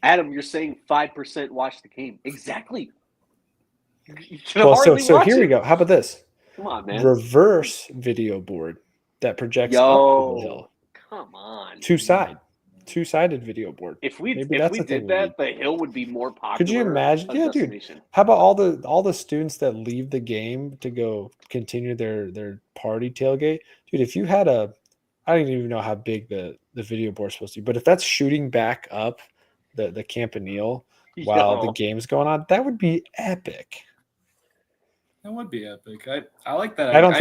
Speaker 2: Adam, you're saying 5% watch the game. Exactly.
Speaker 1: So here we go. How about this?
Speaker 2: Come on, man.
Speaker 1: Reverse video board that projects up the hill.
Speaker 2: Come on.
Speaker 1: Two-sided video board.
Speaker 2: If we did that, the hill would be more popular.
Speaker 1: Could you imagine? Yeah, dude. How about all the students that leave the game to go continue their party tailgate? Dude, if you had I don't even know how big the video board is supposed to be, but if that's shooting back up the campanile while the game's going on, that would be epic.
Speaker 3: That would be epic. I like that.
Speaker 1: I don't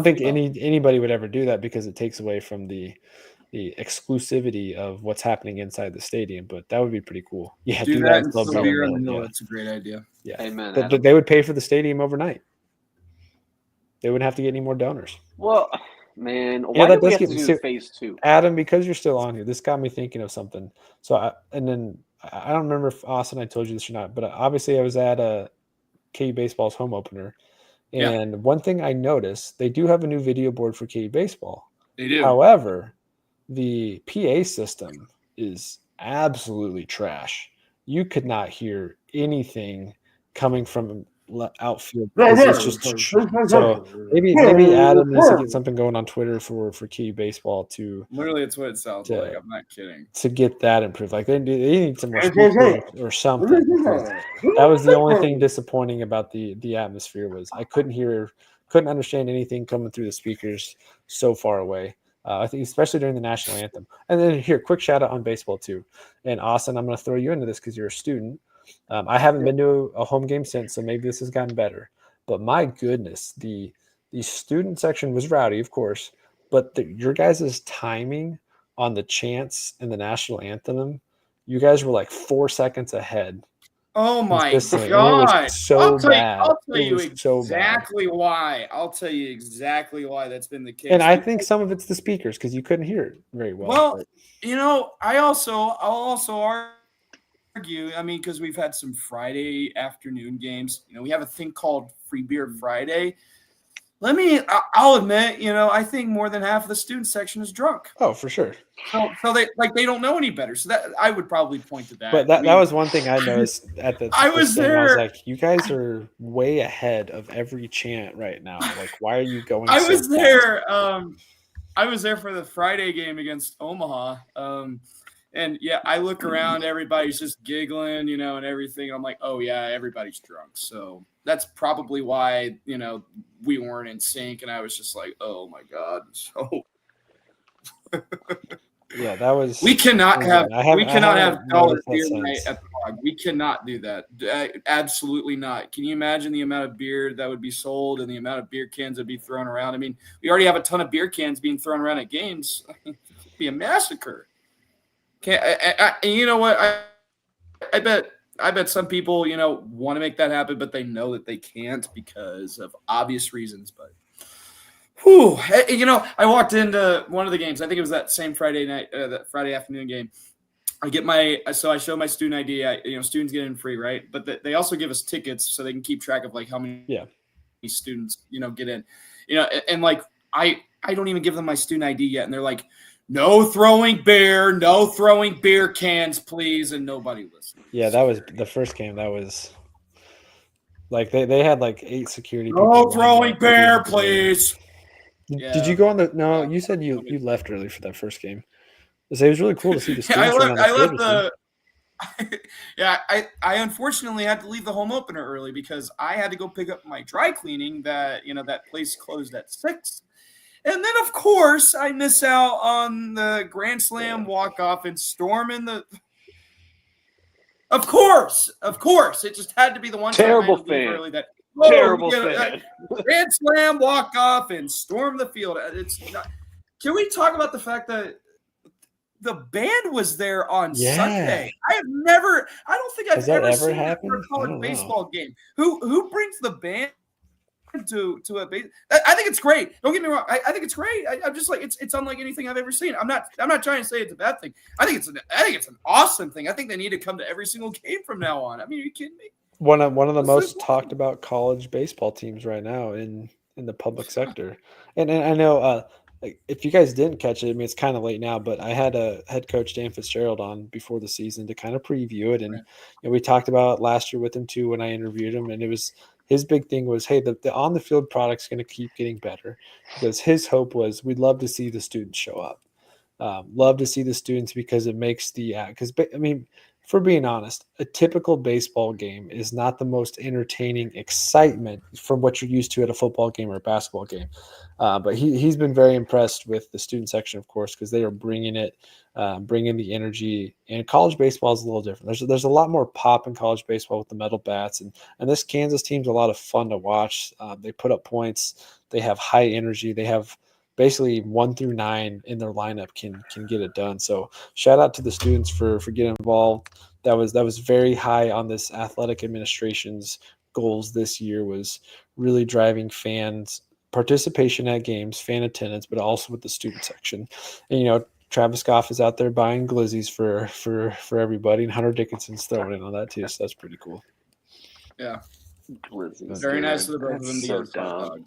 Speaker 1: think anybody would ever do that because it takes away from the exclusivity of what's happening inside the stadium. But that would be pretty cool. Yeah,
Speaker 3: do that in the hill. That's a great idea.
Speaker 1: Yeah,
Speaker 2: amen.
Speaker 1: But they would pay for the stadium overnight. They wouldn't have to get any more donors.
Speaker 2: Well, man, why do we have to do phase 2?
Speaker 1: Adam, because you're still on here, this got me thinking of something. So I don't remember if Austin I told you this or not, but obviously I was at KU Baseball's home opener. And one thing I noticed, they do have a new video board for KU Baseball.
Speaker 3: They do.
Speaker 1: However, the PA system is absolutely trash. You could not hear anything coming from outfield. It's just so maybe Adam needs to get something going on Twitter for KU Baseball to
Speaker 3: literally it's what it sounds like. I'm not kidding.
Speaker 1: To get that improved, like they need some more speakers or something. That was the only thing disappointing about the atmosphere was I couldn't understand anything coming through the speakers so far away. I think especially during the national anthem. And then here, quick shout out on baseball too. And Austin, I'm going to throw you into this because you're a student. I haven't been to a home game since, so maybe this has gotten better. But my goodness, the student section was rowdy, of course, but your guys' timing on the chants and the national anthem, you guys were like 4 seconds ahead.
Speaker 3: Oh my God!
Speaker 1: I'll tell you
Speaker 3: exactly why that's been the case.
Speaker 1: And I think some of it's the speakers because you couldn't hear it very well.
Speaker 3: Well, I'll also argue. I mean, because we've had some Friday afternoon games. We have a thing called Free Beer Friday. I'll admit, I think more than half of the student section is drunk.
Speaker 1: Oh, for sure.
Speaker 3: So they don't know any better. So that I would probably point to that.
Speaker 1: But that was one thing I noticed at the
Speaker 3: I
Speaker 1: first
Speaker 3: was
Speaker 1: game. I
Speaker 3: there.
Speaker 1: was like, you guys are way ahead of every chant right now. Like, why are you going so fast?
Speaker 3: I was there for the Friday game against Omaha. And yeah, I look around, everybody's just giggling, and everything. I'm like, oh yeah, everybody's drunk. So that's probably why, we weren't in sync. And I was just like, oh my God. So
Speaker 1: yeah, that was.
Speaker 3: We cannot have college beer night at the Hog. We cannot do that. Absolutely not. Can you imagine the amount of beer that would be sold and the amount of beer cans that would be thrown around? I mean, we already have a ton of beer cans being thrown around at games. It'd be a massacre. And you know what? I bet some people, want to make that happen, but they know that they can't because of obvious reasons. But I walked into one of the games. I think it was that same Friday night, that Friday afternoon game. I show my student ID. Students get in free, right? But they also give us tickets so they can keep track of like how many students get in. And like I don't even give them my student ID yet, and they're like, no throwing beer cans, please, and nobody listened.
Speaker 1: Yeah, that was the first game. That was like they had like 8 security people.
Speaker 3: No throwing beer, please.
Speaker 1: Did you go on the? No, you said you left early for that first game. It was really cool to see the students.
Speaker 3: I left the. Yeah, I unfortunately had to leave the home opener early because I had to go pick up my dry cleaning. That place closed at 6. And then, of course, I miss out on the Grand Slam walk-off and storming the – Of course. It just had to be the one
Speaker 2: terrible
Speaker 3: time
Speaker 2: fan.
Speaker 3: Early that
Speaker 2: terrible fan.
Speaker 3: Grand Slam walk-off and storm the field. It's not, can we talk about the fact that the band was there on Sunday? I don't think I've ever seen that for a college baseball game. Who brings the band to a base? I think it's great. Don't get me wrong. I think it's great. I'm just like it's unlike anything I've ever seen. I'm not trying to say it's a bad thing. I think it's an awesome thing. I think they need to come to every single game from now on. I mean, are you kidding me?
Speaker 1: One of the most talked about college baseball teams right now in the public sector. And I know if you guys didn't catch it, I mean it's kind of late now, but I had a head coach Dan Fitzgerald on before the season to kind of preview it, and we talked about it last year with him too when I interviewed him, and it was. His big thing was, hey, the on-the-field product's going to keep getting better because his hope was we'd love to see the students show up. Love to see the students because it makes because, I mean, for being honest, a typical baseball game is not the most entertaining excitement from what you're used to at a football game or a basketball game. But he's been very impressed with the student section, of course, because they are bringing it, bringing the energy. And college baseball is a little different. There's a lot more pop in college baseball with the metal bats, and this Kansas team's a lot of fun to watch. They put up points. They have high energy. They have basically 1 through 9 in their lineup can get it done. So shout out to the students for getting involved. That was very high on this athletic administration's goals this year, was really driving fans participation at games, fan attendance, but also with the student section. And Travis Goff is out there buying glizzies for everybody, and Hunter Dickinson's throwing in on that too. So that's pretty cool.
Speaker 3: Yeah,
Speaker 2: glizzies.
Speaker 3: Very nice of the both of them.
Speaker 2: So dumb.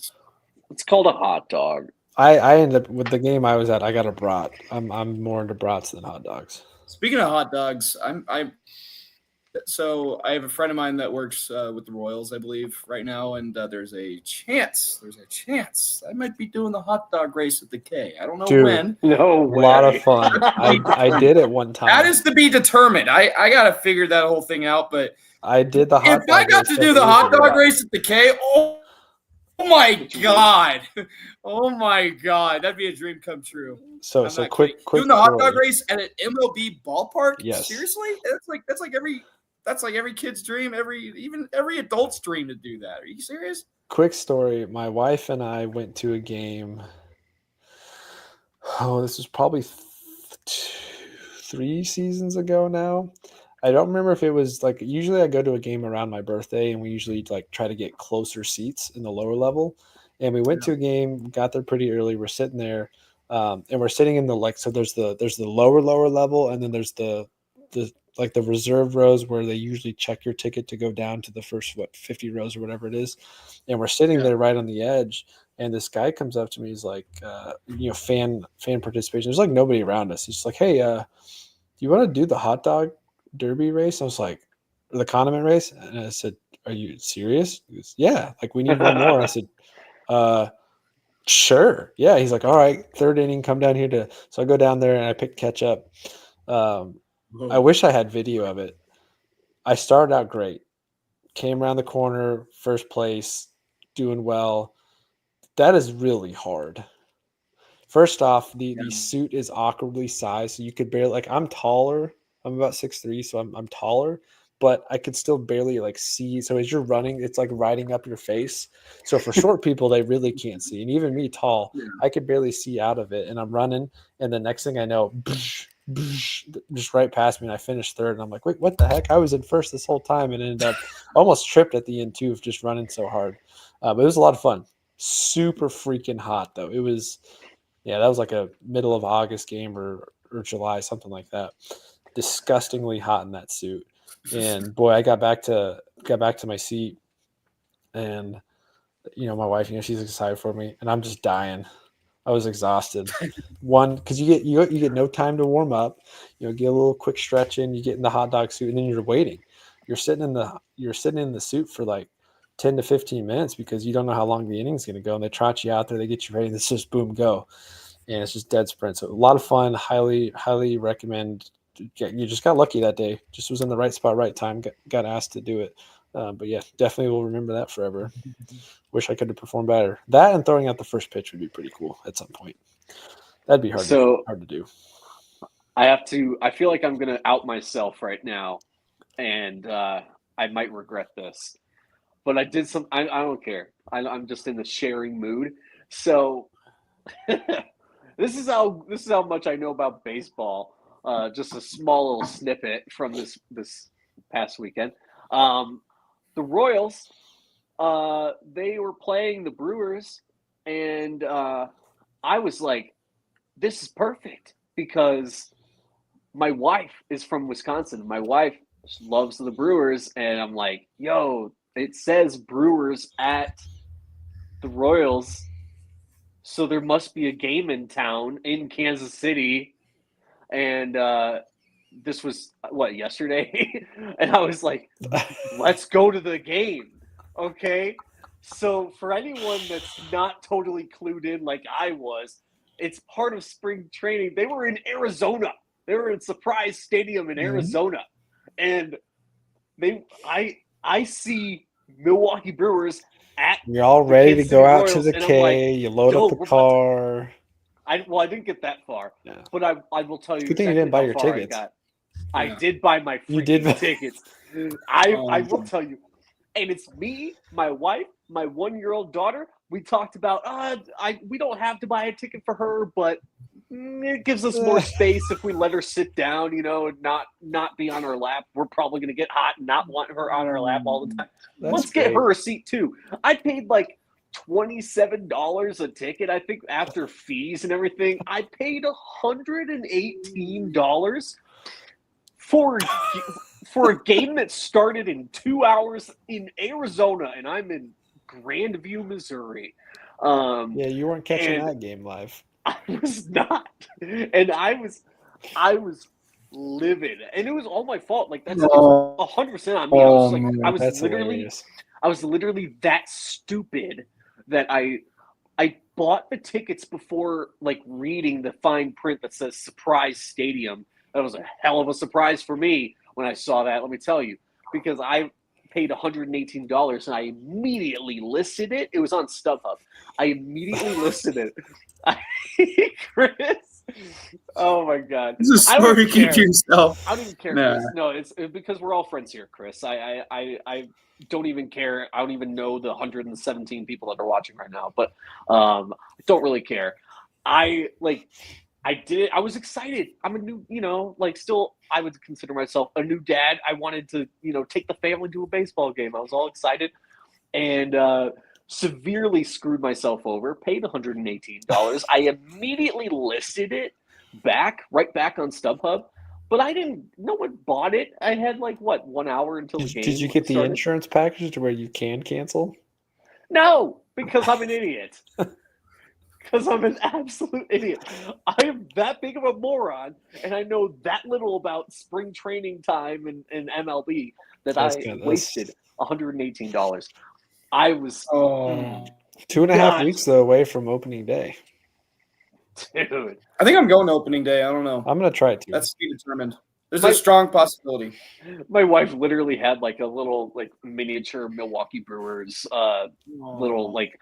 Speaker 2: It's called a hot dog.
Speaker 1: I ended up with the game I was at. I got a brat. I'm more into brats than hot dogs.
Speaker 3: Speaking of hot dogs, so I have a friend of mine that works with the Royals, I believe, right now, and there's a chance I might be doing the hot dog race at the K. I don't know when.
Speaker 2: No way.
Speaker 1: A lot of fun. I did it one time.
Speaker 3: That is to be determined. I got to figure that whole thing out, but
Speaker 1: I did the hot.
Speaker 3: If I got to do the hot dog race at the K, oh my God. Oh my God. That'd be a dream come true.
Speaker 1: So quick
Speaker 3: doing the hot dog race at an MLB ballpark?
Speaker 1: Yes. Seriously?
Speaker 3: That's like every kid's dream, even every adult's dream to do that. Are you serious?
Speaker 1: Quick story. My wife and I went to a game. Oh, this was probably 3 seasons ago now. I don't remember if it was like, usually I go to a game around my birthday, and we usually like try to get closer seats in the lower level. And we went to a game, got there pretty early. We're sitting there, and we're sitting in the so there's the lower level, and then there's the reserve rows where they usually check your ticket to go down to the first 50 rows or whatever it is. And we're sitting there right on the edge, And this guy comes up to me. He's like, fan participation. There's like nobody around us. He's just like, hey, do you want to do the hot dog derby race? I was like, the condiment race. And I said, are you serious? He goes, yeah, like we need one more. I said, sure. Yeah. He's like, all right, third inning, come down here so I go down there and I picked ketchup. I wish I had video of it. I started out great. Came around the corner, first place, doing well. That is really hard. First off, the suit is awkwardly sized, so you could barely, like, I'm taller. I'm about 6'3", so I'm taller, but I could still barely like see. So as you're running, it's like riding up your face. So for short people, they really can't see. And even me, tall, I could barely see out of it. And I'm running, and the next thing I know, just right past me, and I finished third. And I'm like, wait, what the heck? I was in first this whole time, and ended up almost tripped at the end too of just running so hard. But it was a lot of fun. Super freaking hot though. It was, that was like a middle of August game or July, something like that. Disgustingly hot in that suit. And boy, I got back to my seat, and my wife, she's excited for me, and I'm just dying. I was exhausted. One, because you get no time to warm up. Get a little quick stretch in. You get in the hot dog suit, and then you're waiting. You're sitting in the suit for like 10 to 15 minutes because you don't know how long the inning's going to go, and they trot you out there, they get you ready, and it's just boom, go, and it's just dead sprint. So a lot of fun. Highly recommend. You just got lucky that day. Just was in the right spot, right time. Got asked to do it. But yeah, definitely will remember that forever. Wish I could have performed better. That and throwing out the first pitch would be pretty cool at some point. That'd be hard to do.
Speaker 2: I feel like I'm going to out myself right now, and I might regret this. But I did some. I don't care. I'm just in the sharing mood. So this is how much I know about baseball. Just a small little snippet from this past weekend. The Royals, they were playing the Brewers, and I was like, "This is perfect," because my wife is from Wisconsin. My wife loves the Brewers, and I'm like, "Yo, it says Brewers at the Royals, so there must be a game in town in Kansas City." And this was yesterday, and I was like, let's go to the game. Okay, so for anyone that's not totally clued in like I was, it's part of spring training. They were in Arizona. They were in Surprise Stadium in Arizona, and I see Milwaukee Brewers at.
Speaker 1: You're all ready to go out to the K.
Speaker 2: Like,
Speaker 1: you load up the car.
Speaker 2: I didn't get that far, but I will tell you.
Speaker 1: Good thing you didn't buy your tickets.
Speaker 2: I did buy my freaking tickets. I will tell you, and it's me, my wife, my 1-year-old daughter. We talked about we don't have to buy a ticket for her, but it gives us more space if we let her sit down, and not be on her lap. We're probably gonna get hot and not want her on our lap all the time. Let's get her a seat too. I paid like $27 a ticket, I think, after fees and everything. I paid $118 for a game that started in 2 hours in Arizona, and I'm in Grandview, Missouri.
Speaker 1: You weren't catching that game live.
Speaker 2: I was not, and I was livid, and it was all my fault. Like that's 100% on me. I was literally that stupid that I bought the tickets before like reading the fine print that says Surprise Stadium. That was a hell of a surprise for me when I saw that, let me tell you, because I paid $118 and I immediately listed it. It was on StubHub. I immediately listed it. Chris, oh my God!
Speaker 3: This is a story you keep to yourself.
Speaker 2: I don't even care. Nah. No, it's because we're all friends here, Chris. I don't even care. I don't even know the 117 people that are watching right now, but I don't really care. I did it. I was excited. I'm a new, still I would consider myself a new dad. I wanted to, take the family to a baseball game. I was all excited, and severely screwed myself over. Paid $118. I immediately listed it right back on StubHub. But no one bought it. I had 1 hour until the game.
Speaker 1: Did you get the insurance package to where you can cancel?
Speaker 2: No, Because I'm an idiot. Because I'm an absolute idiot. I am that big of a moron, and I know that little about spring training time in MLB that
Speaker 1: That's
Speaker 2: I
Speaker 1: good.
Speaker 2: wasted $118. I was,
Speaker 3: Oh,
Speaker 1: 2.5
Speaker 2: God.
Speaker 1: weeks though away from opening day.
Speaker 2: dude.
Speaker 3: I think I'm going to opening day. I don't know.
Speaker 1: I'm gonna try it too.
Speaker 3: That's to be determined. There's
Speaker 2: My-
Speaker 3: a strong possibility.
Speaker 2: My wife literally had like a little like miniature Milwaukee Brewers little like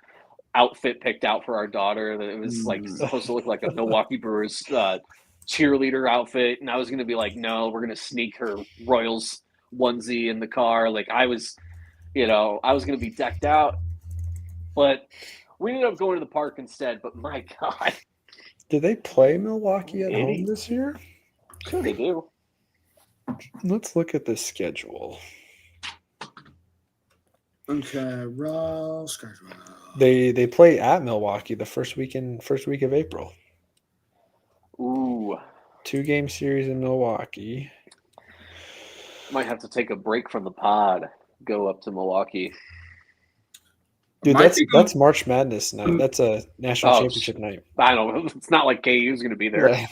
Speaker 2: outfit picked out for our daughter that it was like supposed to look like a Milwaukee Brewers cheerleader outfit, and I was gonna be like, no, we're gonna sneak her Royals onesie in the car. Like I was gonna be decked out, but we ended up going to the park instead. But my God,
Speaker 1: Did they play Milwaukee at home
Speaker 2: Idiot.
Speaker 1: this year?
Speaker 2: sure they do.
Speaker 1: Let's look at the schedule.
Speaker 3: Okay, Ross.
Speaker 1: They play at Milwaukee the first week of April.
Speaker 2: Ooh,
Speaker 1: 2-game series in Milwaukee.
Speaker 2: might have to take a break from the pod. Go up to Milwaukee.
Speaker 1: Dude,
Speaker 3: Might be
Speaker 1: that's March Madness night. That's a national
Speaker 2: Oh,
Speaker 1: championship night.
Speaker 2: I don't know. It's not like KU's going to be there.
Speaker 1: Yeah.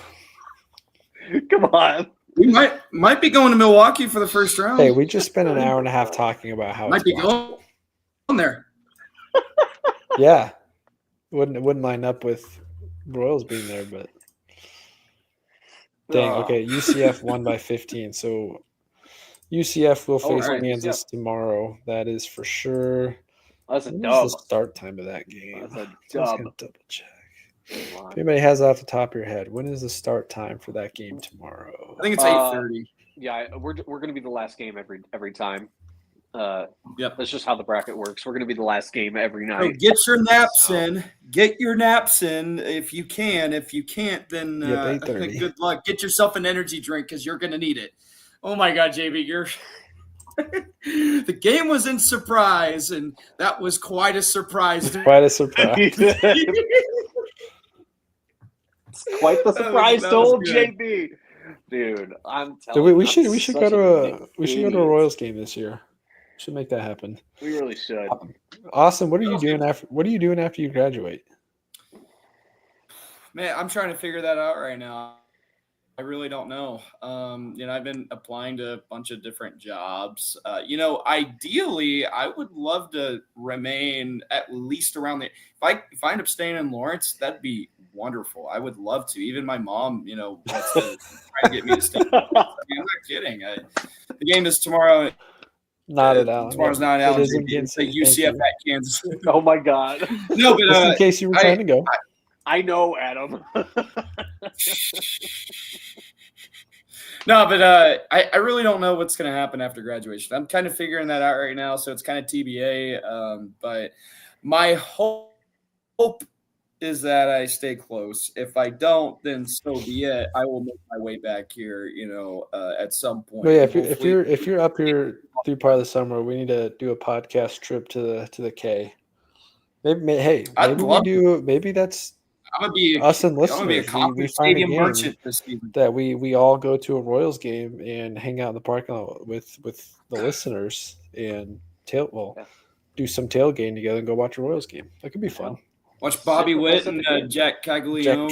Speaker 2: Come on.
Speaker 3: We might be going to Milwaukee for the first round.
Speaker 1: Hey, we just spent an hour and a half talking about how
Speaker 3: might
Speaker 1: it's
Speaker 3: be
Speaker 1: possible.
Speaker 3: going there.
Speaker 1: Yeah, wouldn't line up with Royals being there, but dang. Okay, UCF won by 15, so UCF will face
Speaker 3: all right,
Speaker 1: Kansas tomorrow. That is for sure.
Speaker 2: That's a
Speaker 1: What
Speaker 2: dub.
Speaker 1: is the start time of that game?
Speaker 2: That's a
Speaker 1: I was
Speaker 2: dub.
Speaker 1: gonna double check. If anybody has it off the top of your head, when is the start time for that game tomorrow?
Speaker 3: I think it's 8:30.
Speaker 2: Yeah, we're going to be the last game every time.
Speaker 3: Yep.
Speaker 2: That's just how the bracket works. We're going to be the last game every
Speaker 3: So
Speaker 2: night.
Speaker 3: get your naps in. Get your naps in if you can. If you can't, then
Speaker 1: Yep, 8:30.
Speaker 3: good luck. Get yourself an energy drink because you're going to need it. Oh my God, JB, you're. The game was in surprise, and that was quite a surprise.
Speaker 1: It's quite a surprise.
Speaker 2: It's quite the surprise
Speaker 3: that
Speaker 2: to
Speaker 3: was
Speaker 2: old
Speaker 3: good.
Speaker 2: JB, dude. I'm
Speaker 1: Dude,
Speaker 2: telling you,
Speaker 1: we should go to a
Speaker 2: idiot.
Speaker 1: Royals game this year. Should make that happen.
Speaker 2: We really should.
Speaker 1: Awesome. What are you doing after you graduate?
Speaker 3: Man, I'm trying to figure that out right now. I really don't know. I've been applying to a bunch of different jobs. Ideally, I would love to remain at least around the. If I end up staying in Lawrence, that'd be wonderful. I would love to. Even my mom, wants to try to get me to stay. I'm not kidding. The game is tomorrow.
Speaker 1: Not at Allen.
Speaker 3: Tomorrow's not at Allen.
Speaker 1: It is in
Speaker 3: It's
Speaker 1: Kansas.
Speaker 3: UCF at Kansas.
Speaker 2: Oh my God.
Speaker 3: No, but
Speaker 1: Just in case you were trying to go.
Speaker 2: I know, Adam.
Speaker 3: No, but I really don't know what's going to happen after graduation. I'm kind of figuring that out right now, so it's kind of TBA. But my hope is that I stay close. If I don't, then so be it. I will make my way back here, at some point.
Speaker 1: But yeah, if you're up here through part of the summer, we need to do a podcast trip to the K. Maybe that's
Speaker 3: I'm gonna be
Speaker 1: us and
Speaker 3: I'm gonna be a
Speaker 1: listeners.
Speaker 3: conference
Speaker 1: find a
Speaker 3: stadium
Speaker 1: game
Speaker 3: merchant this season.
Speaker 1: that we all go to a Royals game and hang out in the parking lot with the listeners and do some tailgating together and go watch a Royals game. That could be fun.
Speaker 3: Watch Bobby Witt and Jack Caglione.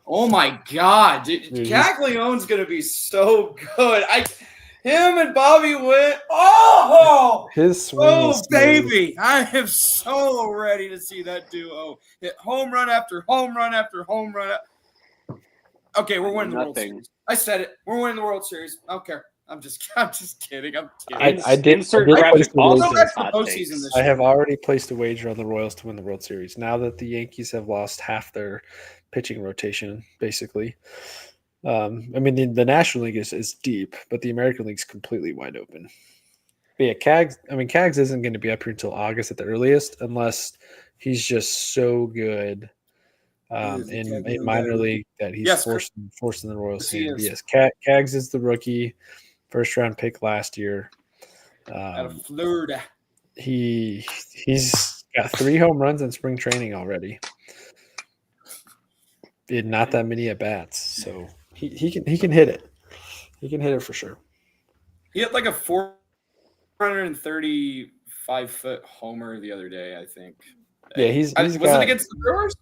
Speaker 3: Oh my God, dude, Caglione's gonna be so good. Him and Bobby Witt. Oh,
Speaker 1: his swing.
Speaker 3: Oh baby, I am so ready to see that duo hit home run after home run after home run. Okay, we're winning the World Series. I said it. We're winning the World Series. I don't care. I'm just kidding. I'm kidding.
Speaker 1: I did
Speaker 2: insert
Speaker 1: graphic
Speaker 2: I
Speaker 1: have already placed a wager on the Royals to win the World Series. Now that the Yankees have lost half their pitching rotation, basically. The National League is deep, but the American League's completely wide open. But yeah, Cags isn't going to be up here until August at the earliest, unless he's just so good in minor league that he's forcing the Royals hand. Yes, Cags is the rookie, first round pick last year.
Speaker 3: Out of Florida.
Speaker 1: He's got 3 home runs in spring training already. Not that many at bats, so he can hit it. He can hit it for sure.
Speaker 3: He had like a 435 5-foot homer the other day, I think.
Speaker 1: Yeah,
Speaker 3: Was it against the Brewers?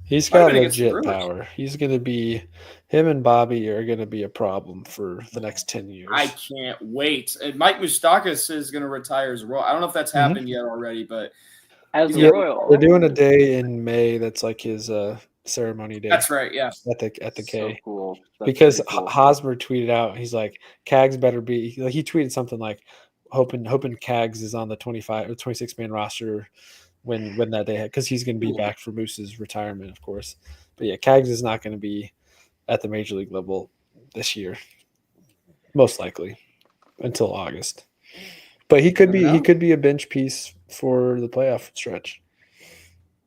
Speaker 1: He's
Speaker 3: Might have
Speaker 1: got
Speaker 3: been against the
Speaker 1: legit
Speaker 3: Brewers.
Speaker 1: power. He's going to be – him and Bobby are going to be a problem for the next 10 years.
Speaker 3: I can't wait. And Mike Moustakas is going to retire as a Royal. I don't know if that's happened yet already, but
Speaker 2: as a
Speaker 1: yeah,
Speaker 2: Royal,
Speaker 1: they're doing a day in May that's like his ceremony day.
Speaker 3: that's right, yeah.
Speaker 1: At the K.
Speaker 2: So cool. That's
Speaker 1: because
Speaker 2: pretty cool.
Speaker 1: Hosmer tweeted out, he's like, Cags better be. He tweeted something like, hoping Cags is on the 25 or 26 man roster when that day, because he's going to be back for Moose's retirement, of course. But yeah, Cags is not going to be at the major league level this year, most likely until August. But he could be a bench piece for the playoff stretch.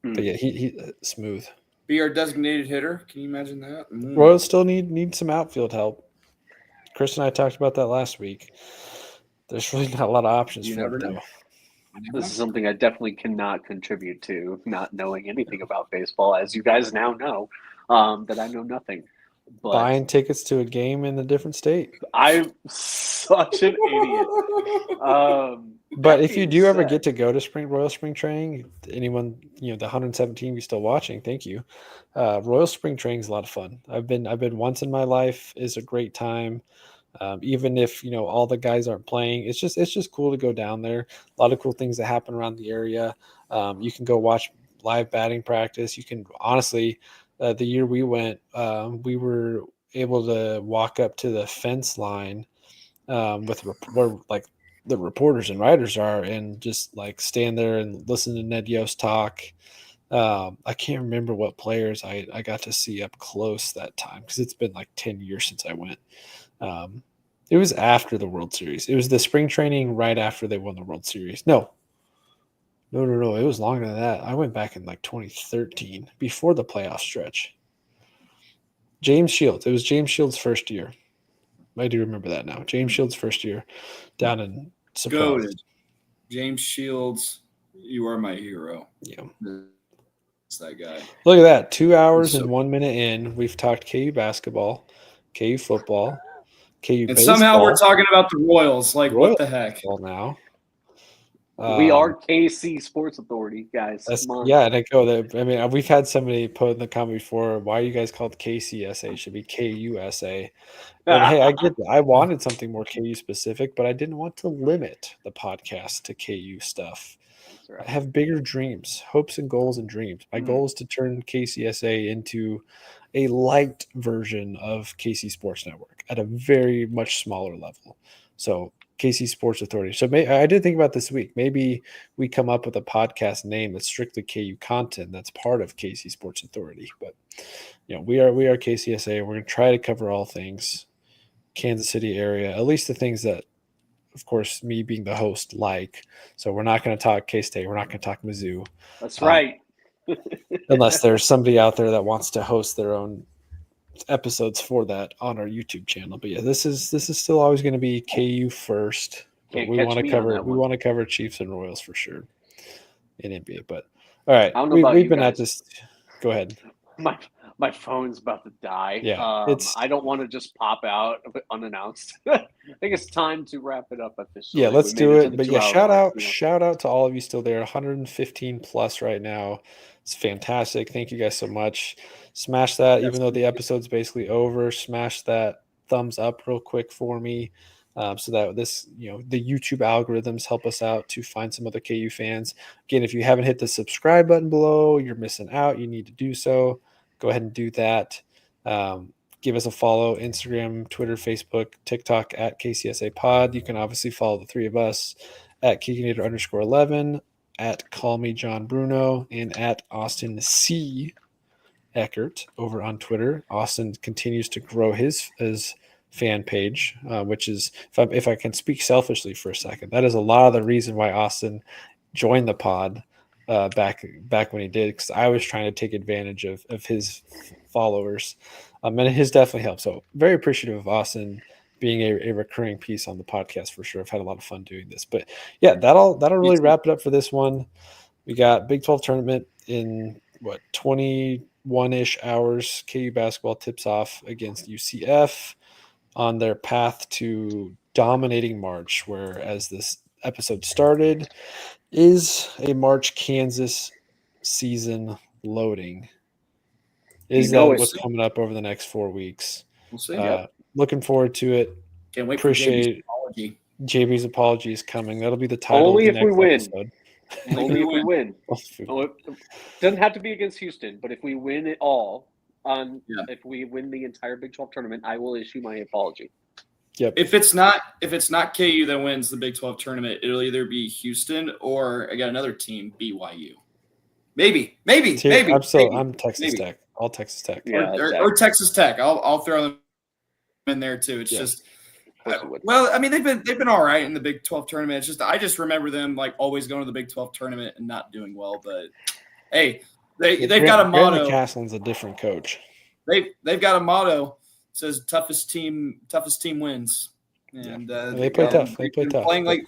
Speaker 1: But yeah, he smooth.
Speaker 3: Be our designated hitter. Can you imagine that?
Speaker 1: Royals still need some outfield help. Chris and I talked about that last week. There's really not a lot of options for it, though.
Speaker 2: This is something I definitely cannot contribute to, not knowing anything about baseball, as you guys now know, that I know nothing. But
Speaker 1: buying tickets to a game in a different state.
Speaker 2: I'm such an idiot.
Speaker 1: But if you do ever get to go to Royal Spring Training, anyone, the 117 you still watching, thank you. Royal Spring Training is a lot of fun. I've been once in my life. Is a great time. Even if all the guys aren't playing, it's just cool to go down there. A lot of cool things that happen around the area. You can go watch live batting practice. You can honestly, the year we went, we were able to walk up to the fence line with where like the reporters and writers are, and just like stand there and listen to Ned Yost talk. I can't remember what players I got to see up close that time, because it's been like 10 years since I went. It was after the World Series. It was the spring training right after they won the World Series. No. It was longer than that. I went back in like 2013, before the playoff stretch. James Shields. It was James Shields' first year. I do remember that now. James Shields' first year down in Surprise.
Speaker 3: Goated. James Shields, you are my hero.
Speaker 1: Yeah.
Speaker 3: It's that guy.
Speaker 1: Look at that. 2 hours and 1 minute in. We've talked KU basketball, KU football, KU
Speaker 3: and
Speaker 1: baseball.
Speaker 3: Somehow we're talking about the Royals. Like, what the heck?
Speaker 1: Now.
Speaker 2: We are KC Sports Authority, guys. Come on.
Speaker 1: Yeah, and I mean, we've had somebody put in the comment before, why are you guys called KCSA? It should be KUSA. And hey, I get that. I wanted something more KU specific, but I didn't want to limit the podcast to KU stuff. Right. I have bigger dreams, hopes and goals and dreams. My goal is to turn KCSA into a light version of KC Sports Network at a very much smaller level. So KC Sports Authority. So I did think about this week. Maybe we come up with a podcast name that's strictly KU content that's part of KC Sports Authority. But we are KCSA. We're going to try to cover all things Kansas City area, at least the things that, of course, me being the host like. So we're not going to talk K-State. We're not going to talk Mizzou.
Speaker 2: That's right.
Speaker 1: Unless there's somebody out there that wants to host their own episodes for that on our YouTube channel. But yeah, this is still always going to be KU first. But we want to cover Chiefs and Royals for sure in NBA. But all right, we've been at this. Go ahead.
Speaker 2: My phone's about to die.
Speaker 1: Yeah,
Speaker 2: I don't want to just pop out unannounced. I think it's time to wrap it up officially.
Speaker 1: Yeah, let's do it. But yeah, shout out to all of you still there. 115 plus right now. It's fantastic. Thank you guys so much. Smash that, even though the episode's basically over. Smash that thumbs up real quick for me, so that this, the YouTube algorithms help us out to find some other KU fans. Again, if you haven't hit the subscribe button below, you're missing out. You need to do so. Go ahead and do that. Give us a follow: Instagram, Twitter, Facebook, TikTok at KCSA Pod. You can obviously follow the three of us at Kikinator_11, at Call Me John Bruno, and at Austin C. Eckert over on Twitter. Austin continues to grow his fan page, which is, if I can speak selfishly for a second, that is a lot of the reason why Austin joined the pod back when he did, because I was trying to take advantage of his followers, and it has definitely helped. So very appreciative of Austin being a recurring piece on the podcast for sure. I've had a lot of fun doing this. But yeah, that'll really wrap it up for this one. We got Big 12 tournament in 21-ish hours. KU basketball tips off against UCF on their path to dominating March, whereas this episode started. Is a March Kansas season loading? Is that what's coming up over the next 4 weeks?
Speaker 3: We'll see.
Speaker 1: Looking forward to it.
Speaker 3: Can't wait
Speaker 1: Appreciate
Speaker 3: for JB's apology.
Speaker 1: JB's apology is coming. That'll be the title.
Speaker 2: Only
Speaker 1: of the
Speaker 2: if we
Speaker 1: next
Speaker 2: win.
Speaker 1: episode.
Speaker 2: Only if we win.
Speaker 1: Oh,
Speaker 2: It doesn't have to be against Houston, but if we win it all, if we win the entire Big 12 tournament, I will issue my apology.
Speaker 1: Yep.
Speaker 3: If it's not KU that wins the Big 12 tournament, it'll either be Houston or again another team, BYU. Maybe.
Speaker 1: I'm Texas Tech. All Texas Tech.
Speaker 2: Yeah,
Speaker 3: or Texas Tech. I'll throw them in there too. It's just well, I mean they've been all right in the Big 12 tournament. It's just I just remember them like always going to the Big 12 tournament and not doing well. But hey, they've got a motto.
Speaker 1: Castle's a different coach.
Speaker 3: They've got a motto. It says toughest team wins. And
Speaker 1: they play tough. They play tough.
Speaker 3: Playing like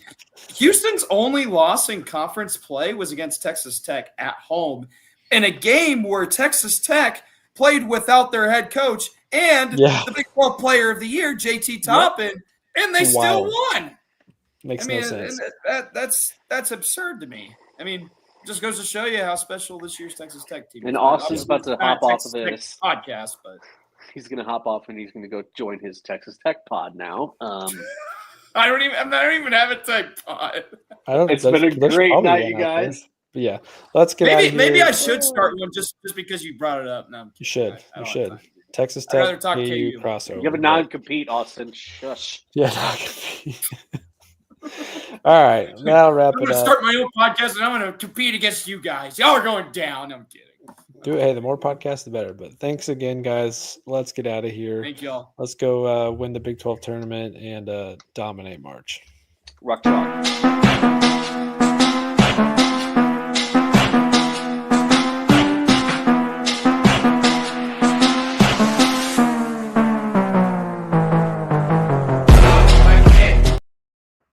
Speaker 3: Houston's only loss in conference play was against Texas Tech at home in a game where Texas Tech played without their head coach and the Big 12 Player of the Year, JT Toppin, and they still won.
Speaker 1: Makes no sense.
Speaker 3: That's absurd to me. I mean, just goes to show you how special this year's Texas Tech team is.
Speaker 2: And Austin's about to hop off of this
Speaker 3: podcast, but
Speaker 2: he's going to hop off and he's going to go join his Texas Tech pod now.
Speaker 3: I don't even have a Tech pod.
Speaker 2: It's been a great night, you guys.
Speaker 1: But yeah, let's get out of here.
Speaker 3: Maybe I should start one just because you brought it up. No,
Speaker 1: you should. You should. Texas Tech, KU crossover.
Speaker 2: You have a non-compete, Austin. Shush.
Speaker 1: Yeah, non-compete. All right, now wrap it up.
Speaker 3: I'm going to start my own podcast, and I'm going to compete against you guys. Y'all are going down. I'm kidding.
Speaker 1: Do it. Hey, the more podcasts, the better. But thanks again, guys. Let's get out of here.
Speaker 3: Thank y'all.
Speaker 1: Let's go win the Big 12 tournament and dominate March.
Speaker 2: Rock chalk.